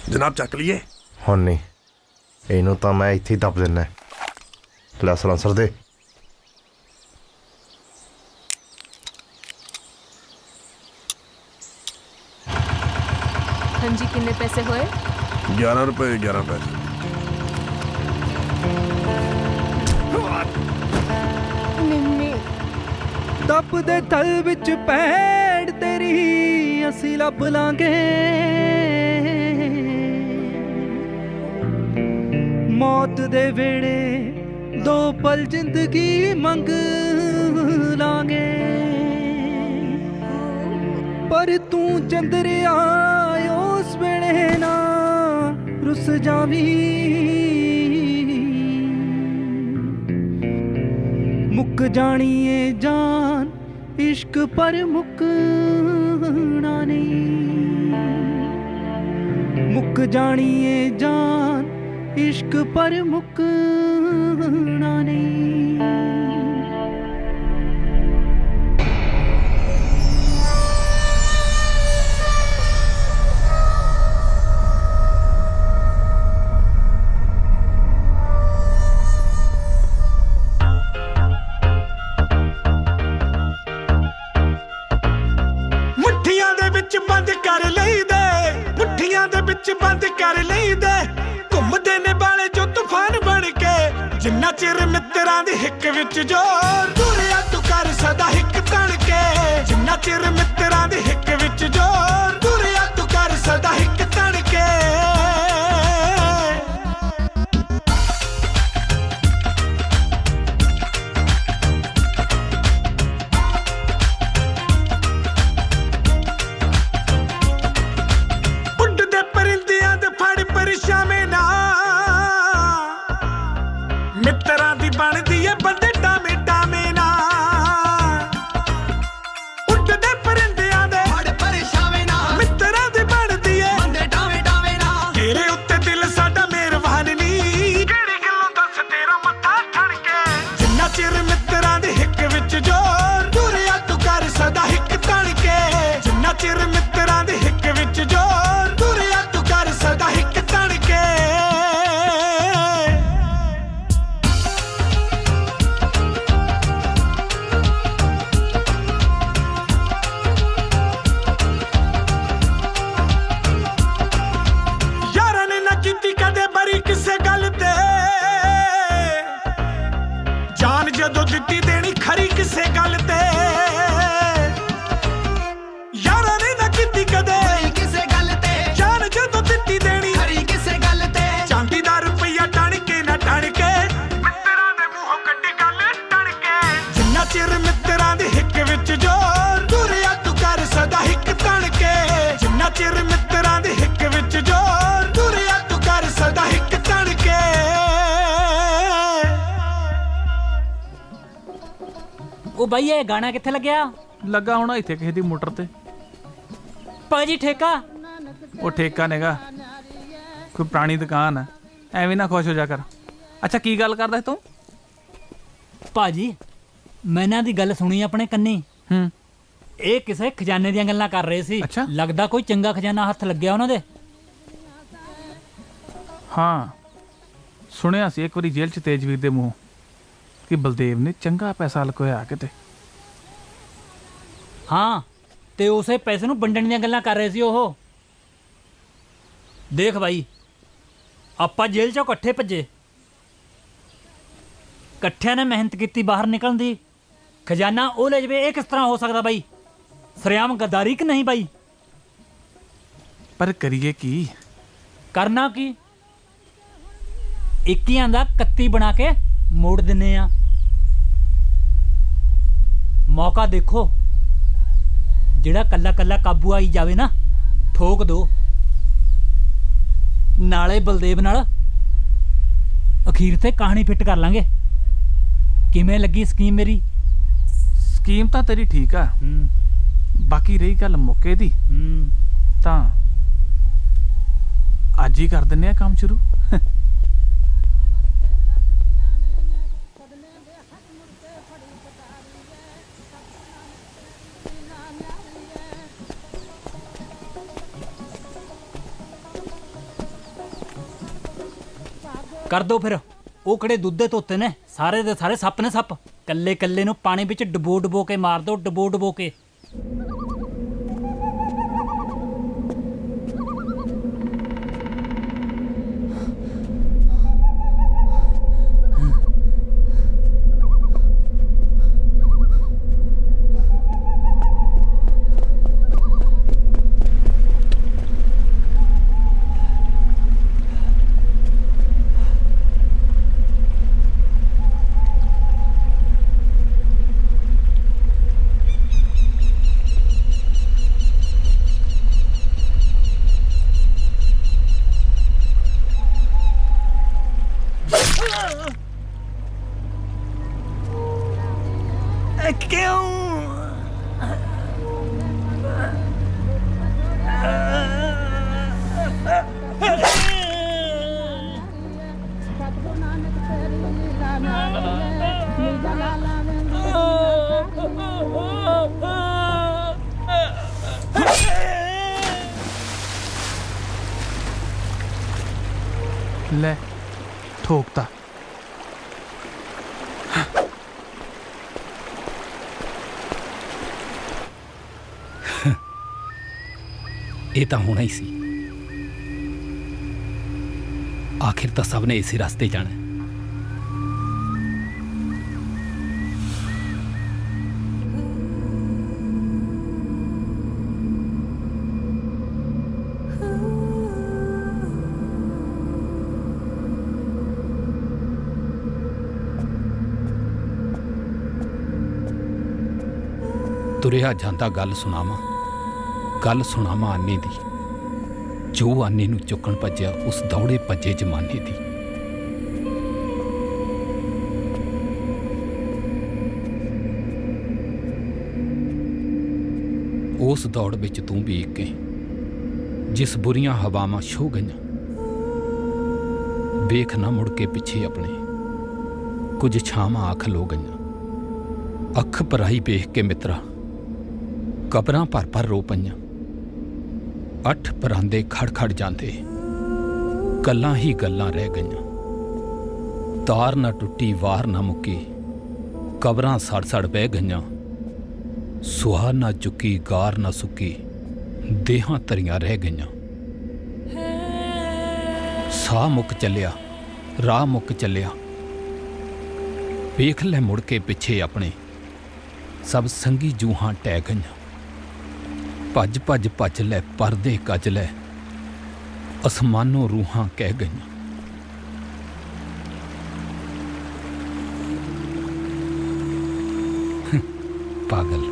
ਜਨਾਬ ਚੱਕ ਲਈਏ? ਹੁਣ ਨਹੀਂ, ਇਹਨੂੰ ਤਾਂ ਮੈਂ ਇੱਥੇ ਹੀ ਦੱਬ ਦਿੰਨਾ। ਲੈ ਸਲਾਂਸਰ ਦੇ। ਹਾਂਜੀ, ਕਿੰਨੇ ਪੈਸੇ ਹੋਏ? 11 ਰੁਪਏ 11 ਪੈਸੇ। ਨਿੰਮੀ ਦੱਬ ਦੇ ਥਲ ਵਿੱਚ ਪੈੜ ਤੇਰੀ ਅਸੀਂ ਲੱਭ ਲਾਂਗੇ। ਮੌਤ ਦੇ ਵੇੜੇ 2 ਪਲ ਜ਼ਿੰਦਗੀ ਮੰਗ ਲਾਂਗੇ। ਪਰ ਤੂੰ ਚੰਦਰਿਆ ਉਸ ਵੇਲੇ ਨਾ ਰੁੱਸ ਜਾਵੀਂ। ਮੁੱਕ ਜਾਣੀ ਏ ਜਾਨ ਇਸ਼ਕ ਪਰ ਮੁੱਕਣਾ ਨਹੀਂ। ਮੁੱਕ ਜਾਣੀ ਏ ਜਾਨ इश्क पर मुकना नहीं। ਮੁੱਠੀਆਂ ਦੇ ਵਿੱਚ ਬੰਦ ਕਰ ਲਈਦੇ, ਮੁੱਠੀਆਂ ਦੇ ਵਿੱਚ ਬੰਦ ਕਰ ਲਈਦੇ। ਘੁੰਮਦੇ ਨੇ ਬਾਲੇ ਜੋ ਤੂਫਾਨ ਬਣ ਕੇ। ਚਿਰ ਮਿੱਤਰਾਂ ਦੀ ਹਿੱਕ ਵਿੱਚ ਜੋਰ ਦੂਰਿਆ ਤੂੰ ਕਰ ਸਦਾ ਹਿੱਕ ਤਣ ਕੇ ਜਿੰਨਾ ਚਿਰ ਮਿੱਤਰਾਂ ਦੀ ਹਿੱਕ ਵਿੱਚ ਜੋਰ ਦੂਰਿਆ ਤੂੰ ਕਰ ਸਦਾ ਹਿੱਕ ਤਣ ਕੇ ਉੱਡਦੇ ਪਰਿੰਦਿਆਂ ਦੇ ਫੜ ਪਰਛਾਵੇਂ ਨਾ ਮਿੱਤਰਾਂ ਦੀ ਬਣਦੀ ਏ ਬੰਦੇ ਟਾਵੇਂ ਟਾਵੇਂ ਨਾ ਉੱਡਦੇ ਪਰਿੰਦਿਆਂ ਦੇ ਫੜ ਪਰਛਾਵੇਂ ਨਾ ਮਿੱਤਰਾਂ ਦੀ ਬਣਦੀ ਏ ਬੰਦੇ ਟਾਵੇਂ ਟਾਵੇਂ ਨਾ ਤੇਰੇ ਉੱਤੇ ਦਿਲ ਸਾਡਾ ਮਿਹਰਬਾਨ ਨੀ ਕਿਹੜੀ ਗੱਲੋਂ ਦੱਸ ਤੇਰਾ ਮੱਥਾ ਠਣ ਕੇ ਜਿੰਨਾ ਚਿਰ ਮਿੱਤਰਾਂ ਦੀ ਹਿੱਕ ਵਿੱਚ ਜੋਰ ਦੂਰਿਆ ਤੂੰ ਕਰ ਸਦਾ ਹਿੱਕ ਤਣ ਕੇ ਜਿੰਨਾ ਚਿਰ ਮਿੱਤਰਾਂ ਦੀ ਹਿੱਕ ਵਿੱਚ ਜੋਰ ਦੂਰਿਆ ਤੂੰ ਕਰ ਸਦਾ ਹਿੱਕ ਤਣ ਕੇ ਯਾਰਾਂ ਨੇ ਨਾ ਕੀਤੀ ਕਦੇ ਬਰੀ ਕਿਸੇ ਗੱਲ ਤੇ ਜਾਨ ਜਦੋਂ ਦਿੱਤੀ ਦੇਣੀ ਖਰੀ ਕਿਸੇ ਗੱਲ ਤੇ ਯਾਰਾਂ ਨੇ ਨਾ ਕੀਤੀ ਕਦੇ ਕਿਸੇ ਗੱਲ ਤੇ ਜਾਨ ਜਦੋਂ ਦਿੱਤੀ ਦੇਣੀ ਖਰੀ ਕਿਸੇ ਗੱਲ ਤੇ ਚਾਂਦੀ ਦਾ ਰੁਪਈਆ ਟਣ ਕੇ ਨਾ ਟਣ ਕੇ ਮਿੱਤਰਾਂ ਦੇ ਮੂੰਹੋਂ ਕੱਢੀ ਗੱਲ ਟਣ ਕੇ ਜਿੰਨਾ ਚਿਰ ਮਿੱਤਰਾਂ ਦੀ ਹਿੱਕ ਵਿੱਚ ਜੋਰ ਦੂਰਿਆ ਤੂੰ ਕਰ ਸਦਾ ਹਿੱਕ ਤਣ ਕੇ ਜਿੰਨਾ ਚਿਰ ਮਿੱਤਰਾਂ ਦੀ ਹਿੱਕ ਵਿੱਚ ਜੋਰ ਦੂਰਿਆ ਤੂੰ ਕਰ ਸਦਾ ਹਿੱਕ ਤਣ ਕੇ ਉਹ ਬਾਈ ਇਹ ਗਾਣਾ ਕਿੱਥੇ ਲੱਗਿਆ? ਲੱਗਾ ਹੋਣਾ ਇੱਥੇ ਕਿਸੇ ਦੀ ਮੋਟਰ ਤੇ। ਭਾਜੀ ਠੇਕਾ? ਉਹ ਠੇਕਾ ਨੇਗਾ, ਕੋਈ ਪੁਰਾਣੀ ਦੁਕਾਨ ਹੈ, ਐਵੇਂ ਨਾ ਖੁਸ਼ ਹੋ ਜਾ ਕਰ। ਅੱਛਾ ਕੀ ਗੱਲ ਕਰਦਾ ਤੂੰ? ਭਾਜੀ ਮੈਂ ਇਹਨਾਂ ਦੀ ਗੱਲ ਸੁਣੀ ਆਪਣੇ ਕੰਨੀ। ਇਹ ਕਿਸੇ ਖਜ਼ਾਨੇ ਦੀਆਂ ਗੱਲਾਂ ਕਰ ਰਹੇ ਸੀ। ਲੱਗਦਾ ਕੋਈ ਚੰਗਾ ਖਜ਼ਾਨਾ ਹੱਥ ਲੱਗਿਆ ਉਹਨਾਂ ਦੇ। ਹਾਂ ਸੁਣਿਆ ਸੀ ਇੱਕ ਵਾਰੀ ਜੇਲ੍ਹ 'ਚ ਤੇਜਵੀਰ ਦੇ ਮੂੰਹ ਕਿ ਬਲਦੇਵ ਨੇ ਚੰਗਾ ਪੈਸਾ ਲੁਕੋਇਆ ਕਿਤੇ। ਹਾਂ ਤੇ ਉਸੇ ਪੈਸੇ ਨੂੰ ਵੰਡਣ ਦੀਆਂ ਗੱਲਾਂ ਕਰ ਰਹੇ ਸੀ ਉਹ। ਦੇਖ ਬਾਈ ਆਪਾਂ ਜੇਲ੍ਹ 'ਚੋਂ ਇਕੱਠੇ ਭੱਜੇ, ਇਕੱਠਿਆਂ ਨੇ ਮਿਹਨਤ ਕੀਤੀ ਬਾਹਰ ਨਿਕਲਣ ਦੀ। ਖਜ਼ਾਨਾ ਉਹ ਲੈ ਜਾਵੇ, ਇਹ ਕਿਸ ਤਰ੍ਹਾਂ ਹੋ ਸਕਦਾ ਬਾਈ? ਸਰਿਆਮ ਗੱਦਾਰੀ ਕਿ ਨਹੀਂ ਬਾਈ? ਪਰ ਕਰੀਏ ਕੀ? ਕਰਨਾ ਕੀ? ਇੱਕੀਆਂ ਦਾ 31 ਬਣਾ ਕੇ ਮੋੜ ਦਿੰਨੇ ਆ। ਮੌਕਾ ਦੇਖੋ, ਜਿਹੜਾ ਕੱਲਾ ਕੱਲਾ ਕਾਬੂ ਆਈ ਜਾਵੇ ਨਾ ਠੋਕ ਦੋ। ਨਾਲੇ ਬਲਦੇਵ ਨਾਲ ਅਖੀਰ ਤੇ ਕਹਾਣੀ ਫਿੱਟ ਕਰ ਲਾਂਗੇ। ਕਿਵੇਂ ਲੱਗੀ ਸਕੀਮ ਮੇਰੀ? ਸਕੀਮ ਤਾਂ ਤੇਰੀ ਠੀਕ ਆ, ਬਾਕੀ ਰਹੀ ਗੱਲ ਮੌਕੇ ਦੀ ਤਾਂ ਅੱਜ ਹੀ ਕਰ ਦਿੰਨੇ ਆ ਕੰਮ ਸ਼ੁਰੂ। ਕਰ ਦੋ ਫਿਰ। ਉਹ ਕਿਹੜੇ ਦੁੱਧ ਦੇ ਧੋਤੇ ਨੇ, ਸਾਰੇ ਦੇ ਸਾਰੇ ਸੱਪ ਨੇ ਸੱਪ। ਕੱਲੇ ਕੱਲੇ ਨੂੰ ਪਾਣੀ ਵਿੱਚ ਡਬੋ ਡਬੋ ਕੇ ਮਾਰ ਦੋ, ਡਬੋ ਡਬੋ ਕੇ। ਲੈ ਠੋਕਤਾ। ਇਹ ਤਾਂ ਹੋਣਾ ਹੀ ਸੀ। ਆਖਿਰ ਤਾਂ ਸਭ ਨੇ ਇਸੇ ਰਸਤੇ ਜਾਣਾ। ਤੁਰਿਆ ਜਾਂਦਾ ਗੱਲ ਸੁਣਾਵਾਂ ਆਨੇ ਦੀ, ਜੋ ਆਨੇ ਨੂੰ ਚੁੱਕਣ ਭੱਜਿਆ ਉਸ ਦੌੜੇ ਭੱਜੇ ਜ਼ਮਾਨੇ ਦੀ। ਉਸ ਦੌੜ ਵਿੱਚ ਤੂੰ ਵੀ ਇੱਕ ਏ, ਜਿਸ ਬੁਰੀਆਂ ਹਵਾਵਾਂ ਛੋ ਗਈਆਂ। ਵੇਖ ਨਾ ਮੁੜ ਕੇ ਪਿੱਛੇ ਆਪਣੇ, ਕੁਝ ਛਾਵਾਂ ਅੱਖ ਲੋ ਗਈਆਂ। ਅੱਖ ਭਰਾਈ ਵੇਖ ਕੇ ਮਿੱਤਰਾ, ਕਬਰਾਂ ਭਰ ਭਰ ਰੋ ਪਈਆਂ। 8 ਪਰਾਂਦੇ ਖੜ ਖੜ ਜਾਂਦੇ, ਗੱਲਾਂ ਹੀ ਗੱਲਾਂ ਰਹਿ ਗਈਆਂ। ਤਾਰ ਨਾ ਟੁੱਟੀ ਵਾਰ ਨਾ ਮੁੱਕੀ, ਕਬਰਾਂ ਸੜ ਸੜ ਬਹਿ ਗਈਆਂ। ਸੁਆਹ ਨਾ ਚੁੱਕੀ ਗਾਰ ਨਾ ਸੁੱਕੀ, ਦੇਹਾਂ ਤਰੀਆਂ ਰਹਿ ਗਈਆਂ। ਸਾਹ ਮੁੱਕ ਚੱਲਿਆ, ਰਾਹ ਮੁੱਕ ਚੱਲਿਆ। ਵੇਖ ਲੈ ਮੁੜ ਕੇ ਪਿੱਛੇ ਆਪਣੇ, ਸਭ ਸੰਗੀ ਜੂਹਾਂ ਟਹਿ ਗਈਆਂ। ਭੱਜ ਭੱਜ ਭੱਜ ਲੈ ਪਰਦੇ ਕੱਜ ਲੈ, ਅਸਮਾਨੋਂ ਰੂਹਾਂ ਕਹਿ ਗਈਆਂ। ਪਾਗਲ।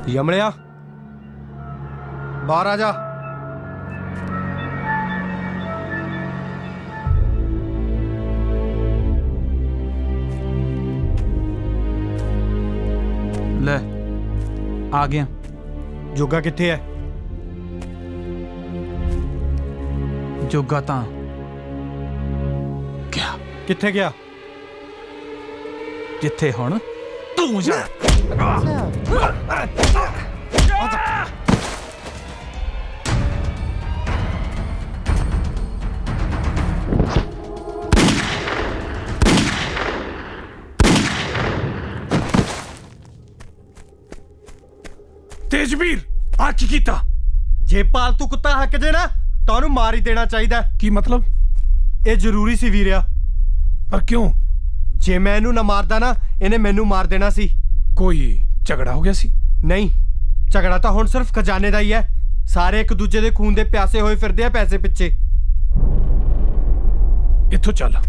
ਯਮਲਿਆ, ਬਾਹਰ ਆ ਜਾ। ਲੈ ਆ ਗਿਆ। ਜੋਗਾ ਕਿੱਥੇ ਹੈ? ਜੋਗਾ ਤਾਂ ਗਿਆ। ਕਿੱਥੇ ਗਿਆ? ਜਿੱਥੇ ਹੁਣ ਤੂੰ ਜਾ। ਤੇਜਵੀਰ, ਆ ਕੀ ਕੀਤਾ? ਜੇ ਪਾਲਤੂ ਕੁੱਤਾ ਹੱਕ ਜੇ ਨਾ ਤਾਂ ਉਹਨੂੰ ਮਾਰ ਹੀ ਦੇਣਾ ਚਾਹੀਦਾ। ਕੀ ਮਤਲਬ? ਇਹ ਜ਼ਰੂਰੀ ਸੀ ਵੀਰਿਆ। ਪਰ ਕਿਉਂ? ਜੇ ਮੈਂ ਇਹਨੂੰ ਨਾ ਮਾਰਦਾ ਨਾ, ਇਹਨੇ ਮੈਨੂੰ ਮਾਰ ਦੇਣਾ ਸੀ। ਕੋਈ ਝਗੜਾ ਹੋ ਗਿਆ ਸੀ? ਨਹੀਂ, ਝਗੜਾ ਤਾਂ ਹੁਣ ਸਿਰਫ ਖਜ਼ਾਨੇ ਦਾ ਹੀ ਹੈ। ਸਾਰੇ ਇੱਕ ਦੂਜੇ ਦੇ ਖੂਨ ਦੇ ਪਿਆਸੇ ਹੋਏ ਫਿਰਦੇ ਆ ਪੈਸੇ ਪਿੱਛੇ। ਇੱਥੋਂ ਚੱਲ।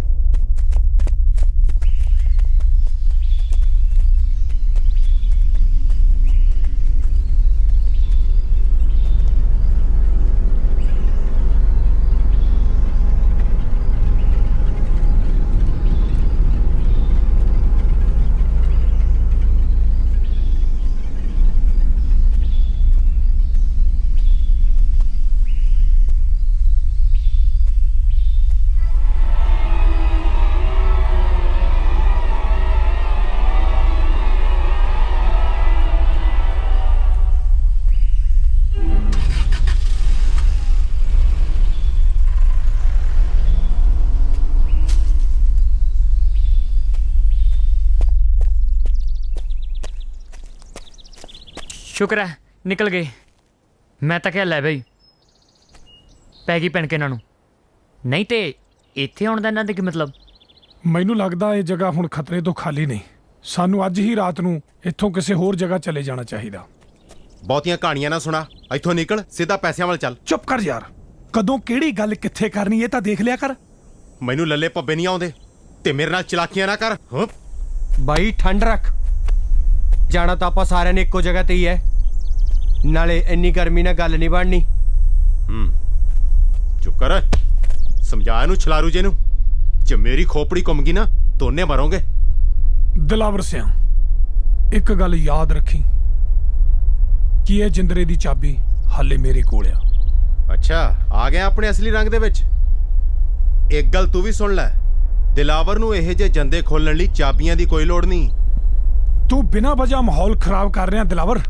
ਸ਼ੁਕਰ ਹੈ ਨਿਕਲ ਗਏ। ਮੈਂ ਤਾਂ ਕਿਹਾ ਲੈ ਬਈ ਪੈ ਗਈ ਭੈਣ ਕੇ ਇਹਨਾਂ ਨੂੰ, ਨਹੀਂ ਤੇ ਇੱਥੇ ਆਉਣ ਦਾ ਇਹਨਾਂ ਦਾ ਕੀ ਮਤਲਬ? ਮੈਨੂੰ ਲੱਗਦਾ ਇਹ ਜਗ੍ਹਾ ਹੁਣ ਖਤਰੇ ਤੋਂ ਖਾਲੀ ਨਹੀਂ। ਸਾਨੂੰ ਅੱਜ ਹੀ ਰਾਤ ਨੂੰ ਇੱਥੋਂ ਕਿਸੇ ਹੋਰ ਜਗ੍ਹਾ ਚਲੇ ਜਾਣਾ ਚਾਹੀਦਾ। ਬਹੁਤੀਆਂ ਕਹਾਣੀਆਂ ਨਾ ਸੁਣਾ, ਇੱਥੋਂ ਨਿਕਲ ਸਿੱਧਾ ਪੈਸਿਆਂ ਵੱਲ ਚੱਲ। ਚੁੱਪ ਕਰ ਯਾਰ, ਕਦੋਂ ਕਿਹੜੀ ਗੱਲ ਕਿੱਥੇ ਕਰਨੀ ਇਹ ਤਾਂ ਦੇਖ ਲਿਆ ਕਰ। ਮੈਨੂੰ ਲੱਲੇ ਪੱਬੇ ਨਹੀਂ ਆਉਂਦੇ ਤੇ ਮੇਰੇ ਨਾਲ ਚਲਾਕੀਆਂ ਨਾ ਕਰ। ਬਾਈ ਠੰਡ ਰੱਖ, ਜਾਣਾ ਤਾਂ ਆਪਾਂ ਸਾਰਿਆਂ ਨੇ ਇੱਕੋ ਜਗ੍ਹਾ ਤੇ ਹੀ ਹੈ। ਨਾਲੇ ਇੰਨੀ ਗਰਮੀ ਨਾਲ ਗੱਲ ਨਹੀਂ ਬਣਨੀ। ਚੁੱਪ ਕਰ, ਸਮਝਾ ਇਹਨੂੰ ਛਲਾਰੂ ਜੇ ਨੂੰ। ਜੇ ਮੇਰੀ ਖੋਪੜੀ ਘੁੰਮ ਗਈ ਨਾ ਦੋਨੇ ਮਰੋਗੇ। ਦਿਲਾਵਰ ਸਿਆਂ, ਇੱਕ ਗੱਲ ਯਾਦ ਰੱਖੀ ਕਿ ਇਹ ਜਿੰਦਰੇ ਦੀ ਚਾਬੀ ਹਾਲੇ ਮੇਰੇ ਕੋਲ ਆ। ਅੱਛਾ, ਆ ਗਿਆ ਆਪਣੇ ਅਸਲੀ ਰੰਗ ਦੇ ਵਿੱਚ। ਇੱਕ ਗੱਲ ਤੂੰ ਵੀ ਸੁਣ ਲੈ, ਦਿਲਾਵਰ ਨੂੰ ਇਹ ਜੇ ਜੰਦੇ ਖੋਲਣ ਲਈ ਚਾਬੀਆਂ ਦੀ ਕੋਈ ਲੋੜ ਨਹੀਂ। ਤੂੰ ਬਿਨਾਂ ਵਜ੍ਹਾ ਮਾਹੌਲ ਖਰਾਬ ਕਰ ਰਿਹਾ ਦਿਲਾਵਰ।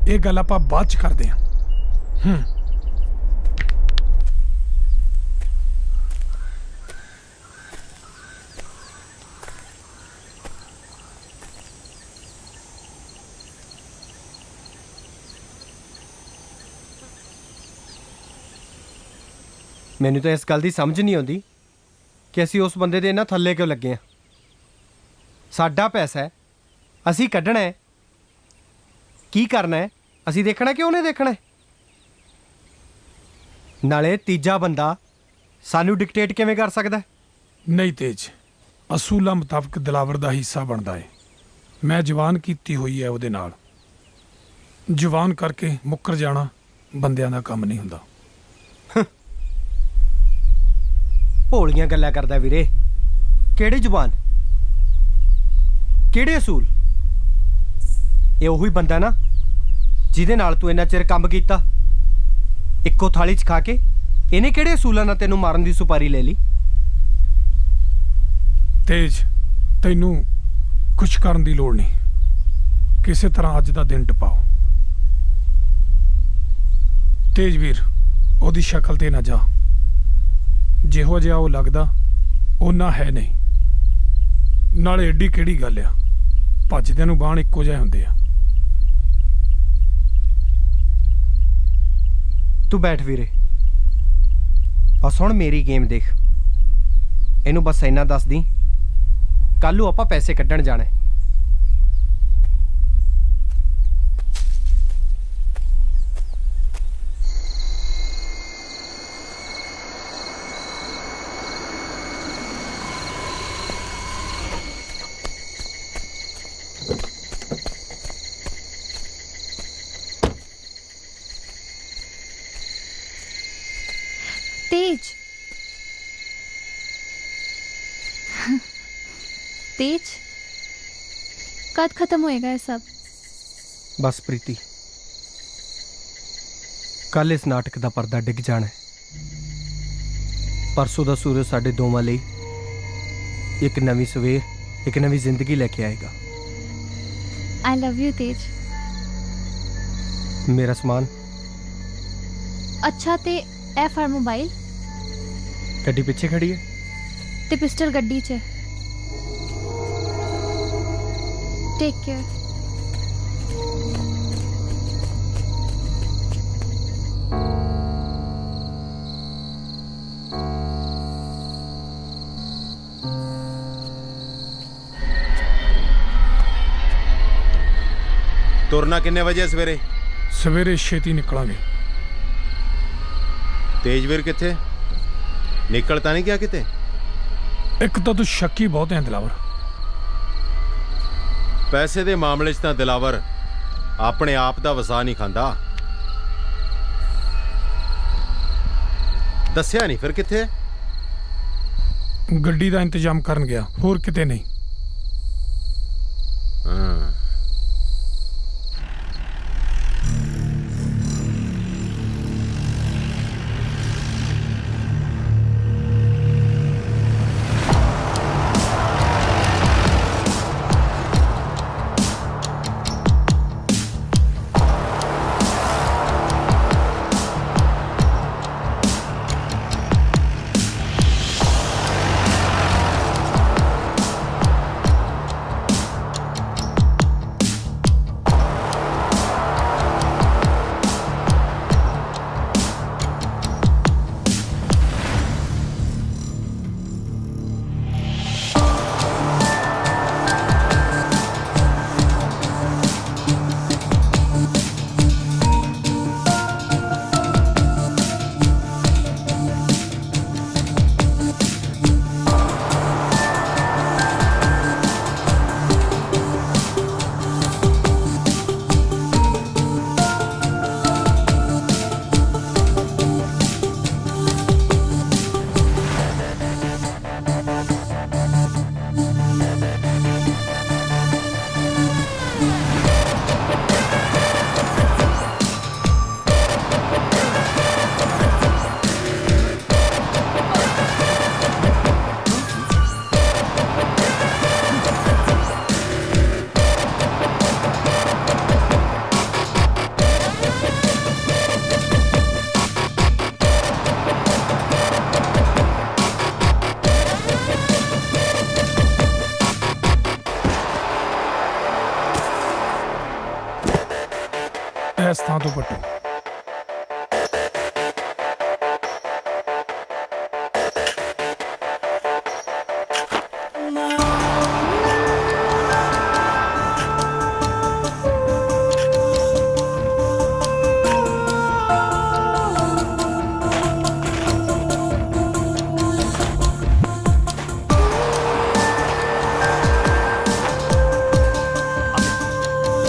ਇਹ ਗੱਲ ਆਪਾਂ ਬਾਅਦ ਚ ਕਰਦੇ ਹਾਂ। ਮੈਨੂੰ ਤਾਂ ਇਸ ਗੱਲ ਦੀ ਸਮਝ ਨਹੀਂ ਆਉਂਦੀ ਕਿ ਅਸੀਂ ਉਸ ਬੰਦੇ ਦੇ ਇਹਨਾਂ ਥੱਲੇ ਕਿਉਂ ਲੱਗੇ ਆ। ਸਾਡਾ ਪੈਸਾ ਹੈ, ਅਸੀਂ ਕੱਢਣਾ ਹੈ। ਕੀ ਕਰਨਾ ਹੈ ਅਸੀਂ ਦੇਖਣਾ ਕਿ ਉਹਨੇ ਦੇਖਣਾ ਹੈ? ਨਾਲੇ ਤੀਜਾ ਬੰਦਾ ਸਾਨੂੰ ਡਿਕਟੇਟ ਕਿਵੇਂ ਕਰ ਸਕਦਾ ਹੈ? ਨਹੀਂ ਤੇਜ, ਅਸੂਲਾਂ ਮੁਤਾਬਕ ਦਿਲਾਵਰ ਦਾ ਹਿੱਸਾ ਬਣਦਾ ਹੈ। ਮੈਂ ਜਵਾਨ ਕੀਤੀ ਹੋਈ ਹੈ ਉਹਦੇ ਨਾਲ। ਜਵਾਨ ਕਰਕੇ ਮੁੱਕਰ ਜਾਣਾ ਬੰਦਿਆਂ ਦਾ ਕੰਮ ਨਹੀਂ ਹੁੰਦਾ। ਭੋਲੀਆਂ ਗੱਲਾਂ ਕਰਦਾ ਵੀਰੇ। ਕਿਹੜੀ ਜ਼ੁਬਾਨ, ਕਿਹੜੇ ਅਸੂਲ? ਇਹ ਉਹੀ ਬੰਦਾ ਨਾ ਜਿਹਦੇ ਨਾਲ ਤੂੰ ਇੰਨਾ ਚਿਰ ਕੰਮ ਕੀਤਾ। ਇੱਕੋ ਥਾਲੀ 'ਚ ਖਾ ਕੇ ਇਹਨੇ ਕਿਹੜੇ ਅਸੂਲਾਂ ਨਾਲ ਤੈਨੂੰ ਮਾਰਨ ਦੀ ਸੁਪਾਰੀ ਲੈ ਲਈ? ਤੇਜ, ਤੈਨੂੰ ਕੁਛ ਕਰਨ ਦੀ ਲੋੜ ਨਹੀਂ। ਕਿਸੇ ਤਰ੍ਹਾਂ ਅੱਜ ਦਾ ਦਿਨ ਟਪਾਓ। ਤੇਜ ਵੀਰ, ਉਹਦੀ ਸ਼ਕਲ ਤੇ ਨਾ ਜਾ। ਜਿਹੋ ਜਿਹਾ ਉਹ ਲੱਗਦਾ ਉਹਨਾਂ ਹੈ ਨਹੀਂ। ਨਾਲੇ ਏਡੀ ਕਿਹੜੀ ਗੱਲ ਆ, ਭੱਜਦਿਆਂ ਨੂੰ ਬਾਣ ਇੱਕੋ ਜਿਹੇ ਹੁੰਦੇ ਆ। ਤੂੰ ਬੈਠ ਵੀਰੇ, ਬਸ ਹੁਣ ਮੇਰੀ ਗੇਮ ਦੇਖ। ਇਹਨੂੰ ਬਸ ਇੰਨਾ ਦੱਸ ਦੀ, ਕੱਲ੍ਹ ਨੂੰ ਆਪਾਂ ਪੈਸੇ ਕੱਢਣ ਜਾਣਾ। तेज तेज, कब खत्म होएगा ये सब? ਬਸ ਪ੍ਰੀਤੀ, ਕੱਲ ਇਸ ਨਾਟਕ ਦਾ ਪਰਦਾ ਡਿੱਗ ਜਾਣਾ ਹੈ। ਪਰਸੋਂ ਦਾ ਸੂਰਜ ਸਾਡੇ ਦੋਵਾਂ ਲਈ ਇੱਕ ਨਵੀਂ ਸਵੇਰ, ਇੱਕ ਨਵੀਂ ਜ਼ਿੰਦਗੀ ਲੈ ਕੇ ਆਏਗਾ। आई लव यू तेज। ਮੇਰਾ ਸਮਾਨ अच्छा ते ए फर मोबाइल ਗੱਡੀ ਪਿੱਛੇ ਖੜੀ ਹੈ ते पिस्टल गड्डी च। Take care. ਤੁਰਨਾ ਕਿੰਨੇ ਵਜੇ ਸਵੇਰੇ? ਸਵੇਰੇ ਛੇਤੀ ਨਿਕਲਾਂਗੇ। ਤੇਜਵੀਰ ਕਿੱਥੇ? ਨਿਕਲ ਤਾਂ ਨਹੀਂ ਗਿਆ ਕਿਤੇ? ਇੱਕ ਤਾਂ ਤੂੰ ਸ਼ੱਕੀ ਬਹੁਤ ਹੈ ਦਿਲਾਵਰ। ਪੈਸੇ ਦੇ ਮਾਮਲੇ 'ਚ ਤਾਂ ਦਿਲਾਵਰ ਆਪਣੇ ਆਪ ਦਾ ਵਸਾ ਨਹੀਂ ਖਾਂਦਾ। ਦੱਸਿਆ ਨਹੀਂ ਫਿਰ ਕਿੱਥੇ? ਗੱਡੀ ਦਾ ਇੰਤਜ਼ਾਮ ਕਰਨ ਗਿਆ, ਹੋਰ ਕਿਤੇ ਨਹੀਂ। ਹਾਂ, ਹੱਥਾਂ ਤੋਂ ਪੱਟੂ।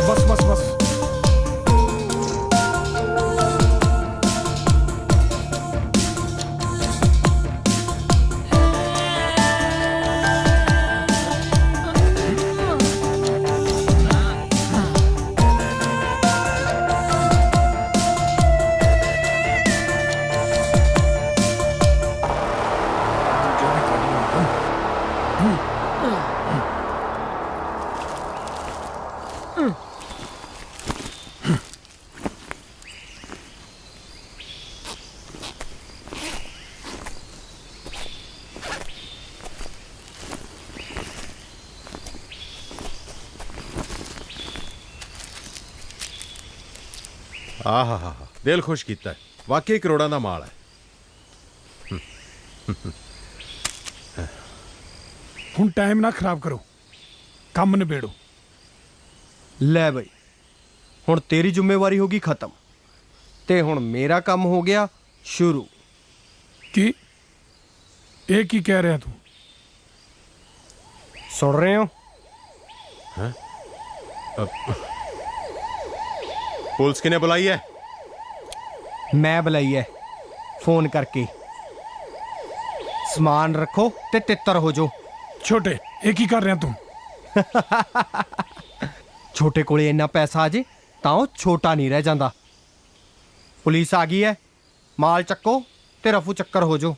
बस बस बस ਆਹਾ ਹਾ ਹਾ ਦਿਲ ਖੁਸ਼ ਕੀਤਾ ਹੈ। ਵਾਕਈ ਕਰੋੜਾਂ ਦਾ ਮਾਲ ਹੈ। ਹੁਣ ਟਾਈਮ ਨਾ ਖਰਾਬ ਕਰੋ, ਕੰਮ ਨਿਬੇੜੋ। ਲੈ ਬਈ, ਹੁਣ ਤੇਰੀ ਜ਼ਿੰਮੇਵਾਰੀ ਹੋ ਗਈ ਖਤਮ ਤੇ ਹੁਣ ਮੇਰਾ ਕੰਮ ਹੋ ਗਿਆ ਸ਼ੁਰੂ। ਕੀ ਇਹ ਕੀ ਕਹਿ ਰਿਹਾ ਤੂੰ? ਸੁਣ ਰਹੇ ਹੋ? ਪੁਲਿਸ ਕਿਨੇ ਬੁਲਾਈ ਹੈ? ਮੈਂ ਬੁਲਾਈ ਹੈ ਫੋਨ ਕਰਕੇ। ਸਮਾਨ ਰੱਖੋ ਤੇ ਤਿੱਤਰ ਹੋ ਜਾਓ। ਛੋਟੇ, ਇਹ ਕੀ ਕਰ ਰਿਹਾ ਤੂੰ? ਛੋਟੇ ਕੋਲੇ ਇੰਨਾ ਪੈਸਾ ਆ ਜੇ ਤਾਂ ਉਹ ਛੋਟਾ ਨਹੀਂ ਰਹਿ ਜਾਂਦਾ। ਪੁਲਿਸ ਆ ਗਈ ਹੈ, ਮਾਲ ਚੱਕੋ ਤੇ ਰਫੂ ਚੱਕਰ ਹੋ ਜਾਓ।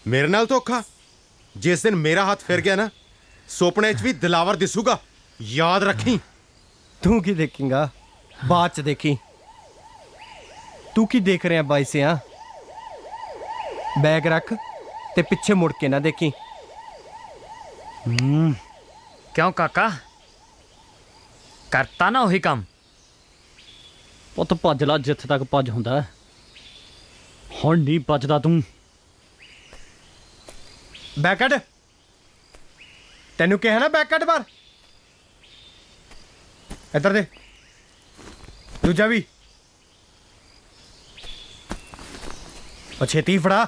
ਮੇਰੇ ਨਾਲ ਧੋਖਾ? ਜਿਸ ਦਿਨ ਮੇਰਾ ਹੱਥ ਫਿਰ ਗਿਆ ਨਾ, ਸੁਪਨੇ 'ਚ ਵੀ ਦਿਲਾਵਰ ਦਿਸੂਗਾ, ਯਾਦ ਰੱਖੀ। ਤੂੰ ਕੀ ਦੇਖੇਂਗਾ? ਬਾਅਦ ਚ ਦੇਖੀ। ਤੂੰ ਕੀ ਦੇਖ ਰਿਹਾ ਬਾਈ ਸਿਆ? ਬੈਗ ਰੱਖ ਤੇ ਪਿੱਛੇ ਮੁੜ ਕੇ ਨਾ ਦੇਖੀ। ਕਿਉਂ ਕਾਕਾ, ਕਰਤਾ ਨਾ ਉਹੀ ਕੰਮ? ਪੁੱਤ ਭੱਜ ਲਾ ਜਿੱਥੇ ਤੱਕ ਭੱਜ ਹੁੰਦਾ। ਹੁਣ ਨਹੀਂ ਭੱਜਦਾ ਤੂੰ। ਬੈਕ ਕੱਢ। ਤੈਨੂੰ ਕਿਹਾ ਨਾ ਬੈਕ ਕੱਢ ਬਾਹਰ। ਇੱਧਰ ਦੇ, ਦੂਜਾ ਵੀ। ਉਹ ਛੇਤੀ ਫੜਾ।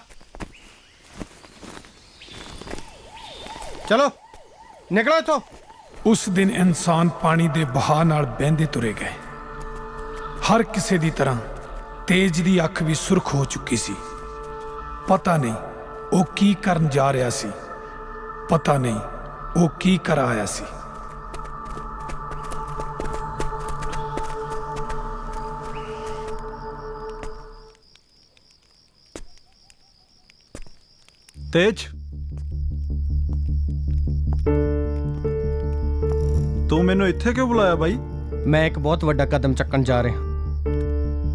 ਚਲੋ ਨਿਕਲੋ ਇੱਥੋਂ। ਉਸ ਦਿਨ ਇਨਸਾਨ ਪਾਣੀ ਦੇ ਬਹਾਅ ਨਾਲ ਬਹਿੰਦੇ ਤੁਰੇ ਗਏ। ਹਰ ਕਿਸੇ ਦੀ ਤਰ੍ਹਾਂ ਤੇਜ ਦੀ ਅੱਖ ਵੀ ਸੁਰਖ ਹੋ ਚੁੱਕੀ ਸੀ। ਪਤਾ ਨਹੀਂ ਉਹ ਕੀ ਕਰਨ ਜਾ ਰਿਹਾ ਸੀ, ਪਤਾ ਨਹੀਂ ਉਹ ਕੀ ਕਰ ਆਇਆ ਸੀ। ਤੇਜ, ਤੂੰ ਮੈਨੂੰ ਇੱਥੇ ਕਿਉਂ ਬੁਲਾਇਆ ਬਾਈ? ਮੈਂ ਇੱਕ ਬਹੁਤ ਵੱਡਾ ਕਦਮ ਚੱਕਣ ਜਾ ਰਿਹਾ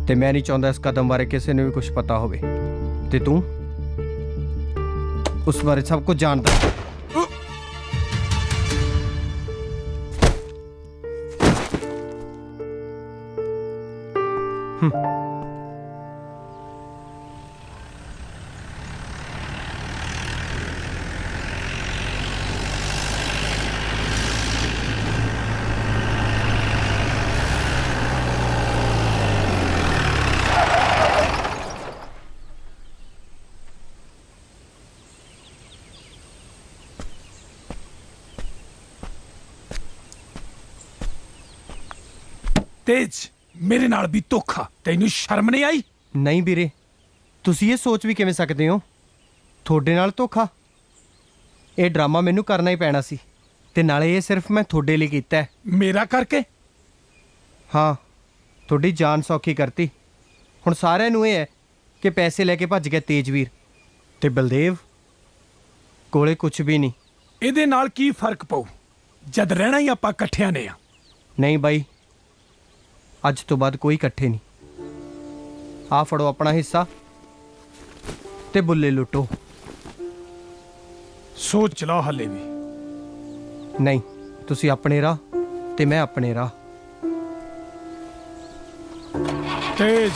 ਤੇ ਮੈਂ ਨਹੀਂ ਚਾਹੁੰਦਾ ਇਸ ਕਦਮ ਬਾਰੇ ਕਿਸੇ ਨੂੰ ਵੀ ਕੁਝ ਪਤਾ ਹੋਵੇ। ਤੇ ਤੂੰ ਉਸ ਬਾਰੇ ਸਭ ਕੁਝ ਜਾਣਦਾ। ਤੇਜ, ਮੇਰੇ ਨਾਲ ਵੀ ਧੋਖਾ। ਤੈਨੂੰ ਸ਼ਰਮ ਨਹੀਂ ਆਈ? ਨਹੀਂ ਵੀਰੇ, ਤੁਸੀਂ ਇਹ ਸੋਚ ਵੀ ਕਿਵੇਂ ਸਕਦੇ ਹੋ? ਤੁਹਾਡੇ ਨਾਲ ਧੋਖਾ? ਇਹ ਡਰਾਮਾ ਮੈਨੂੰ ਕਰਨਾ ਹੀ ਪੈਣਾ ਸੀ ਤੇ ਨਾਲੇ ਇਹ ਸਿਰਫ ਮੈਂ ਤੁਹਾਡੇ ਲਈ ਕੀਤਾ ਹੈ। ਮੇਰਾ ਕਰਕੇ? ਹਾਂ, ਤੁਹਾਡੀ ਜਾਨ ਸੌਖੀ ਕਰਤੀ। ਹੁਣ ਸਾਰਿਆਂ ਨੂੰ ਇਹ ਹੈ ਕਿ ਪੈਸੇ ਲੈ ਕੇ ਭੱਜ ਗਿਆ ਤੇਜਵੀਰ ਤੇ ਬਲਦੇਵ ਕੋਲੇ ਕੁਝ ਵੀ ਨਹੀਂ। ਇਹਦੇ ਨਾਲ ਕੀ ਫਰਕ ਪਊ ਜਦ ਰਹਿਣਾ ਹੀ ਆਪਾਂ ਇਕੱਠਿਆਂ ਨੇ ਆ। ਨਹੀਂ ਬਾਈ, ਅੱਜ ਤੋਂ ਬਾਅਦ ਕੋਈ ਇਕੱਠੇ ਨਹੀਂ। ਆ ਫੜੋ ਆਪਣਾ ਹਿੱਸਾ ਤੇ ਬੁੱਲੇ ਲੁੱਟੋ। ਸੋਚ ਲਓ ਹਲੇ ਵੀ। ਨਹੀਂ, ਤੁਸੀਂ ਆਪਣੇ ਰਾਹ ਤੇ ਮੈਂ ਆਪਣੇ ਰਾਹ। तेज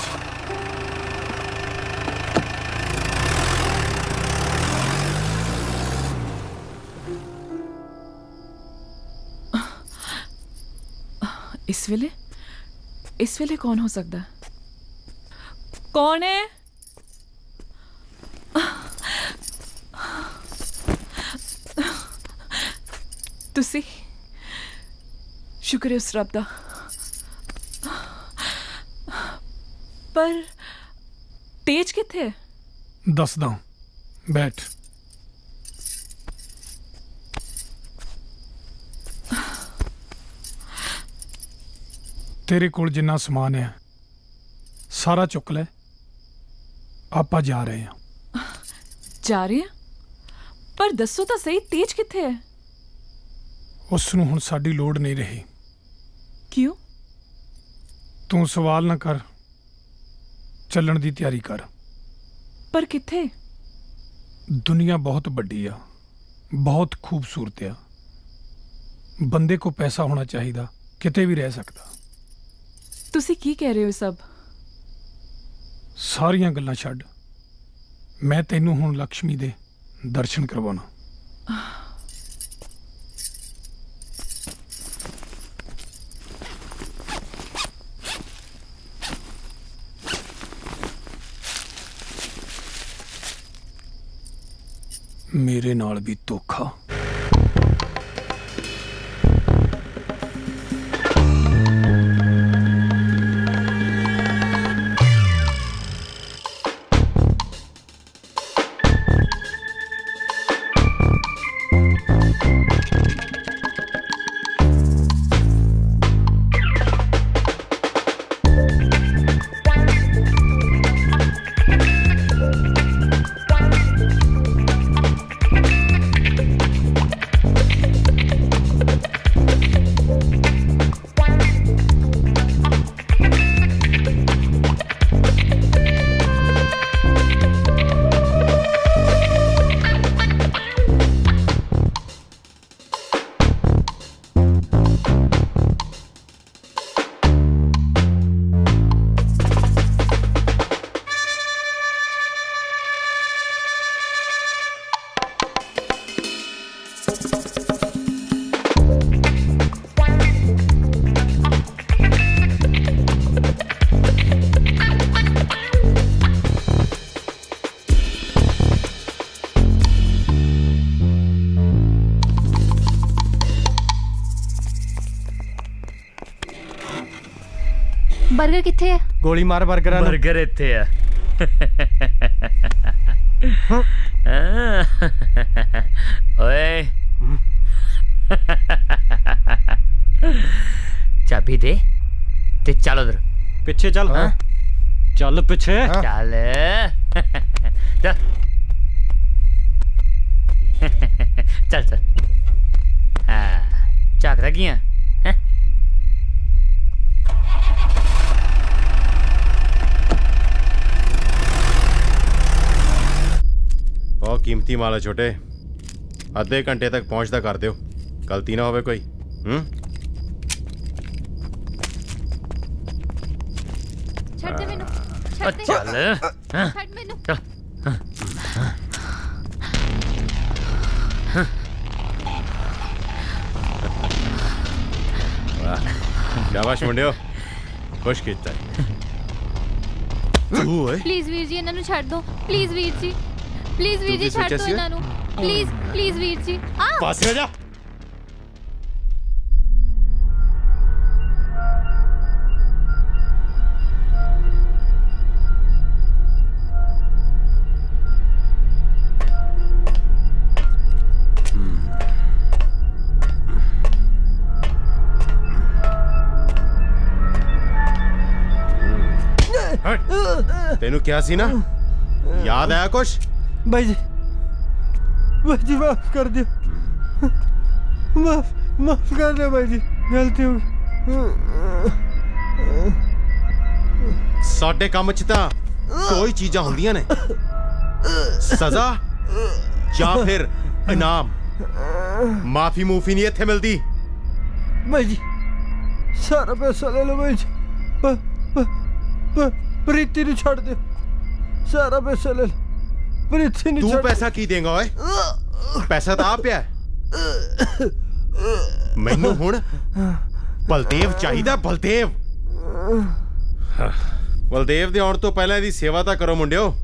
इस वेले कौन हो सकता है? कौन है? तुसी शुक्र है उस रब दा। पर तेज किथे है? दसदा बैठ। तेरे कोल जिन्ना समान है सारा चुक ले, ਆਪਾਂ ਜਾ ਰਹੇ ਹਾਂ। ਜਾ ਰਹੇ ਆ? ਪਰ ਦੱਸੋ ਤਾਂ ਸਹੀ ਤੇਜ ਕਿੱਥੇ ਹੈ? ਉਸ ਨੂੰ ਹੁਣ ਸਾਡੀ ਲੋੜ ਨਹੀਂ ਰਹੀ। ਕਿਉਂ? ਤੂੰ ਸਵਾਲ ਨਾ ਕਰ, ਚੱਲਣ ਦੀ ਤਿਆਰੀ ਕਰ। ਪਰ ਕਿੱਥੇ? ਦੁਨੀਆ ਬਹੁਤ ਵੱਡੀ ਆ, ਬਹੁਤ ਖੂਬਸੂਰਤ ਆ। ਬੰਦੇ ਕੋ ਪੈਸਾ ਹੋਣਾ ਚਾਹੀਦਾ, ਕਿਤੇ ਵੀ ਰਹਿ ਸਕਦਾ। ਤੁਸੀਂ ਕੀ ਕਹਿ ਰਹੇ ਹੋ ਸਭ? ਸਾਰੀਆਂ ਗੱਲਾਂ ਛੱਡ, ਮੈਂ ਤੈਨੂੰ ਹੁਣ ਲక్ష్ਮੀ ਦੇ ਦਰਸ਼ਨ ਕਰਵਾਉਣਾ। ਮੇਰੇ ਨਾਲ ਵੀ ਧੋਖਾ। ਬਰਗਰ ਕਿੱਥੇ ਹੈ? ਗੋਲੀ ਮਾਰ ਬਰਗਰਾਂ ਨੂੰ। ਬਰਗਰ ਇੱਥੇ ਆ। ਓਏ ਚਾਬੀ ਦੇ ਤੇ ਚੱਲ ਉਧਰ ਪਿੱਛੇ ਚੱਲ। ਚੱਲ ਪਿੱਛੇ ਚੱਲ। ਚੱਲ ਚੱਲ। ਹਾਂ ਝਾਕਦਾ ਕੀ ਆ? ਬਹੁਤ ਕੀਮਤੀ ਮਾਲ ਹੈ ਛੋਟੇ, ਅੱਧੇ ਘੰਟੇ ਤੱਕ ਪਹੁੰਚਦਾ ਕਰ ਦਿਓ, ਗਲਤੀ ਨਾ ਹੋਵੇ ਕੋਈ। ਛੱਡ ਦੇ ਮੈਨੂੰ, ਛੱਡ ਦੇ। ਚੱਲ ਛੱਡ ਮੈਨੂੰ। ਵਾਹ ਸ਼ਾਬਾਸ਼ ਮੁੰਡਿਓ, ਖੁਸ਼ ਕੀਤਾ। ਤੂੰ ਓਏ ਪਲੀਜ਼ ਵੀਰ ਜੀ ਇਹਨਾਂ ਨੂੰ ਛੱਡ ਦਿਓ। ਪਲੀਜ਼ ਵੀਰ ਜੀ, ਪਲੀਜ਼ ਵੀਰ ਜੀ ਛੱਡ ਦਿਓ ਇਹਨਾਂ ਨੂੰ। ਪਲੀਜ਼ ਪਲੀਜ਼ ਵੀਰ ਜੀ। ਪਾਸੇ ਹੋ ਜਾ। ਤੈਨੂੰ ਕਿਹਾ ਸੀ ਨਾ, ਯਾਦ ਆਇਆ ਕੁਛ? ਬਾਈ ਜੀ ਮਾਫ ਕਰ ਦਿਓ, ਮਾਫ ਕਰ ਦਿਓ ਬਾਈ ਜੀ, ਗਲਤੀ ਹੋ ਗਈ। ਸਾਡੇ ਕੰਮ 'ਚ ਤਾਂ ਕੋਈ ਚੀਜ਼ਾਂ ਹੁੰਦੀਆਂ ਨੇ, ਸਜ਼ਾ ਜਾਂ ਫਿਰ ਇਨਾਮ। ਮਾਫੀ ਮੂਫੀ ਨਹੀਂ ਇੱਥੇ ਮਿਲਦੀ। ਬਾਈ ਜੀ ਸਾਰਾ ਪੈਸਾ ਲੈ ਲਓ ਬਾਈ ਜੀ, ਪ੍ਰੀਤੀ ਨੂੰ ਛੱਡ ਦਿਓ, ਸਾਰਾ ਪੈਸਾ ਲੈ ਲਓ, ਪ੍ਰੀਤੀ ਨੂੰ ਤੂੰ ਛੱਡ ਪੈਸਾ ਕੀ ਦੇਂਗਾ ਓਏ? ਪੈਸਾ ਤਾਂ ਆ ਪਿਆ ਹੈ। ਮੈਨੂੰ ਹੁਣ ਬਲਦੇਵ ਚਾਹੀਦਾ, ਬਲਦੇਵ। ਬਲਦੇਵ ਦੇ ਆਉਣ ਤੋਂ ਪਹਿਲਾਂ ਇਹਦੀ ਸੇਵਾ ਤਾਂ ਕਰੋ ਮੁੰਡਿਓ।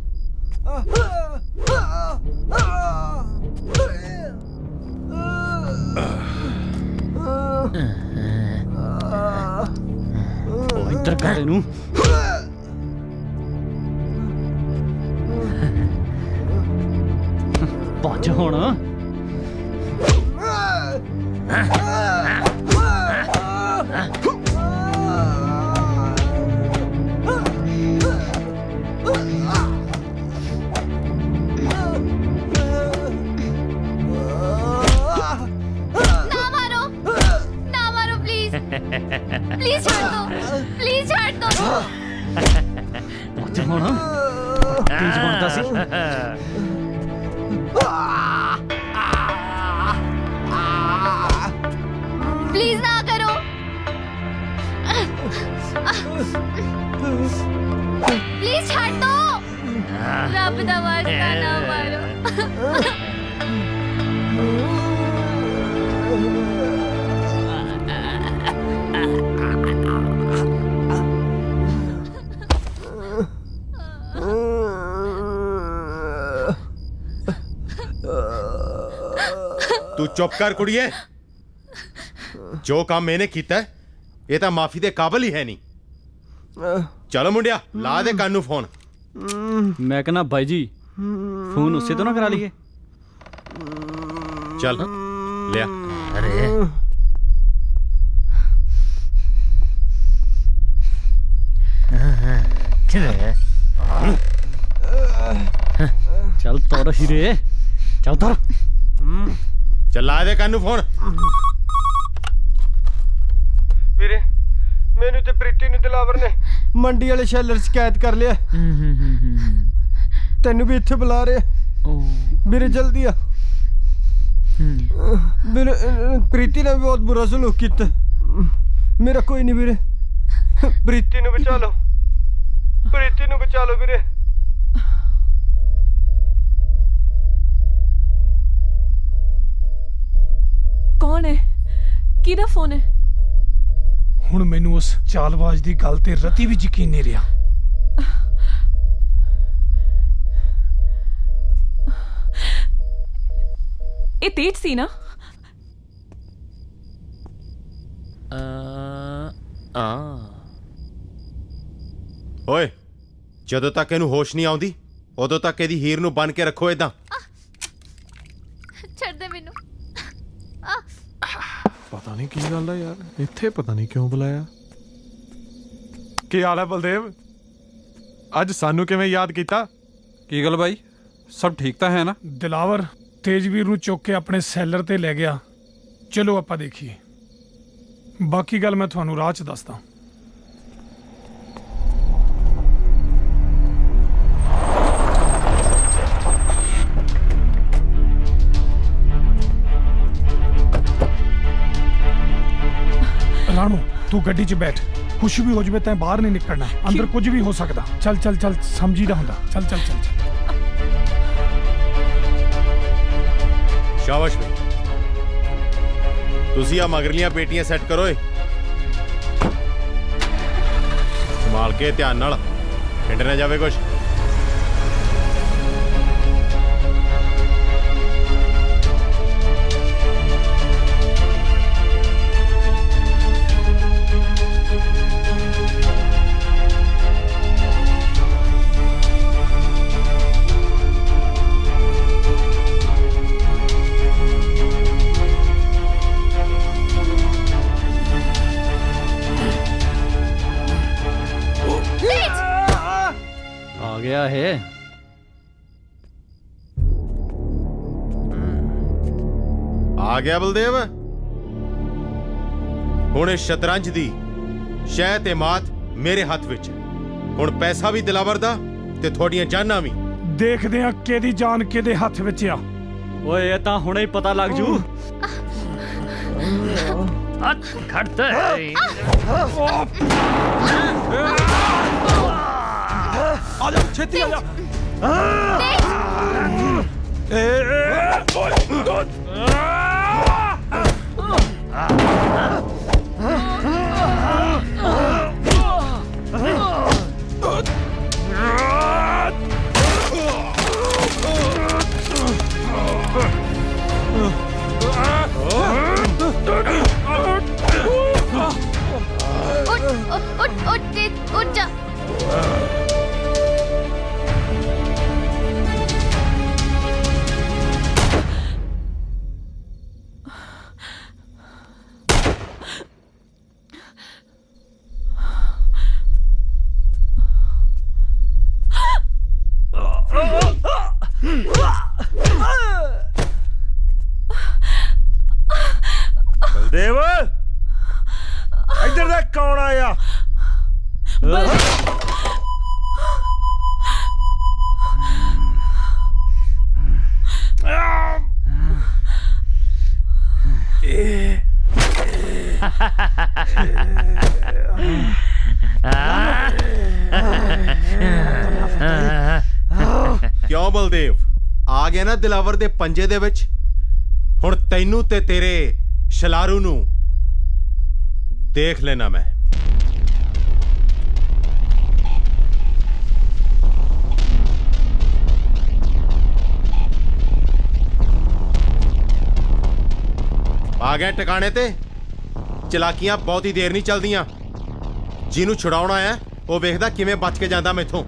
ਉਹ ਇੱਧਰ ਕਰ ਇਹਨੂੰ। ਭੱਜ ਹੁਣ। प्लीज छोड़ दो, प्लीज छोड़ दो। ਉੱਥੇ ਹੁਣ ਤੇਜ ਬਣਦਾ ਸੀ। प्लीज ना करो, प्लीज छोड़ दो। रब दा वास्ता ना मारो। ਤੂੰ ਚੁੱਪ ਕਰ ਕੁੜੀਏ। ਜੋ ਕੰਮ ਇਹਨੇ ਕੀਤਾ ਇਹ ਤਾਂ ਮਾਫੀ ਦੇ ਕਾਬਿਲ ਹੀ ਹੈ ਨਹੀਂ। ਚਲੋ ਮੁੰਡਿਆ, ਲਾ ਦੇ ਕੰਨ ਨੂੰ ਫੋਨ। ਮੈਂ ਕਹਿੰਦਾ ਬਾਈ ਜੀ ਫੋਨ ਉਸੇ ਤੋਂ ਨਾ ਕਰਾ ਲਈਏ। ਚੱਲ ਲਿਆ। ਅਰੇ ਕਿਵੇਂ ਚੱਲ ਤੋਰ ਹੀਰੇ, ਚੱਲ ਤੋਰ। ਚੱਲ ਲਾ ਦੇ ਕੰਨ ਨੂੰ ਫੋਨ। ਵੀਰੇ, ਮੈਨੂੰ ਤੇ ਪ੍ਰੀਤੀ ਨੂੰ ਦਿਲਾਵਰ ਨੇ ਮੰਡੀ ਵਾਲੇ ਸ਼ੈਲਰ ਸ਼ਿਕਾਇਤ ਕਰ ਲਿਆ। ਤੈਨੂੰ ਵੀ ਇੱਥੇ ਬੁਲਾ ਰਿਹਾ ਵੀਰੇ, ਜਲਦੀ ਆ। ਵੀਰੇ, ਪ੍ਰੀਤੀ ਨੇ ਵੀ ਬਹੁਤ ਬੁਰਾ ਸਲੂਕ ਕੀਤਾ। ਮੇਰਾ ਕੋਈ ਨਹੀਂ ਵੀਰੇ, ਪ੍ਰੀਤੀ ਨੂੰ ਬਚਾ ਲਓ, ਪ੍ਰੀਤੀ ਨੂੰ ਬਚਾ ਲਓ ਵੀਰੇ। ਕੌਣ ਹੈ? ਕਿਹਦਾ ਫੋਨ ਹੈ? ਹੁਣ ਮੈਨੂੰ ਉਸ ਚਾਲਬਾਜ਼ ਦੀ ਗੱਲ ਤੇ ਰਤੀ ਵੀ ਯਕੀਨ ਨਹੀਂ ਰਿਹਾ। ਇਹ ਤੇਜ ਸੀ ਨਾ? ਓਏ, ਜਦੋਂ ਤੱਕ ਇਹਨੂੰ ਹੋਸ਼ ਨਹੀਂ ਆਉਂਦੀ ਉਦੋਂ ਤੱਕ ਇਹਦੀ ਹੀਰ ਨੂੰ ਬੰਨ ਕੇ ਰੱਖੋ ਏਦਾਂ। ਛੱਡ ਦੇ ਮੈਨੂੰ। ਪਤਾ ਨਹੀਂ ਕੀ ਗੱਲ ਆ ਯਾਰ, ਇੱਥੇ ਪਤਾ ਨਹੀਂ ਕਿਉਂ ਬੁਲਾਇਆ। ਕੀ ਹਾਲ ਹੈ ਬਲਦੇਵ? ਅੱਜ ਸਾਨੂੰ ਕਿਵੇਂ ਯਾਦ ਕੀਤਾ? ਕੀ ਗੱਲ ਬਾਈ, ਸਭ ਠੀਕ ਤਾਂ ਹੈ ਨਾ? ਦਿਲਾਵਰ ਤੇਜਵੀਰ ਨੂੰ ਚੁੱਕ ਕੇ ਆਪਣੇ ਸੈਲਰ ਤੇ ਲੈ ਗਿਆ। ਚਲੋ ਆਪਾਂ ਦੇਖੀਏ, ਬਾਕੀ ਗੱਲ ਮੈਂ ਤੁਹਾਨੂੰ ਰਾਹ 'ਚ ਦੱਸਦਾ। ਰਾਣੂ, ਤੂੰ ਗੱਡੀ 'ਚ ਬੈਠ। ਕੁਛ ਵੀ ਹੋ ਜਾਵੇ ਤੈਂ ਬਾਹਰ ਨਹੀਂ ਨਿਕਲਣਾ, ਅੰਦਰ ਕੁਝ ਵੀ ਹੋ ਸਕਦਾ। ਚੱਲ ਚੱਲ ਚੱਲ, ਸਮਝੀਦਾ ਹੁੰਦਾ। ਚੱਲ ਚੱਲ ਚੱਲ ਚੱਲ। ਸ਼ਾਬਾਸ਼ ਬਈ, ਤੁਸੀਂ ਆ ਮਗਰਲੀਆਂ ਪੇਟੀਆਂ ਸੈੱਟ ਕਰੋ ਏ। ਸੰਭਾਲ ਕੇ, ਧਿਆਨ ਨਾਲ, ਖਿੰਡ ਨਾ ਜਾਵੇ ਕੁਛ। ਆ ਗਿਆ ਇਹ। ਆ ਗਿਆ ਬਲਦੇਵ। ਹੁਣ ਇਸ ਸ਼ਤਰੰਜ ਦੀ ਸ਼ਹਿ ਤੇ ਮਾਤ ਮੇਰੇ ਹੱਥ ਵਿੱਚ। ਹੁਣ ਪੈਸਾ ਵੀ ਦਿਲਾਵਰ ਦਾ ਤੇ ਤੁਹਾਡੀਆਂ ਜਾਨਾਂ ਵੀ। ਦੇਖਦੇ ਆ ਕਿਹਦੀ ਜਾਨ ਕਿਹਦੇ ਹੱਥ ਵਿੱਚ ਆ। ਓਏ ਇਹ ਤਾਂ ਹੁਣੇ ਹੀ ਪਤਾ ਲੱਗ ਜੂ। ਖੜਤੇ ਆ ਜਾ ਛੇਤੀ ਆ ਜਾ ਉੱਠ ਜਾ ਬਲਦੇਵ ਇੱਧਰ ਦੇਖ ਕੌਣ ਆਇਆ ਕਿਉਂ ਬਲਦੇਵ ਆ ਗਿਆ ਨਾ ਦਿਲਾਵਰ ਦੇ ਪੰਜੇ ਦੇ ਵਿੱਚ ਹੁਣ ਤੈਨੂੰ ਤੇ ਤੇਰੇ ਸ਼ਲਾਰੂ ਨੂੰ ਦੇਖ ਲੈਣਾ ਮੈਂ ਆ ਗਏ ਟਿਕਾਣੇ ਤੇ ਚਲਾਕੀਆਂ ਬਹੁਤੀ ਦੇਰ ਨਹੀਂ ਚੱਲਦੀਆਂ ਜਿਹਨੂੰ ਛੁਡਾਉਣਾ ਹੈ ਉਹ ਵੇਖਦਾ ਕਿਵੇਂ ਬਚ ਕੇ ਜਾਂਦਾ ਮੈਥੋਂ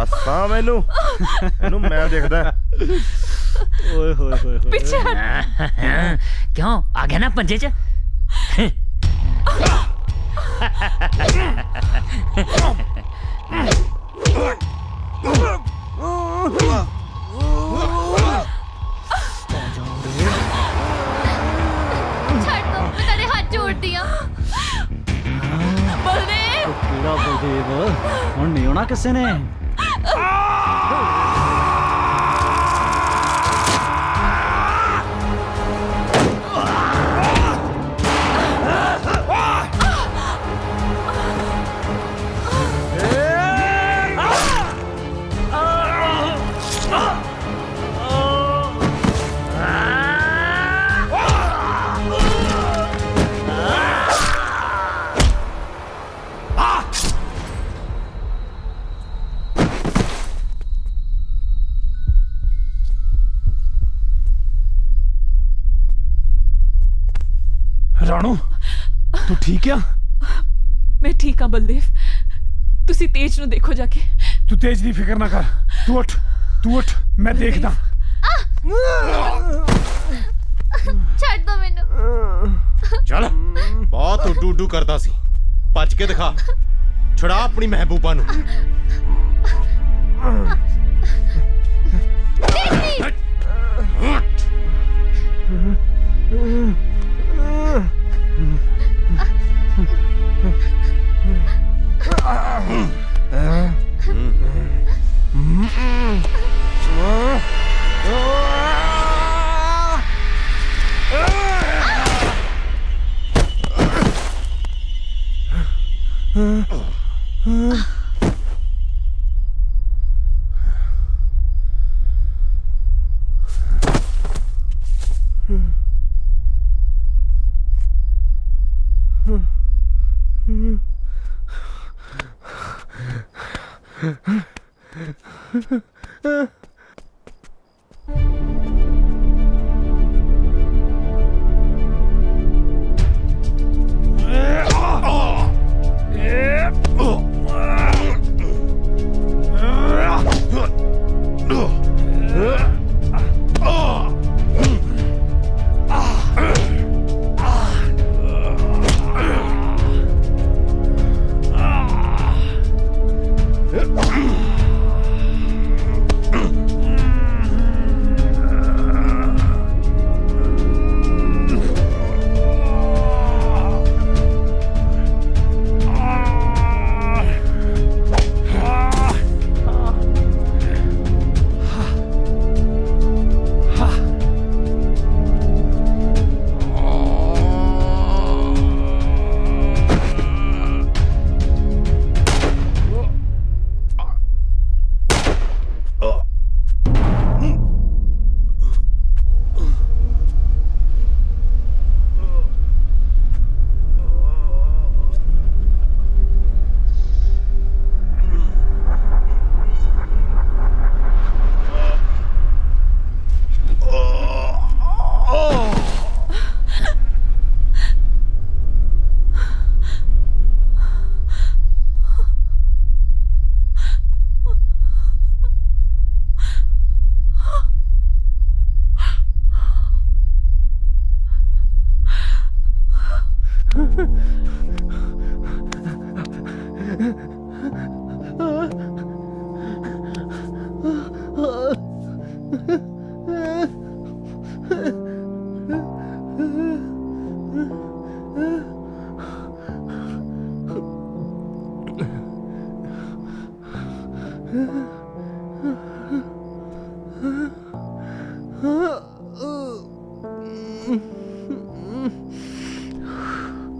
ਅਸਾਂ ਮੈਨੂੰ ਇਹਨੂੰ ਮੈਂ ਦੇਖਦਾ ਓਏ ਹੋਏ ਹੋਏ ਪਿੱਛੇ ਕਿਉਂ ਆ ਗਿਆ ਨਾ ਪੰਜੇ ਚ ਛੱਡ ਦੋ ਮੈਂ ਤੇਰੇ ਹੱਥ ਜੋੜਦੀ ਆ ਬਲਦੇਵ ਕਿਹੜਾ ਬਲਦੇਵ ਹੁਣ ਨਹੀਂ ਆਉਣਾ ਕਿਸੇ ਨੇ ਰਾਣੋ ਤੂੰ ਠੀਕ ਆ ਮੈਂ ਠੀਕ ਹਾਂ ਬਲਦੇਵ ਤੁਸੀਂ ਤੇਜ ਨੂੰ ਦੇਖੋ ਜਾ ਕੇ ਤੂੰ ਤੇਜ ਦੀ ਫਿਕਰ ਨਾ ਕਰ ਤੂੰ ਉੱਠ ਮੈਂ ਦੇਖਦਾ ਛੱਡ ਦੋ ਮੈਨੂੰ ਚੱਲ ਬਹੁਤ ਉੱਡੂ ਕਰਦਾ ਸੀ ਭੱਜ ਕੇ ਦਿਖਾ ਛੁਡਾ ਆਪਣੀ ਮਹਿਬੂਬਾ ਨੂੰ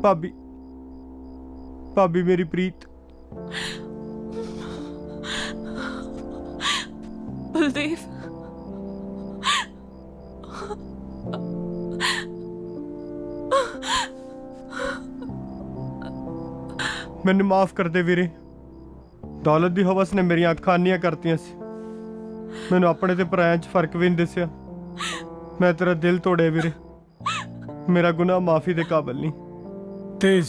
ਭਾਬੀ ਭਾਬੀ ਮੇਰੀ ਪ੍ਰੀਤ ਬਲਦੇਵ ਮੈਨੂੰ ਮਾਫ ਕਰ ਦੇ ਵੀਰੇ। ਦੌਲਤ ਦੀ ਹਵਸ ਨੇ ਮੇਰੀਆਂ ਅੱਖਾਂ ਅੰਨੀਆਂ ਕਰਤੀਆਂ ਸੀ। ਮੈਨੂੰ ਆਪਣੇ ਤੇ ਪਰਾਇਆਂ 'ਚ ਫਰਕ ਵੀ ਨਹੀਂ ਦਿਸਿਆ। ਮੈਂ ਤੇਰਾ ਦਿਲ ਤੋੜਿਆ ਵੀਰੇ। ਮੇਰਾ ਗੁਨਾਹ ਮਾਫੀ ਦੇ ਕਾਬਿਲ ਨਹੀਂ। ਤੇਜ,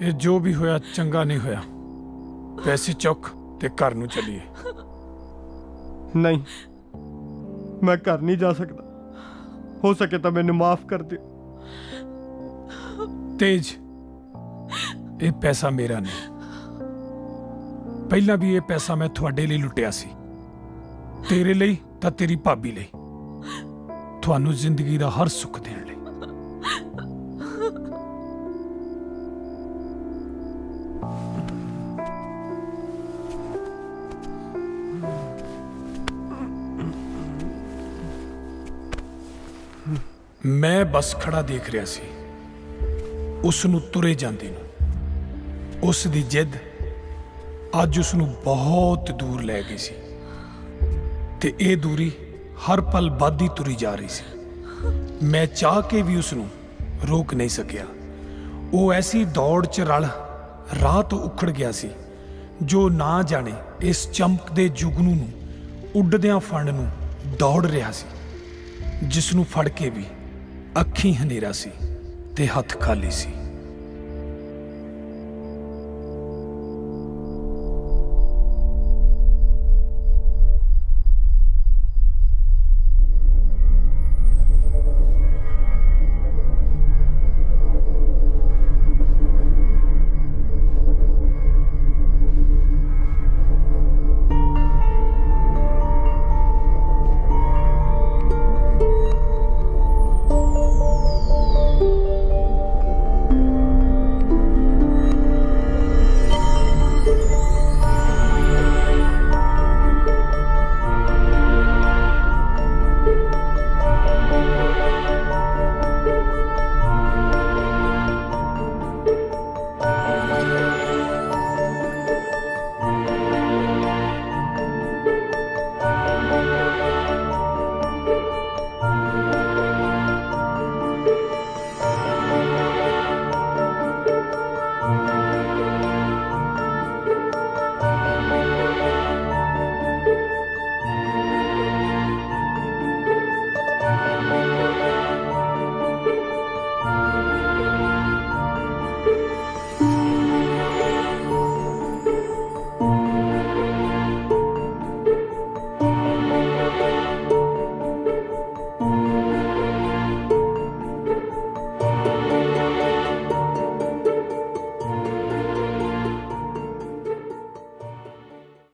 ਇਹ ਜੋ ਵੀ ਹੋਇਆ ਚੰਗਾ ਨਹੀਂ ਹੋਇਆ। ਪੈਸੇ ਚੁੱਕ ਤੇ ਘਰ ਨੂੰ ਚੱਲੀਏ। ਨਹੀਂ, ਮੈਂ ਘਰ ਨਹੀਂ ਜਾ ਸਕਦਾ। ਹੋ ਸਕੇ ਤਾਂ ਮੈਨੂੰ ਮਾਫ ਕਰ ਦਿਓ। ਤੇਜ, ਇਹ ਪੈਸਾ ਮੇਰਾ ਨਹੀਂ। ਪਹਿਲਾਂ ਵੀ ਇਹ ਪੈਸਾ ਮੈਂ ਤੁਹਾਡੇ ਲਈ ਲੁੱਟਿਆ ਸੀ। ਤੇਰੇ ਲਈ ਤਾਂ ਤੇਰੀ ਭਾਬੀ ਲਈ, ਤੁਹਾਨੂੰ ਜ਼ਿੰਦਗੀ ਦਾ ਹਰ ਸੁੱਖ ਦੇਣ ਲਈ। ਮੈਂ ਬਸ ਖੜਾ ਦੇਖ ਰਿਹਾ ਸੀ ਉਸ ਨੂੰ ਤੁਰੇ ਜਾਂਦੇ ਨੂੰ। ਉਸ ਦੀ ਜਿੱਦ ਅੱਜ ਉਸ ਨੂੰ ਬਹੁਤ ਦੂਰ ਲੈ ਗਈ ਸੀ ਤੇ ਇਹ ਦੂਰੀ ਹਰ ਪਲ ਵੱਧਦੀ ਤੁਰੀ ਜਾ ਰਹੀ ਸੀ। ਮੈਂ ਚਾਹ ਕੇ ਵੀ ਉਸ ਨੂੰ ਰੋਕ ਨਹੀਂ ਸਕਿਆ। ਉਹ ਐਸੀ ਦੌੜ 'ਚ ਰਲ ਰਾਹ ਤੋਂ ਉਖੜ ਗਿਆ ਸੀ ਜੋ ਨਾ ਜਾਣੇ ਇਸ ਚਮਕਦੇ ਜੁਗਨੂ ਨੂੰ ਉੱਡਦਿਆਂ ਫੜਨ ਨੂੰ ਦੌੜ ਰਿਹਾ ਸੀ, ਜਿਸ ਨੂੰ ਫੜ ਕੇ ਵੀ ਅੱਖੀਂ ਹਨੇਰਾ ਸੀ ਤੇ ਹੱਥ ਖਾਲੀ ਸੀ।